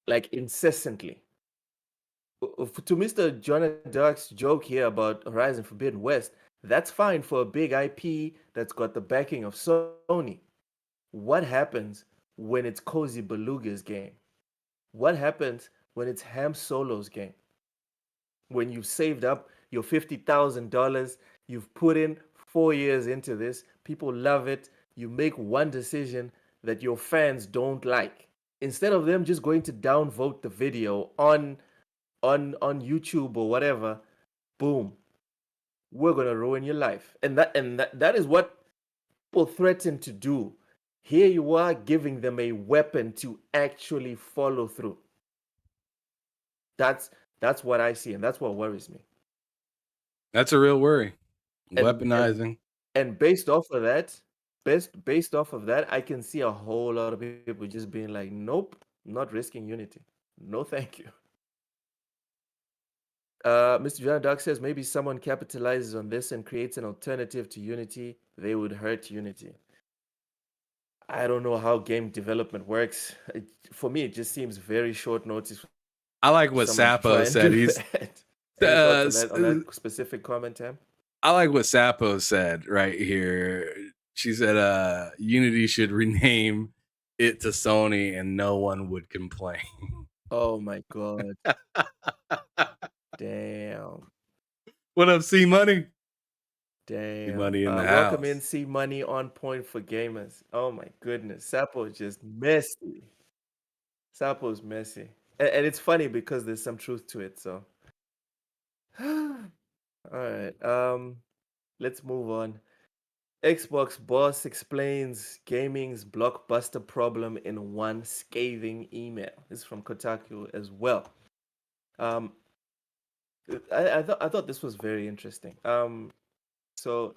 like incessantly. To Mr. Jonah Dark's joke here about Horizon Forbidden West, that's fine for a big IP that's got the backing of Sony. What happens when it's Cozy Beluga's game? What happens when it's Ham Solo's game? When you've saved up your $50,000, you've put in 4 years into this, people love it, you make one decision that your fans don't like. Instead of them just going to downvote the video on YouTube or whatever, boom, we're gonna ruin your life. And that is what people threaten to do. Here you are giving them a weapon to actually follow through. That's that's what I see, and that's what worries me. That's a real worry. And and Weaponizing. and based off of that, I can see a whole lot of people just being like, nope, not risking Unity. No, thank you. Mr. John Dark says maybe someone capitalizes on this and creates an alternative to Unity. They would hurt Unity. I don't know how game development works. For me, it just seems very short notice for I like what someone to try Sapo and said. do He's that. Any thoughts on uh, that specific comment, Tam? I like what Sapo said right here. She said Unity should rename it to Sony and no one would complain. Oh my god. Damn. What up, C Money? C Damn. Money in the Welcome in, house. C Money on point for gamers. Oh my goodness. Sapo is just messy. Sapo's messy. And it's funny because there's some truth to it, so. All right. Let's move on. Xbox boss explains gaming's blockbuster problem in one scathing email. This is from Kotaku as well. Um, I thought this was very interesting. So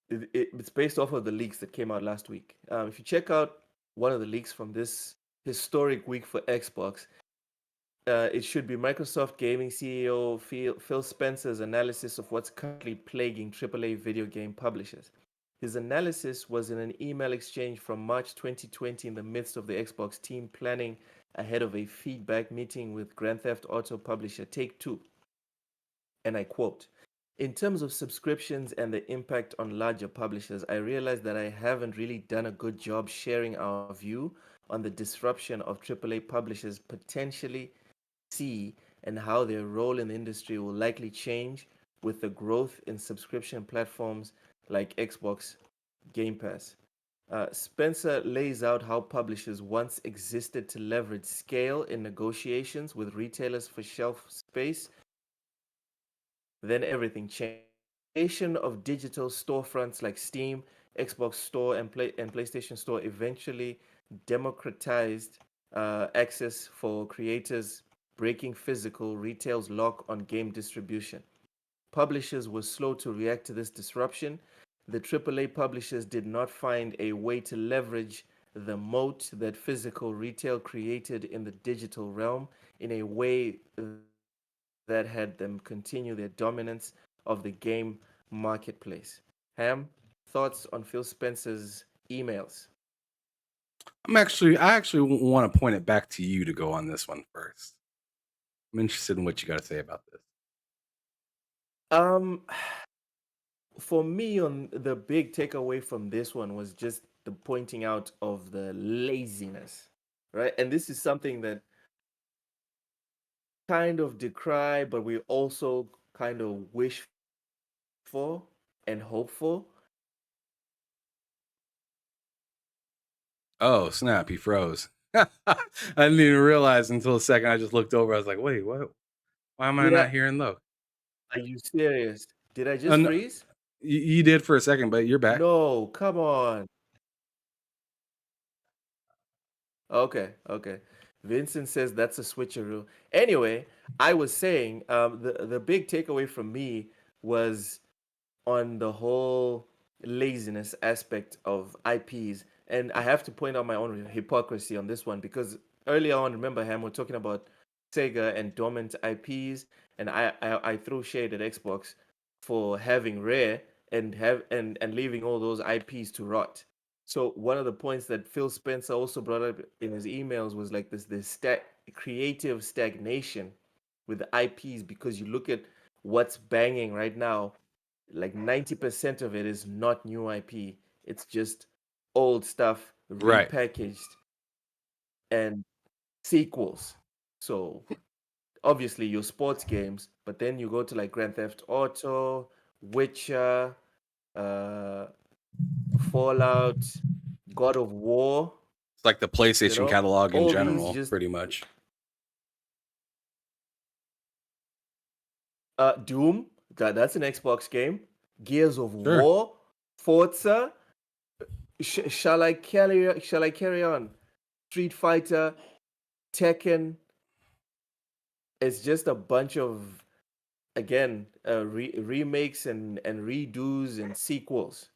it's based off of the leaks that came out last week. If you check out one of the leaks from this historic week for Xbox, it should be Microsoft Gaming CEO Phil Spencer's analysis of what's currently plaguing AAA video game publishers. His analysis was in an email exchange from March 2020 in the midst of the Xbox team planning ahead of a feedback meeting with Grand Theft Auto publisher Take-Two. And I quote, "In terms of subscriptions and the impact on larger publishers, I realize that I haven't really done a good job sharing our view on the disruption of AAA publishers potentially see and how their role in the industry will likely change with the growth in subscription platforms like Xbox Game Pass." Spencer lays out how publishers once existed to leverage scale in negotiations with retailers for shelf space. Then everything changed. Creation of digital storefronts like Steam, Xbox Store, and PlayStation Store eventually democratized access for creators, breaking physical retail's lock on game distribution. Publishers were slow to react to this disruption. The AAA publishers did not find a way to leverage the moat that physical retail created in the digital realm in a way that had them continue their dominance of the game marketplace. Ham, thoughts on Phil Spencer's emails? I actually want to point it back to you to go on this one first. I'm interested in what you got to say about this. Um, for me, on the big takeaway from this one was just the pointing out of the laziness, right? And this is something that kind of decry, but we also kind of wish for and hope for. Oh, snap, he froze. I didn't even realize until a second. I just looked over. I was like, wait, what? Why am I Did not I, hearing though? are you serious? Did I just No, freeze? you did for a second, but you're back. No, come on. Okay. Vincent says that's a switcheroo. Anyway, I was saying the big takeaway from me was on the whole laziness aspect of IPs. And I have to point out my own hypocrisy on this one because earlier on, remember, Ham, we're talking about Sega and dormant IPs, and I threw shade at Xbox for having Rare and leaving all those IPs to rot. So one of the points that Phil Spencer also brought up in his emails was like this creative stagnation with the IPs because you look at what's banging right now, like 90% of it is not new IP. It's just old stuff Right. repackaged and sequels. So obviously your sports games, but then you go to like Grand Theft Auto, Witcher, uh, Fallout, God of War, It's like the PlayStation catalog in all these general, just pretty much. Doom, that's an Xbox game. Gears of Sure. War, Forza. Shall I carry on? Street Fighter, Tekken. It's just a bunch of again remakes and redos and sequels.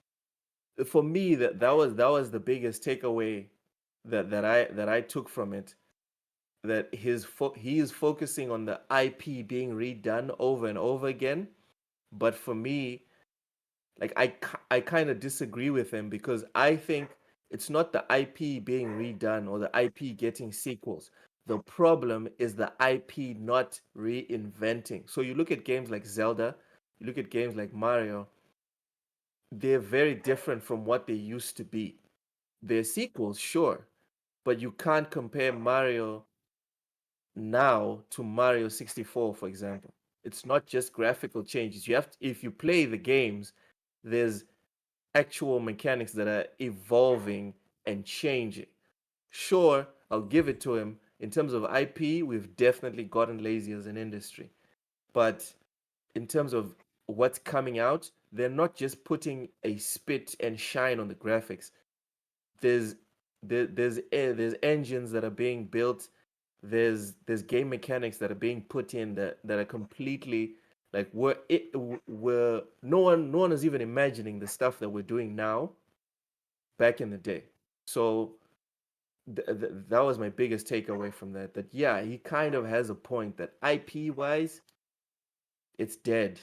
For me, that was the biggest takeaway that I took from it. That he is focusing on the IP being redone over and over again. But for me, like I kind of disagree with him because I think it's not the IP being redone or the IP getting sequels. The problem is the IP not reinventing. So you look at games like Zelda, you look at games like Mario, they're very different from what they used to be. They're sequels, sure, but you can't compare Mario now to Mario 64, for example. It's not just graphical changes. You have to, if you play the games, there's actual mechanics that are evolving and changing. Sure, I'll give it to him. In terms of IP, we've definitely gotten lazy as an industry. But in terms of what's coming out, they're not just putting a spit and shine on the graphics. There's there's engines that are being built. There's game mechanics that are being put in that are completely like were no one is even imagining the stuff that we're doing now back in the day. So that was my biggest takeaway from that. That yeah, he kind of has a point that IP wise, it's dead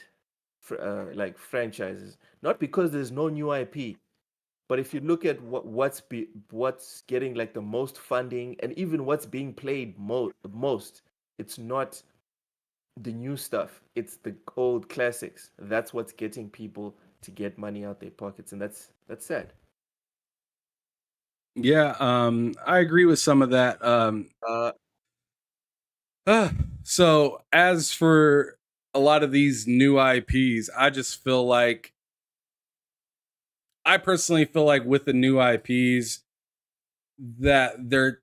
for like franchises. Not because there's no new IP, but if you look at what's getting like the most funding and even what's being played most, it's not the new stuff. It's the old classics. That's what's getting people to get money out their pockets, and that's sad. Yeah, I agree with some of that. Uh, So as for a lot of these new IPs, I personally feel like with the new IPs that they're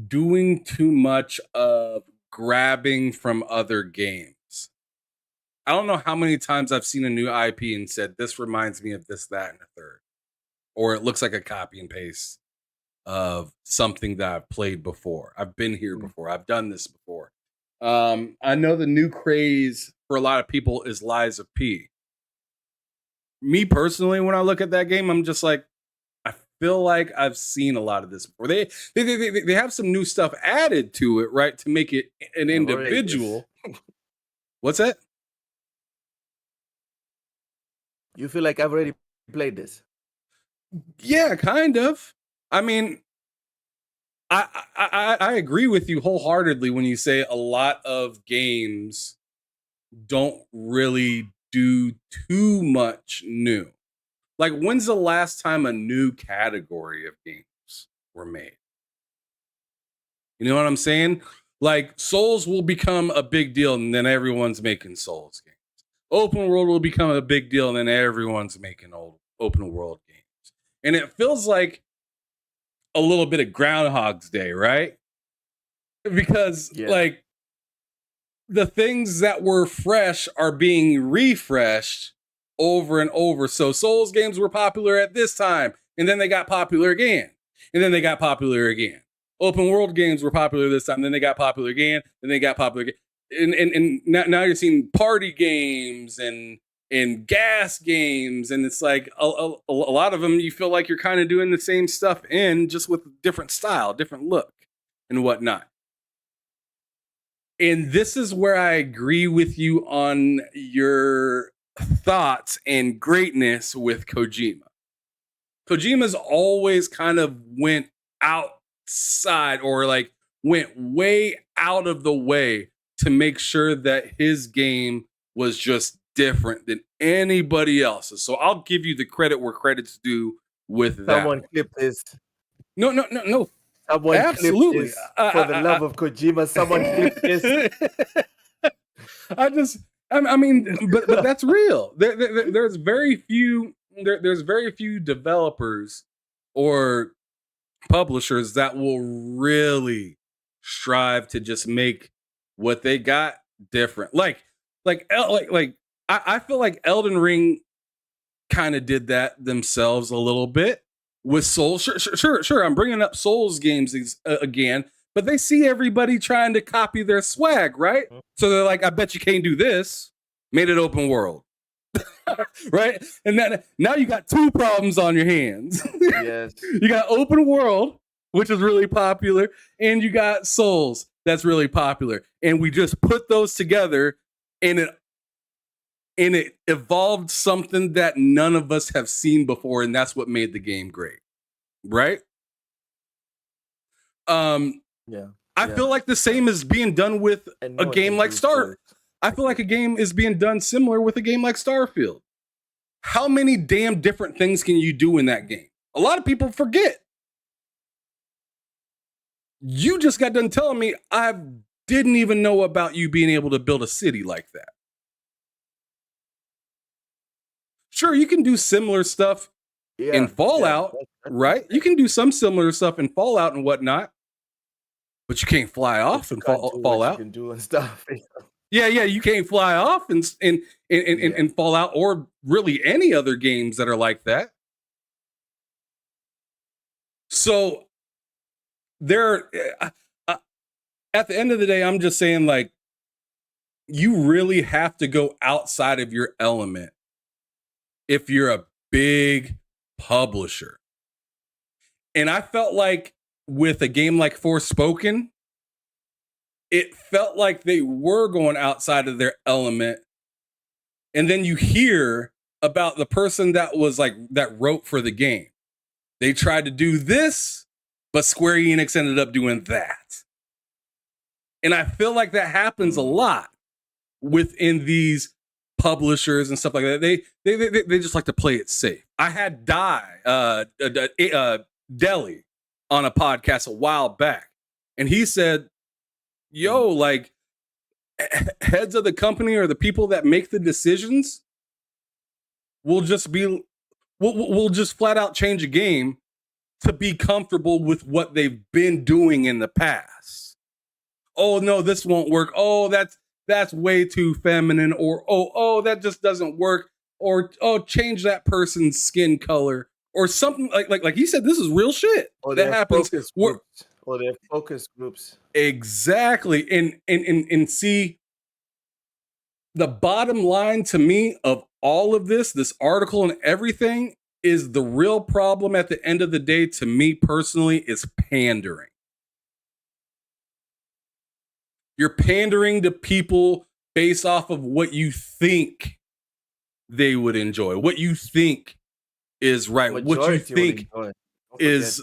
doing too much of grabbing from other games. I don't know how many times I've seen a new IP and said, this reminds me of this, that, and a third. Or it looks like a copy and paste of something that I've played before. I've been here before. I've done this before. I know the new craze for a lot of people is Lies of P. Me personally, when I look at that game, I'm just like, I feel like I've seen a lot of this before. They have some new stuff added to it, right, to make it an individual. What's that? You feel like I've already played this? Yeah, kind of. I mean, I agree with you wholeheartedly when you say a lot of games don't really do too much new. Like, when's the last time a new category of games were made? You know what I'm saying? Like, Souls will become a big deal, and then everyone's making Souls games. Open world will become a big deal, and then everyone's making open world games. And it feels like a little bit of Groundhog's Day, right? Because, like, the things that were fresh are being refreshed over and over. So Souls games were popular at this time, and then they got popular again, and then they got popular again. Open world games were popular this time, then they got popular again, then they got popular again. And now you're seeing party games and gas games, and it's like a lot of them you feel like you're kind of doing the same stuff in just with different style, different look, and whatnot. And this is where I agree with you on your thoughts and greatness with Kojima. Kojima's always kind of went outside or like went way out of the way to make sure that his game was just different than anybody else's. So I'll give you the credit where credit's due with that. Someone clip this. No. Someone absolutely. Clip this. For the love of Kojima, someone clip this. I mean, but that's real. There's very few developers or publishers that will really strive to just make what they got different. I feel like Elden Ring kind of did that themselves a little bit with Souls. Sure. I'm bringing up Souls games again, but they see everybody trying to copy their swag, right? So they're like, I bet you can't do this. Made it open world. Right? And then now you got two problems on your hands. Yes. You got open world, which is really popular, and you got Souls, that's really popular. And we just put those together, and it evolved something that none of us have seen before, and that's what made the game great. Right? I feel like the same is being done with a game like I feel like a game is being done similar with a game like Starfield. How many damn different things can you do in that game? A lot of people forget. You just got done telling me I didn't even know about you being able to build a city like that. Sure, you can do similar stuff in Fallout, right? You can do some similar stuff in Fallout and whatnot, but you can't fly off and fall out. You can do and stuff. Yeah, you can't fly off and Fallout or really any other games that are like that. So there, at the end of the day, I'm just saying, like, you really have to go outside of your element if you're a big publisher. And I felt like with a game like Forspoken, it felt like they were going outside of their element. And then you hear about the person that wrote for the game. They tried to do this, but Square Enix ended up doing that. And I feel like that happens a lot within these publishers and stuff like that. They just like to play it safe. I had Deli on a podcast a while back, and he said, "Yo, like heads of the company or the people that make the decisions will just be we'll just flat out change a game to be comfortable with what they've been doing in the past. Oh no, this won't work. Oh, that's way too feminine, or oh that just doesn't work, or oh, change that person's skin color or something like you said. This is real shit Or that happens. Or their focus groups. Exactly, and see, the bottom line to me of all of this article and everything is the real problem at the end of the day, to me personally, is pandering. You're pandering to people based off of what you think they would enjoy, what you think is right, what you think is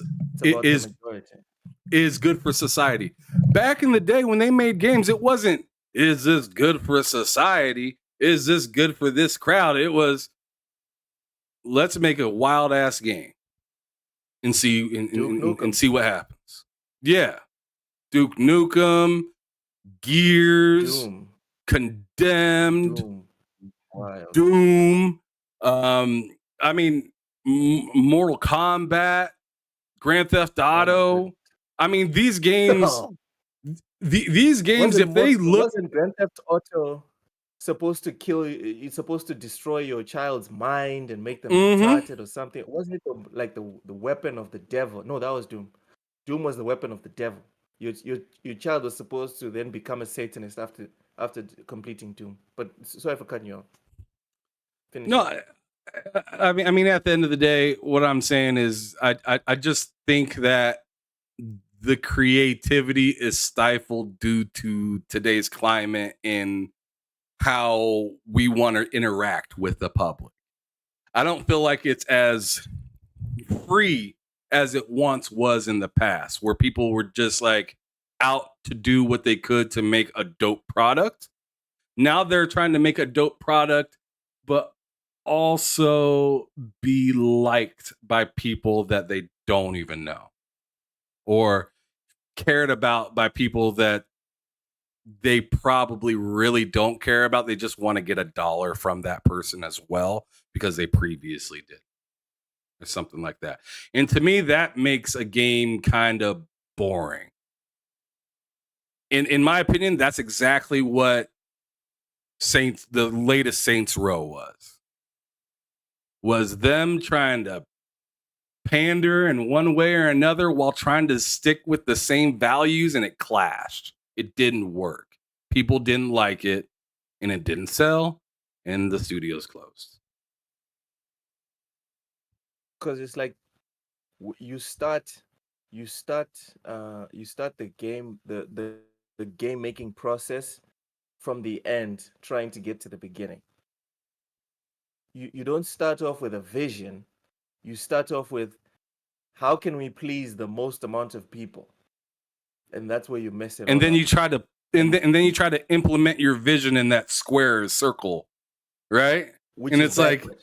good for society. Back in the day when they made games, it wasn't, is this good for society? Is this good for this crowd? It was, let's make a wild ass game and see and see what happens. Yeah, Duke Nukem, Gears, Doom. Condemned, Doom. I mean, Mortal Kombat, Grand Theft Auto. I mean, these games. These games, if they look, wasn't Grand Theft Auto supposed to kill you? It's supposed to destroy your child's mind and make them retarded or something. Wasn't it like the weapon of the devil? No, that was Doom. Doom was the weapon of the devil. Your child was supposed to then become a Satanist after completing Doom. But sorry for cutting you off. Finish it. I mean, at the end of the day, what I'm saying is, I just think that the creativity is stifled due to today's climate and how we want to interact with the public. I don't feel like it's as free as it once was in the past, where people were just like out to do what they could to make a dope product. Now they're trying to make a dope product, but also be liked by people that they don't even know, or cared about by people that they probably really don't care about. They just want to get $1 from that person as well because they previously did, or something like that. And to me, that makes a game kind of boring. In my opinion, that's exactly what the latest Saints Row was them trying to pander in one way or another while trying to stick with the same values, and it clashed. It didn't work. People didn't like it, and it didn't sell, and the studio's closed. Because it's like you start the game the game making process from the end, trying to get to the beginning. You don't start off with a vision. You start off with, how can we please the most amount of people? And that's where you mess it. And then you try to and then you try to implement your vision in that square circle, right? And it's backward.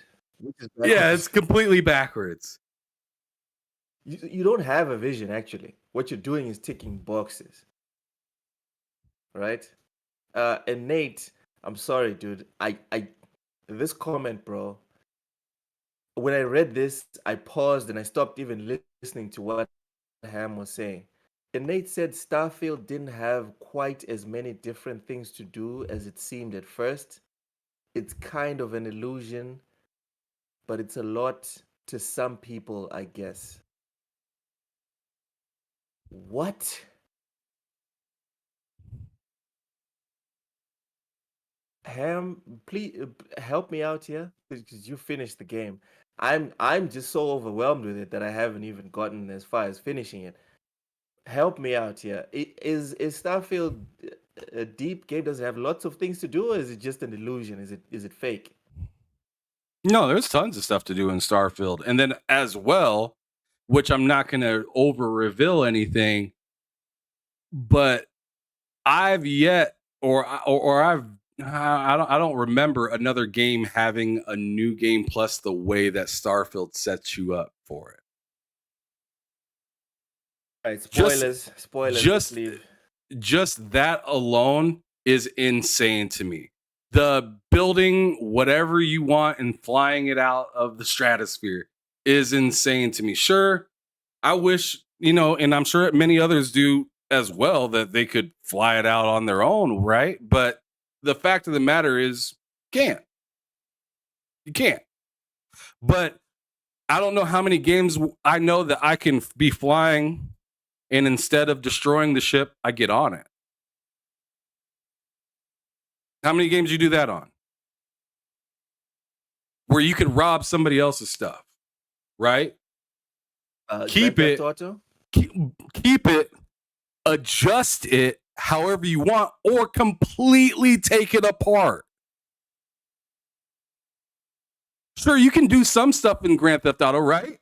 Yeah, it's completely backwards. You don't have a vision, actually. What you're doing is ticking boxes, right? And Nate, I'm sorry, dude. I this comment, bro. When I read this, I paused and I stopped even listening to what Ham was saying, And Nate said Starfield didn't have quite as many different things to do as it seemed at first. It's kind of an illusion, but it's a lot to some people, I guess. What? Ham, please help me out here because you finished the game. I'm just so overwhelmed with it that I haven't even gotten as far as finishing it. Help me out here. Is Starfield a deep game? Does it have lots of things to do, or is it just an illusion? Is it fake? No, there's tons of stuff to do in Starfield. And then as well, which I'm not going to over reveal anything, but I've yet or I don't remember another game having a new game plus the way that Starfield sets you up for it. All right, spoilers. Spoilers. Let's Just leave. just that alone is insane to me. The building whatever you want and flying it out of the stratosphere is insane to me. Sure, I wish, and I'm sure many others do as well, that they could fly it out on their own, right? But the fact of the matter is, can't. You can't. But I don't know how many games I know that I can be flying and instead of destroying the ship, I get on it. How many games you do that on? Where you could rob somebody else's stuff, right? Keep Grand it, Theft Auto? keep it, adjust it however you want, or completely take it apart. Sure, you can do some stuff in Grand Theft Auto, right?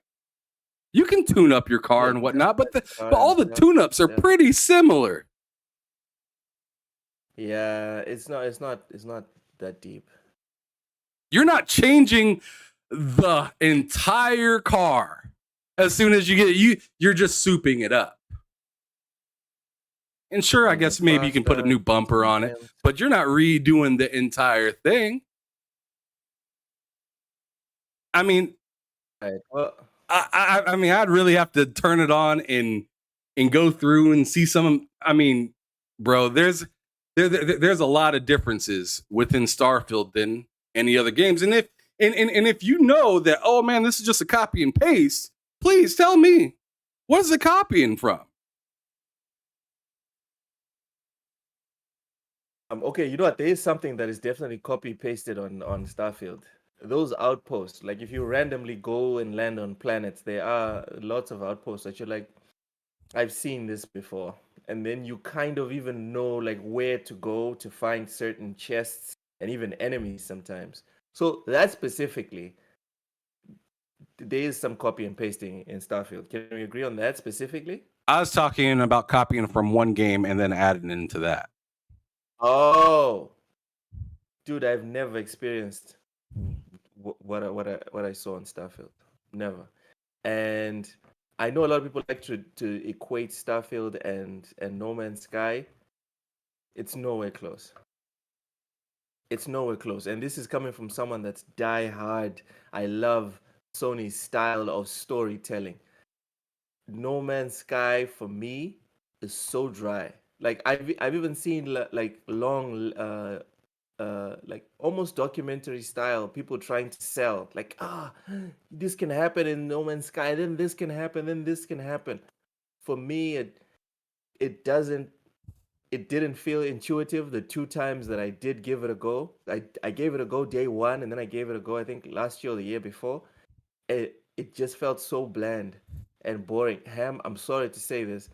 You can tune up your car and whatnot, but all the tune-ups are pretty similar. Yeah, it's not that deep. You're not changing the entire car as soon as you get it. You're just souping it up. And sure, I guess maybe you can put a new bumper on it, but you're not redoing the entire thing. I mean, well, I mean, I'd really have to turn it on and go through and see some. I mean, bro, there's a lot of differences within Starfield than any other games. And if you know that, oh man, this is just a copy and paste, please tell me, what is it copying from? Okay, you know what? There is something that is definitely copy pasted on Starfield. Those outposts, like if you randomly go and land on planets, there are lots of outposts that you're like, I've seen this before. And then you kind of even know like where to go to find certain chests and even enemies sometimes. So that specifically, there is some copy and pasting in Starfield. Can we agree on that specifically? I was talking about copying from one game and then adding into that. Oh, dude, I've never experienced what I saw in Starfield. Never. And I know a lot of people like to equate Starfield and No Man's Sky. It's nowhere close. It's nowhere close. And this is coming from someone that's die hard. I love Sony's style of storytelling. No Man's Sky for me is so dry. Like I've even seen like long like almost documentary style people trying to sell like this can happen in No Man's Sky, then this can happen, then this can happen. For me it didn't feel intuitive the two times that I did give it a go. I gave it a go day one and then I gave it a go I think last year or the year before. It just felt so bland and boring. Ham, I'm sorry to say this,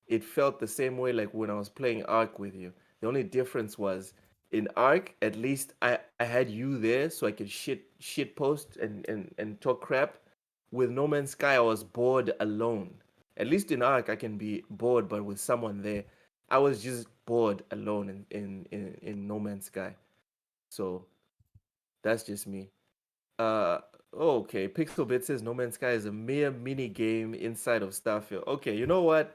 it felt the same way like when I was playing Ark with you. The only difference was in Ark, at least I had you there so I could shit post and talk crap. With No Man's Sky, I was bored alone. At least in Ark, I can be bored, but with someone there, I was just bored alone in No Man's Sky. So that's just me. Okay. Pixelbit says No Man's Sky is a mere mini game inside of Starfield. Okay, you know what?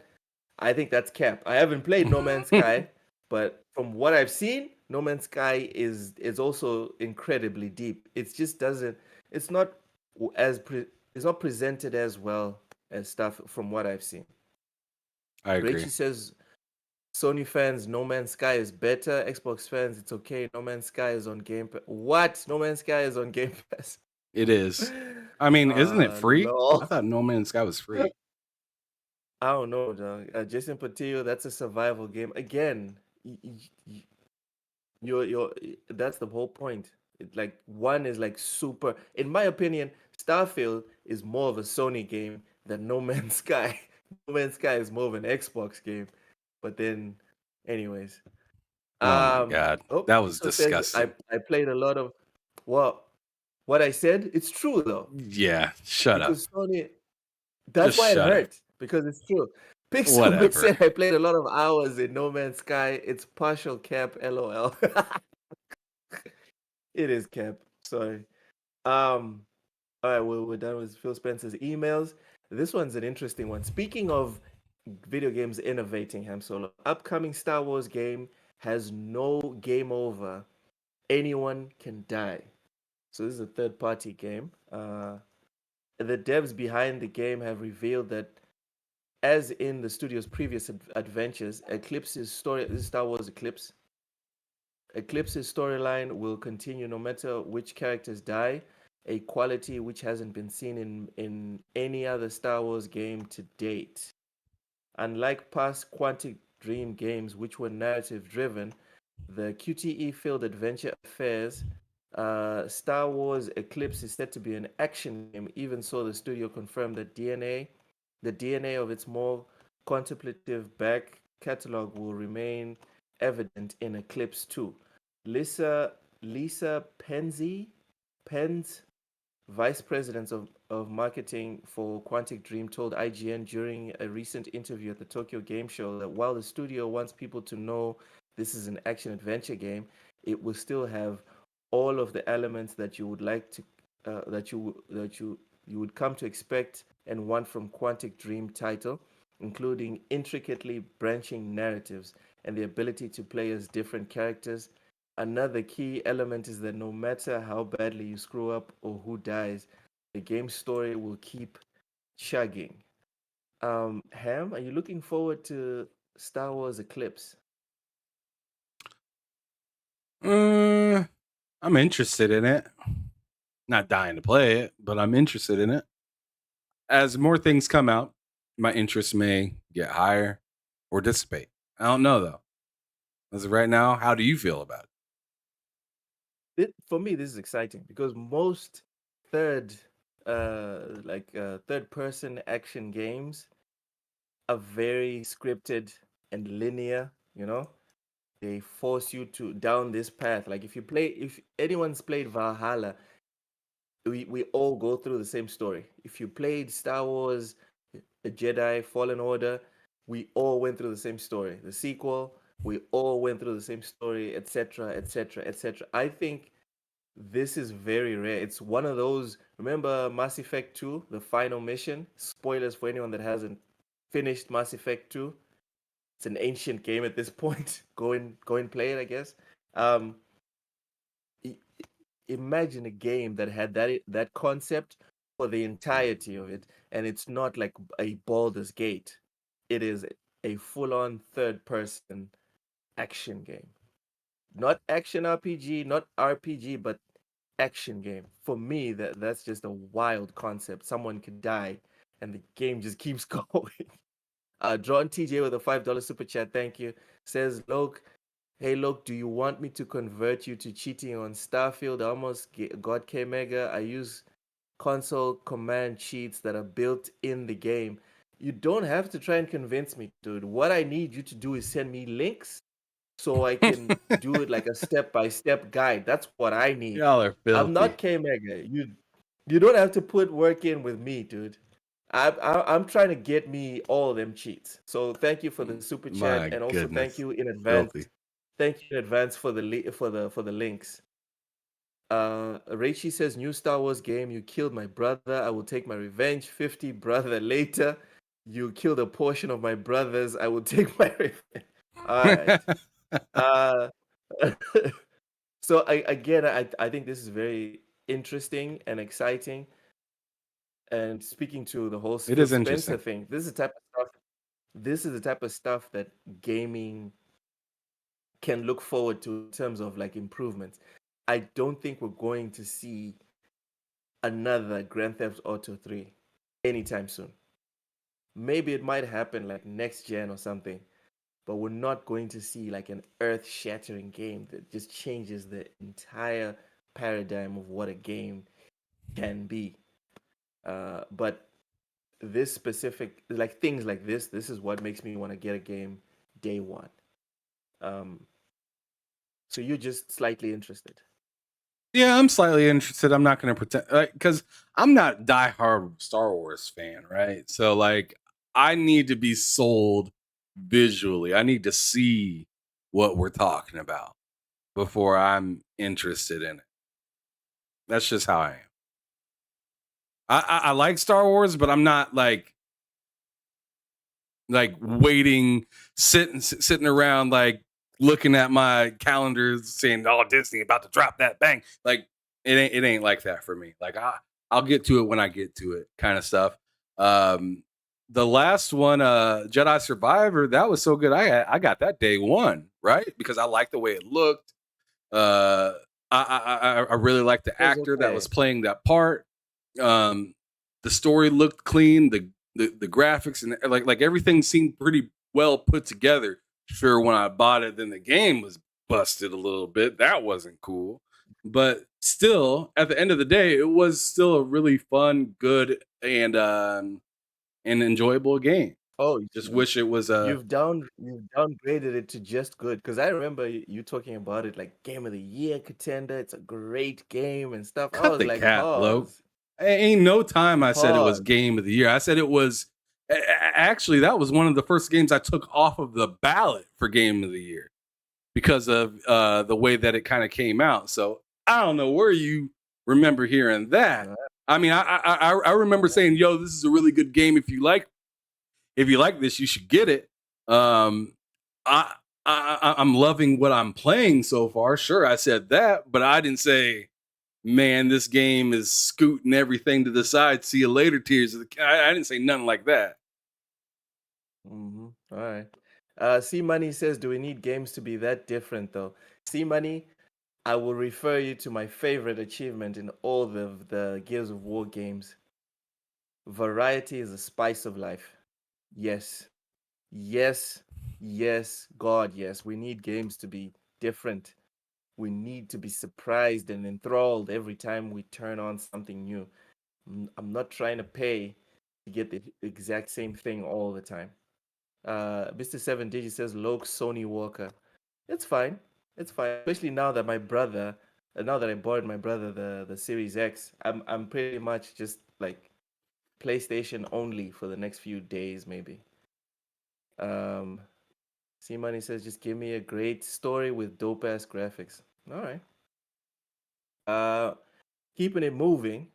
I think that's cap. I haven't played No Man's Sky, but from what I've seen, No Man's Sky is also incredibly deep. It just doesn't. It's not it's not presented as well as stuff from what I've seen. I agree. Rachie says Sony fans, No Man's Sky is better. Xbox fans, it's okay. No Man's Sky is on Game Pass. What? No Man's Sky is on Game Pass. It is. I mean, isn't it free? I No. thought No Man's Sky was free. I don't know, dog. Jason Patillo, that's a survival game. Again, you're that's the whole point. Like one is like super. In my opinion, Starfield is more of a Sony game than No Man's Sky. No Man's Sky is more of an Xbox game. But then, anyways, Oh my god, oh, that was so says disgusting. I played a lot of well, what I said. It's true though Yeah, shut up. because Sony. That's Just why it shut up. hurt because it's true. Pixelmix Whatever. said I played a lot of hours in No Man's Sky. It's partial cap, lol. It is cap. Sorry. Um. All right, we're done with Phil Spencer's emails. This one's an interesting one. Speaking of video games innovating, Ham Solo, upcoming Star Wars game has no game over. Anyone can die. So this is a third-party game. The devs behind the game have revealed that, as in the studio's previous adventures, Eclipse's story, this is Star Wars Eclipse. Eclipse's storyline will continue no matter which characters die, a quality which hasn't been seen in any other Star Wars game to date. Unlike past Quantic Dream games, which were narrative driven, the QTE filled adventure affairs, Star Wars Eclipse is set to be an action game. Even so, the studio confirmed that the DNA of its more contemplative back catalog will remain evident in Eclipse 2. Lisa Pens, vice president of marketing for Quantic Dream, told IGN during a recent interview at the Tokyo Game Show that while the studio wants people to know this is an action adventure game, it will still have all of the elements that you would like to you would come to expect and want from Quantic Dream title, including intricately branching narratives and the ability to play as different characters. Another key element is that no matter how badly you screw up or who dies, the game's story will keep chugging. Ham, are you looking forward to Star Wars Eclipse? I'm interested in it. Not dying to play it, but I'm interested in it. As more things come out, my interest may get higher or dissipate. I don't know though. As of right now, how do you feel about it? For me, this is exciting because most third third person action games are very scripted and linear, you know? They force you to down this path. Like if anyone's played Valhalla, we all go through the same story. If you played Star Wars, The Jedi Fallen Order, we all went through the same story. The sequel, we all went through the same story, etc., etc., etc. I think this is very rare. It's one of those. Remember Mass Effect 2, the final mission? Spoilers for anyone that hasn't finished Mass Effect 2. It's an ancient game at this point. Go and play it, I guess. Um, Imagine a game that had that concept for the entirety of it, and it's not like a Baldur's Gate. It is a full-on third-person action game. Not action RPG, not RPG, but action game. For me, that's just a wild concept. Someone could die, and the game just keeps going. John TJ with a $5 super chat, thank you. Says, Loke, hey, look, do you want me to convert you to cheating on Starfield? I almost got K Mega. I use console command cheats that are built in the game. You don't have to try and convince me, dude. What I need you to do is send me links so I can do it like a step-by-step guide. That's what I need. Y'all are I'm filthy. not K Mega. You don't have to put work in with me, dude. I'm trying to get me all them cheats. So thank you for the super chat, My and also thank goodness. you in advance. Filthy. Thank you in advance for the links. Reichi says, new Star Wars game. You killed my brother. I will take my revenge. 50 brother later. You killed a portion of my brothers. I will take my revenge. All right. So I think this is very interesting and exciting. And speaking to the whole It Phil is Spencer interesting. thing, this is the type of stuff. this is the type of stuff that gaming can look forward to in terms of like improvements. I don't think we're going to see another Grand Theft Auto 3 anytime soon. Maybe it might happen like next gen or something, but we're not going to see like an earth-shattering game that just changes the entire paradigm of what a game can be. But this specific, like things like this is what makes me want to get a game day one. Um, so you're just slightly interested. Yeah, I'm slightly interested. I'm not going to pretend because I'm not diehard Star Wars fan, right? So like, I need to be sold visually. I need to see what we're talking about before I'm interested in it. That's just how I am. I like Star Wars, but I'm not like waiting, sitting around like looking at my calendar saying, "Oh, Disney about to drop that bang." Like it ain't like that for me. Like I'll get to it when I get to it, kind of stuff. Um, the last one, Jedi Survivor, that was so good. I got that day one, right? Because I liked the way it looked. Uh, I really liked the It was actor that okay. was playing that part. Um, the story looked clean. The graphics and like everything seemed pretty well put together. Sure, when I bought it, then the game was busted a little bit. That wasn't cool. But still, at the end of the day, it was still a really fun, good, and enjoyable game. Oh, Just wish it was you've downgraded it to just good because I remember you talking about it like game of the year contender. It's a great game and stuff. I cut was the like, cap, Lo. pause, Ain't no time I said it was pause. game of the year. I said it was actually that was one of the first games I took off of the ballot for game of the year because of the way that it kind of came out. So I don't know where you remember hearing that. Uh, I mean, I remember saying, "Yo, this is a really good game. If you like this, you should get it." Um, I'm loving what I'm playing so far. Sure, I said that, but I didn't say, man, this game is scooting everything to the side. See you later, tears. I didn't say nothing like that. All right. C Money says, "Do we need games to be that different, though?" C Money, I will refer you to my favorite achievement in all the Gears of War games. Variety is the spice of life. Yes, yes, yes, God, yes. We need games to be different. We need to be surprised and enthralled every time we turn on something new. I'm not trying to pay to get the exact same thing all the time. Mr. Seven Digi says Loke Sony Walker. It's fine. It's fine. Especially now that my brother, now that I bought my brother the Series X, I'm pretty much just like PlayStation only for the next few days, maybe. Um, C Money says just give me a great story with dope ass graphics. All right. Uh, keeping it moving.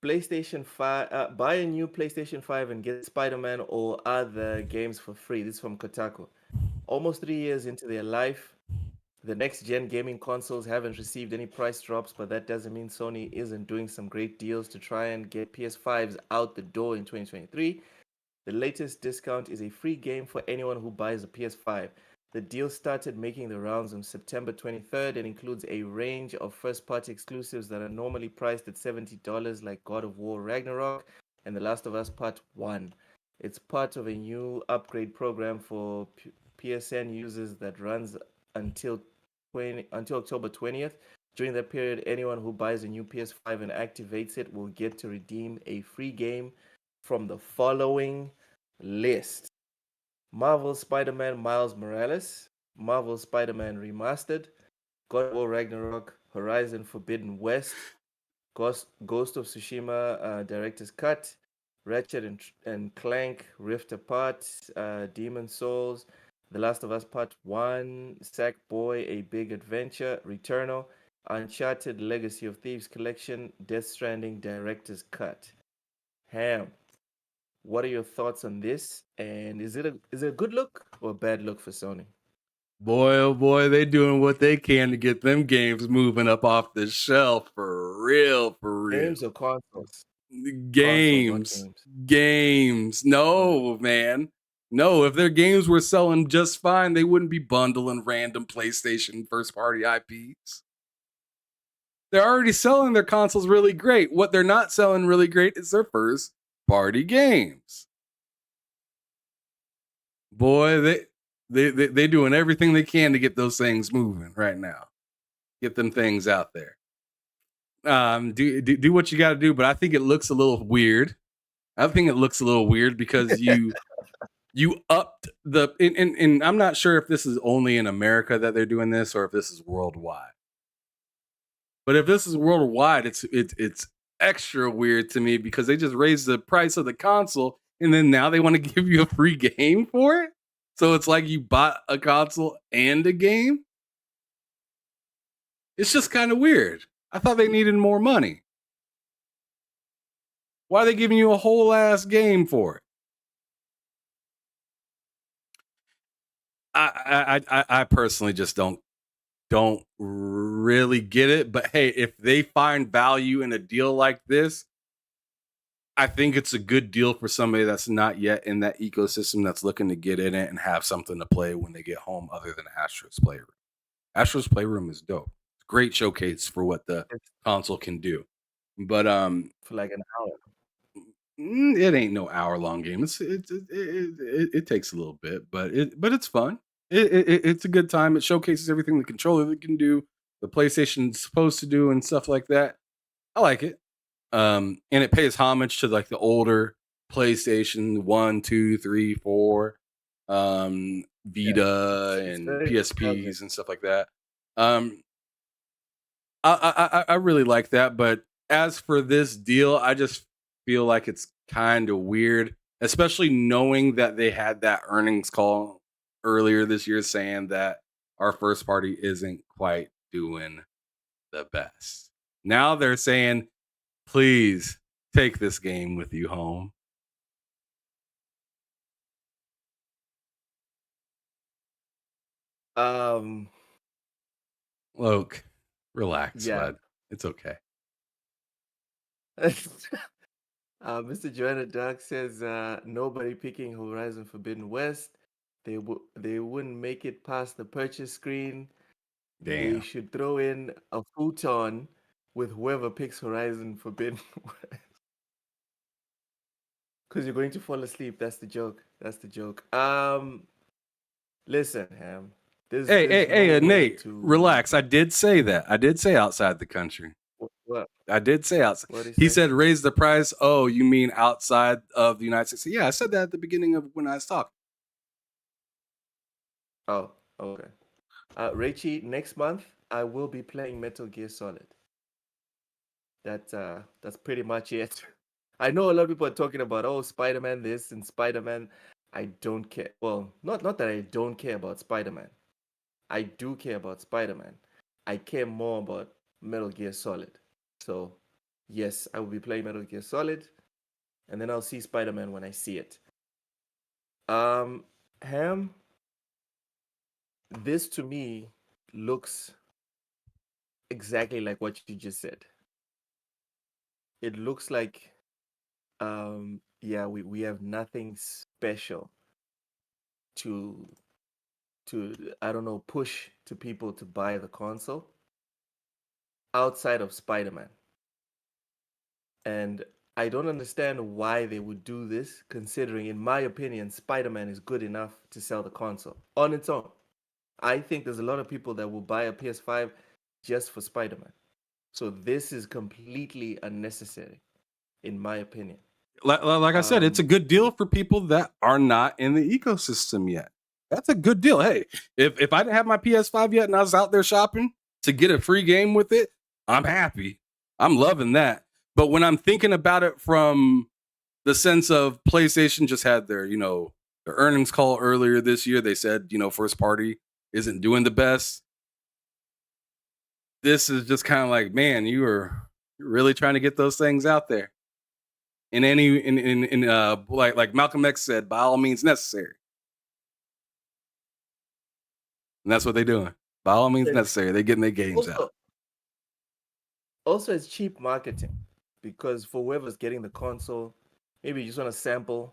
PlayStation 5, buy a new PlayStation 5 and get Spider-Man or other games for free. This is from Kotaku. Almost 3 years into their life, the next-gen gaming consoles haven't received any price drops, but that doesn't mean Sony isn't doing some great deals to try and get PS5s out the door in 2023. The latest discount is a free game for anyone who buys a PS5. The deal started making the rounds on September 23rd and includes a range of first-party exclusives that are normally priced at $70 like God of War Ragnarok and The Last of Us Part 1. It's part of a new upgrade program for PSN users that runs until October 20th. During that period, anyone who buys a new PS5 and activates it will get to redeem a free game from the following list: Marvel Spider-Man Miles Morales, Marvel Spider-Man Remastered, God of War Ragnarok, Horizon Forbidden West, Ghost of Tsushima Director's Cut, Ratchet and Clank Rift Apart, Demon Souls, The Last of Us Part 1, Sackboy A Big Adventure, Returnal, Uncharted Legacy of Thieves Collection, Death Stranding Director's Cut. Ham, what are your thoughts on this? And is it a good look or a bad look for Sony? Boy, oh boy, they doing what they can to get them games moving up off the shelf for real, for real. Games or consoles? Consoles, not Games, games. games. All right. No, man. No, if their games were selling just fine, they wouldn't be bundling random PlayStation first party IPs. They're already selling their consoles really great. What they're not selling really great is their first party games. Boy, they doing everything they can to get those things moving right now. Get them things out there. Do what you got to do, but I think it looks a little weird. I think it looks a little weird because you upped the and I'm not sure if this is only in America that they're doing this or if this is worldwide. But if this is worldwide, it's extra weird to me because they just raised the price of the console and then now they want to give you a free game for it. So it's like you bought a console and a game. It's just kind of weird. I thought they needed more money. Why are they giving you a whole ass game for it? I personally just don't really get it. But hey, if they find value in a deal like this, I think it's a good deal for somebody that's not yet in that ecosystem that's looking to get in it and have something to play when they get home other than Astro's Playroom. Astro's Playroom is dope. It's a great showcase for what the console can do. But for like an hour. It ain't no hour-long game. It takes a little bit, but it's fun. It's a good time. It showcases everything the controller can do, the PlayStation's supposed to do, and stuff like that. I like it. And it pays homage to like the older PlayStation 1, 2, 3, 4, Vita and PSPs and stuff like that. I really like that, but as for this deal, I just feel like it's kind of weird, especially knowing that they had that earnings call earlier this year saying that our first party isn't quite doing the best. Now they're saying, please take this game with you home. Look, relax, bud. It's okay. Mr. Joanna Duck says nobody picking Horizon Forbidden West. They wouldn't make it past the purchase screen. Damn. They should throw in a futon with whoever picks Horizon Forbidden West. Because you're going to fall asleep. That's the joke. That's the joke. Listen, Ham. Hey, Nate, relax. I did say that. I did say outside the country. What? I did say outside. He said raise the price. Oh, you mean outside of the United States? Yeah, I said that at the beginning of when I was talking. Oh, okay. Raichi, next month I will be playing Metal Gear Solid. That's pretty much it. I know a lot of people are talking about Spider-Man this and Spider-Man. I don't care. Well, not that I don't care about Spider-Man. I do care about Spider-Man. I care more about Metal Gear Solid. So, yes, I will be playing Metal Gear Solid, and then I'll see Spider-Man when I see it. Ham, this to me looks exactly like what you just said. It looks like, we have nothing special to I don't know, push to people to buy the console outside of Spider-Man. And I don't understand why they would do this, considering, in my opinion, Spider-Man is good enough to sell the console on its own. I think there's a lot of people that will buy a PS5 just for Spider-Man. So this is completely unnecessary, in my opinion. Like I said, it's a good deal for people that are not in the ecosystem yet. That's a good deal. Hey, if I didn't have my PS5 yet and I was out there shopping to get a free game with it, I'm happy. I'm loving that. But when I'm thinking about it from the sense of PlayStation just had their earnings call earlier this year, they said, first party isn't doing the best. This is just kind of like, man, you're really trying to get those things out there. Like Malcolm X said, by all means necessary. And that's what they're doing. By all means necessary. They're getting their games out. Also, it's cheap marketing because for whoever's getting the console, maybe you just want to sample,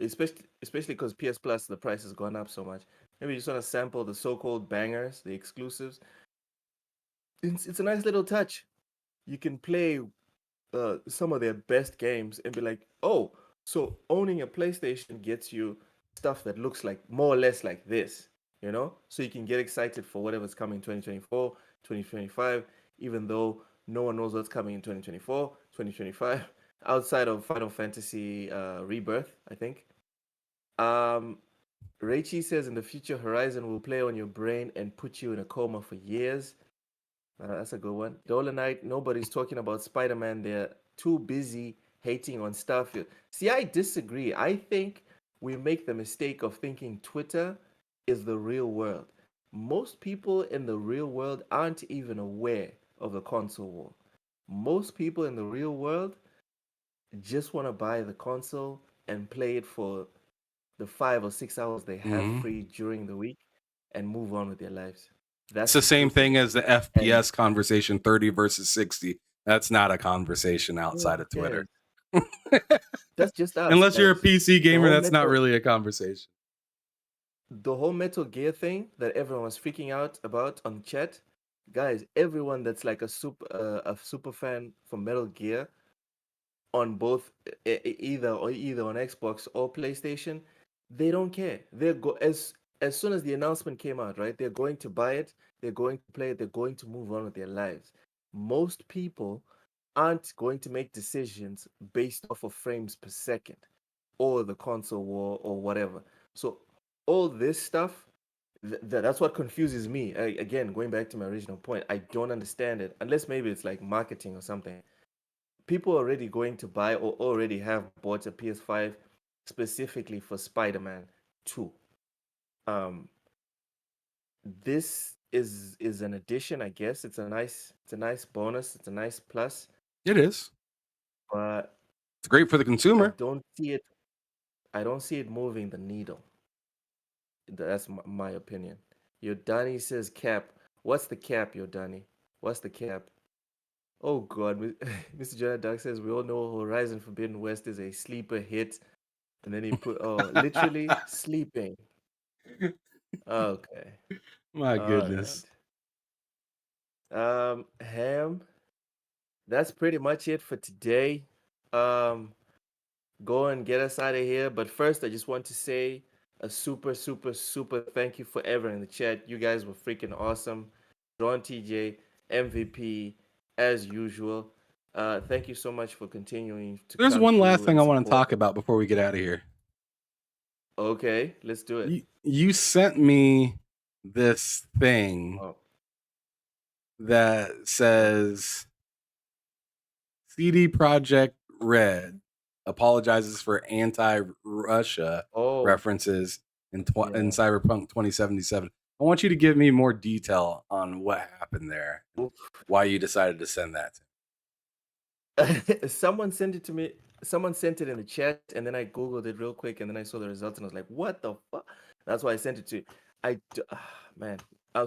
especially because PS Plus the price has gone up so much. Maybe you just want to sample the so-called bangers, the exclusives. It's a nice little touch. You can play some of their best games and be like, oh, so owning a PlayStation gets you stuff that looks like more or less like this, you know? So you can get excited for whatever's coming 2024, 2025, even though no one knows what's coming in 2024, 2025, outside of Final Fantasy Rebirth, I think. Um, Reichi says in the future, Horizon will play on your brain and put you in a coma for years. That's a good one. Dolomite, nobody's talking about Spider Man. They're too busy hating on Starfield. See, I disagree. I think we make the mistake of thinking Twitter is the real world. Most people in the real world aren't even aware of the console war. Most people in the real world just want to buy the console and play it for the 5 or 6 hours they have Mhm. free during the week and move on with their lives. It's That's the the same truth of thing it. as the And FPS conversation, 30 versus 60. That's not a conversation yeah, outside who of Twitter. cares? That's just us, Unless you're a guys. PC The gamer, whole that's not metal, really a conversation. the whole Metal Gear thing that everyone was freaking out about on chat, guys. Everyone that's like a super fan for Metal Gear on both either on Xbox or PlayStation, they don't care. They're go as soon as the announcement came out, right? They're going to buy it, they're going to play it, they're going to move on with their lives. Most people aren't going to make decisions based off of frames per second or the console war or whatever. So all this stuff that's what confuses me. Again, going back to my original point, I don't understand it unless maybe it's like marketing or something. People are already going to buy or already have bought a PS5 specifically for Spider-Man 2. Um, this is an addition, I guess. It's a nice bonus. It's a nice plus, It is. but It's great for the I consumer. don't see it. I don't see it moving the needle. That's my opinion. Your Danny says cap. What's the cap, your Danny? What's the cap? Oh God, Mr. Jonah Duck says we all know Horizon Forbidden West is a sleeper hit. And then he put, oh, literally sleeping. Okay. My All goodness. right. Ham, that's pretty much it for today. Um, Go and get us out of here. But first, I just want to say a super, super, super thank you for everyone in the chat. You guys were freaking awesome. John TJ, MVP, as usual. Thank you so much for continuing to There's come one last through thing and I want to support. talk about before we get out of here. Okay, let's do it. You sent me this thing Oh, that says CD Projekt Red apologizes for anti-Russia oh, references in yeah. Cyberpunk 2077. I want you to give me more detail on what happened there, Oof. why you decided to send that. Someone sent it to me. Someone sent it in the chat, and then I googled it real quick, and then I saw the results, and I was like, "What the fuck?" That's why I sent it to you. Man.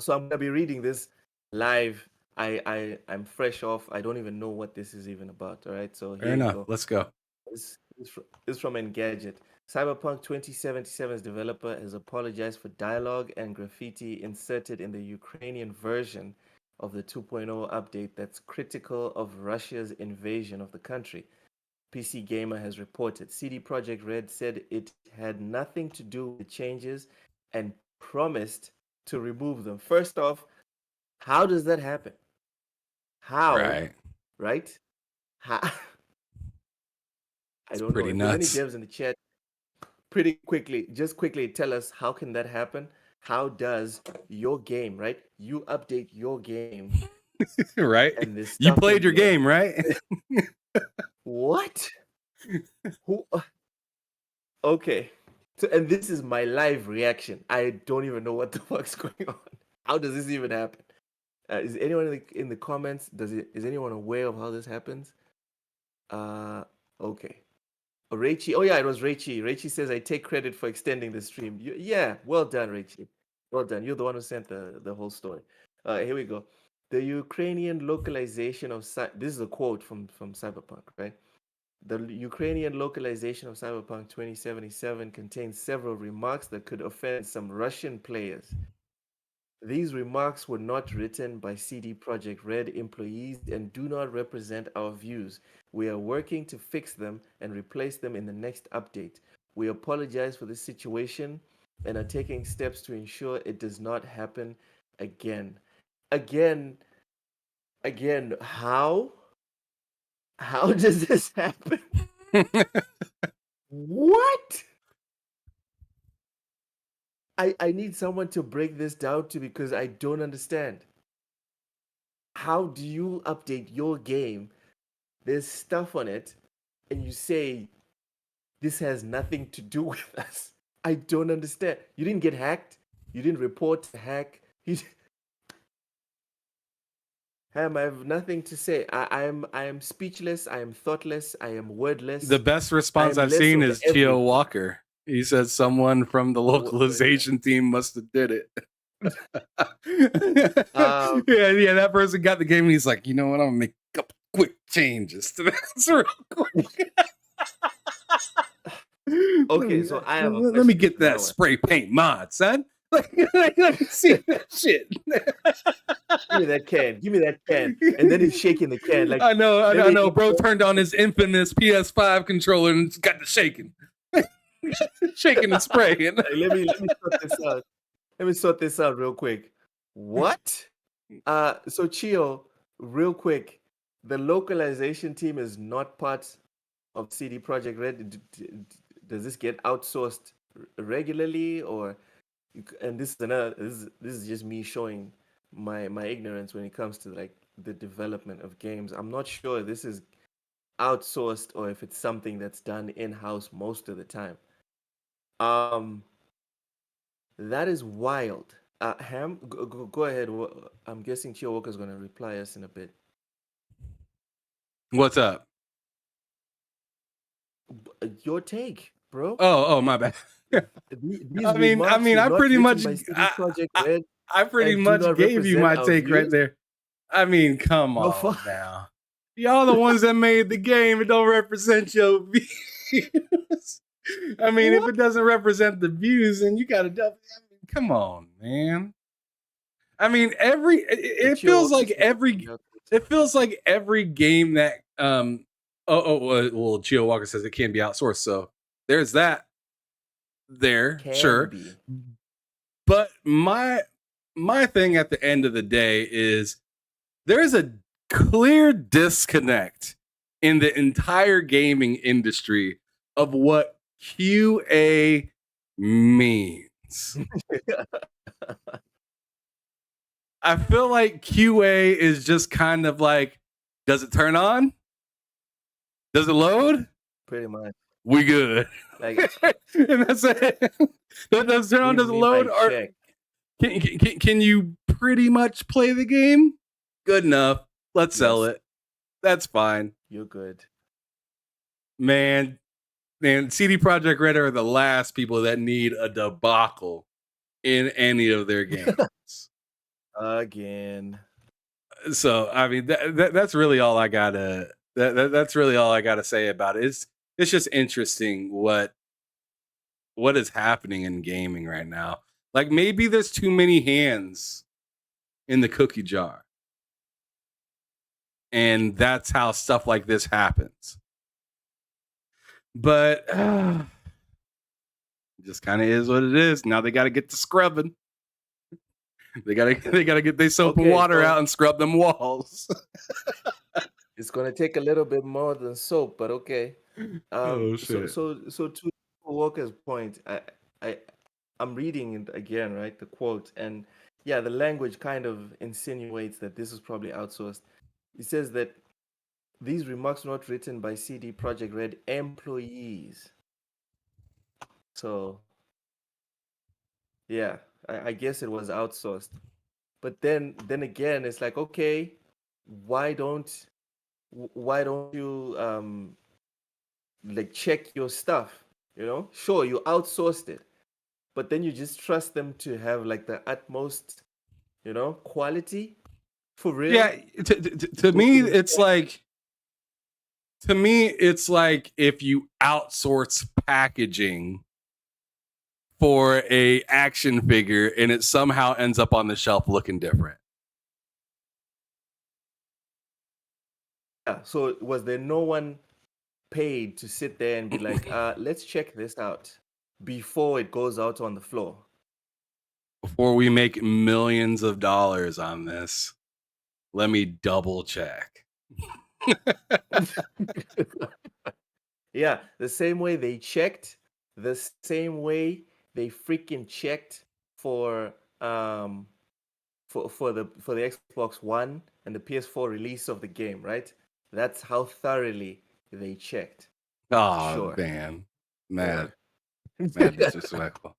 So I'm gonna be reading this live. I'm fresh off. I don't even know what this is even about. All right, so Fair here you enough. go. Let's go. This is from Engadget. Cyberpunk 2077's developer has apologized for dialogue and graffiti inserted in the Ukrainian version of the 2.0 update that's critical of Russia's invasion of the country. PC Gamer has reported. CD Projekt Red said it had nothing to do with the changes and promised to remove them. First off, how does that happen? How, Right. right? How? I It's don't know. pretty If there's any nuts. devs in the chat, pretty quickly, just quickly tell us how can that happen? How does your game, right? You update your game Right? and there's You stuff played in your there. game, right? What? Who? Okay. So, and this is my live reaction. I don't even know what the fuck's going on. How does this even happen? Is anyone in the comments? Is anyone aware of how this happens? Okay. Oh, Reichi. Oh yeah, it was Reichi. Reichi says I take credit for extending the stream. Yeah, well done, Reichi. Well done. You're the one who sent the whole story. Here we go. The Ukrainian localization of this is a quote from Cyberpunk, right? The Ukrainian localization of Cyberpunk 2077 contains several remarks that could offend some Russian players. These remarks were not written by CD Projekt Red employees and do not represent our views. We are working to fix them and replace them in the next update. We apologize for this situation and are taking steps to ensure it does not happen again. Again, how? How does this happen? What? I need someone to break this down to because I don't understand. How do you update your game? There's stuff on it, and you say this has nothing to do with us. I don't understand. You didn't get hacked. You didn't report the hack. Ham, I have nothing to say. I am speechless. I am thoughtless. I am wordless. The best response I've less seen of is everything. Chio Walker. He says someone from the localization team must have did it. Yeah, that person got the game and he's like, you know what? I'm gonna make a couple quick changes to this real quick. Okay, so I have. Let me get that spray paint mod, son. Let me see that shit. Give me that can. Give me that can. And then he's shaking the can. Like I know. Bro turned on his infamous PS5 controller and it's got the shaking. Shaking and spraying. Let me sort this out. Let me sort this out real quick. What? So Chio, real quick, the localization team is not part of CD Projekt Red. Does this get outsourced regularly, or? And this is another. This is just me showing my ignorance when it comes to like the development of games. I'm not sure if this is outsourced or if it's something that's done in house most of the time. That is wild. Ham, go ahead. I'm guessing Chio Walker's going to reply us in a bit. What's up? Your take, bro. Oh, my bad. These I mean, I pretty much, I pretty much gave you my take right there. I mean, come on now. Y'all the ones that made the game. It don't represent your views. I mean, if it doesn't represent the views, then you gotta double. I mean, come on, man. I mean, it feels like every game that well, Chio Walker says it can be outsourced, so there's that. Sure. But my thing at the end of the day is there's a clear disconnect in the entire gaming industry of what QA means. I feel like QA is just kind of like, does it turn on? Does it load? Pretty much. We good. Like, and that's it. Does it turn on? Does it load? Or can you pretty much play the game? Good enough. Let's sell it. That's fine. You're good. Man, CD Projekt Red are the last people that need a debacle in any of their games. Again. So I mean that's really all I gotta that's really all I gotta say about it. It's just interesting what is happening in gaming right now. Like maybe there's too many hands in the cookie jar. And that's how stuff like this happens. But it just kind of is what it is. Now they got to get to scrubbing. They got to get their soap and water out and scrub them walls. It's going to take a little bit more than soap, but okay. Shit. So to Walker's point, I'm reading it again, right? The quote, and yeah, the language kind of insinuates that this is probably outsourced. It says that these remarks were not written by CD Projekt Red employees. So yeah, I guess it was outsourced. But then again, it's like, okay, why don't you like check your stuff? You know, sure, you outsourced it, but then you just trust them to have like the utmost, quality for real. Yeah, to me, it's like To me, it's like if you outsource packaging for a action figure and it somehow ends up on the shelf looking different. Yeah. So was there no one paid to sit there and be like, let's check this out before it goes out on the floor? Before we make millions of dollars on this, let me double check. Yeah, the same way they checked, the same way they freaking checked for the Xbox One and the PS4 release of the game, right? That's how thoroughly they checked. Oh, Sure. man. Mad disrespectful.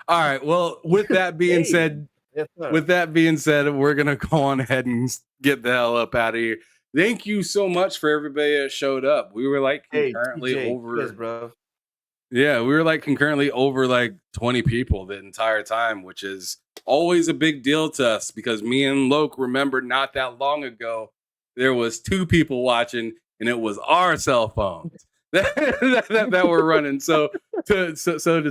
All right. Well, with that being said, Yes, sir. with that being said, we're gonna go on ahead and get the hell up out of here. Thank you so much for everybody that showed up. We were like Hey, concurrently TJ, over. cheers, bro. Yeah, we were like concurrently over like 20 people the entire time, which is always a big deal to us because me and Loke remembered not that long ago there was 2 people watching and it was our cell phones that were running. So to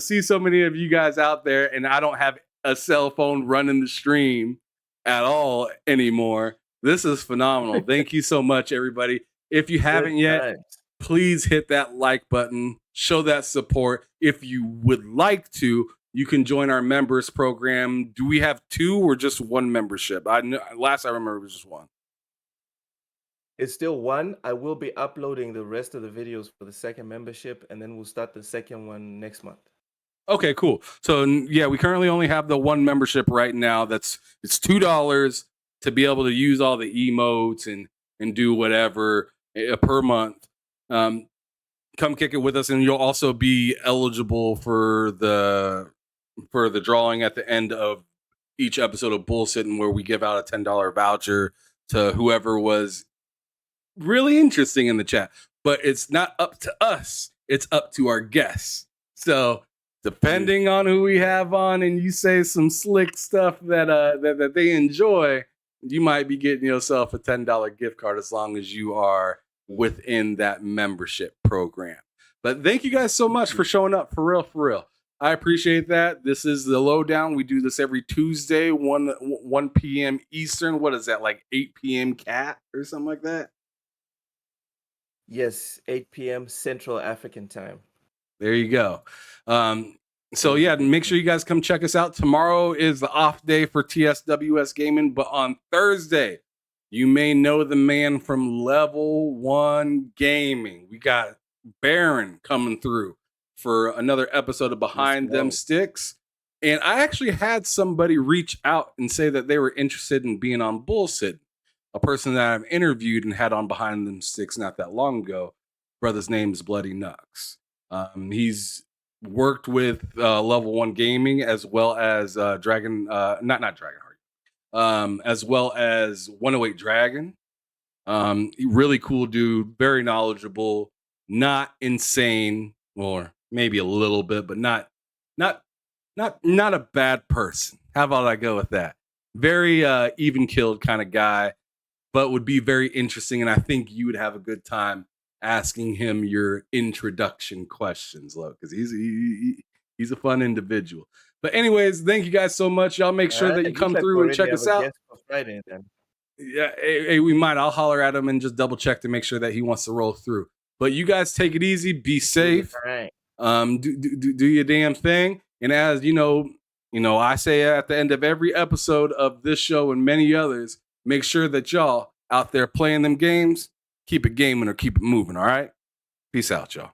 see so many of you guys out there and I don't have a cell phone running the stream at all anymore. This is phenomenal. Thank you so much, everybody. If you haven't yet, please hit that like button, show that support. If you would like to, you can join our members program. Do we have 2 or just 1 membership? Last I remember it was just 1. It's still 1. I will be uploading the rest of the videos for the second membership, and then we'll start the second one next month. Okay, cool. So yeah, we currently only have the 1 membership right now. It's $2 to be able to use all the emotes and do whatever per month. Come kick it with us, and you'll also be eligible for the drawing at the end of each episode of Bullsitting, where we give out a $10 voucher to whoever was really interesting in the chat. But it's not up to us; it's up to our guests. So depending on who we have on, and you say some slick stuff that they enjoy, you might be getting yourself a $10 gift card as long as you are within that membership program. But thank you guys so much for showing up, for real. I appreciate that. This is the Lowdown. We do this every Tuesday, 1 p.m. Eastern. What is that, like 8 p.m. Cat or something like that? Yes, 8 p.m. Central African time. There you go. So yeah, make sure you guys come check us out. Tomorrow is the off day for TSWS Gaming, but on Thursday, you may know the man from Level 1 Gaming. We got Baron coming through for another episode of Behind Them Sticks. And I actually had somebody reach out and say that they were interested in being on Bullshit. A person that I've interviewed and had on Behind Them Sticks not that long ago. Brother's name is Bloody Nux. He's worked with Level 1 Gaming as well as not Dragonheart. As well as 108 Dragon. Really cool dude, very knowledgeable, not insane, or maybe a little bit, but not a bad person. How about I go with that? Very even killed kind of guy, but would be very interesting, and I think you would have a good time asking him your introduction questions, Lo, because he's a fun individual. But anyways, thank you guys so much. Y'all make sure that you come through and check us out. Friday, then. Yeah, hey, we might. I'll holler at him and just double check to make sure that he wants to roll through. But you guys take it easy, be safe. All right. Do your damn thing. And as you know, I say at the end of every episode of this show and many others, make sure that y'all out there playing them games, keep it gaming or keep it moving. All right. Peace out, y'all.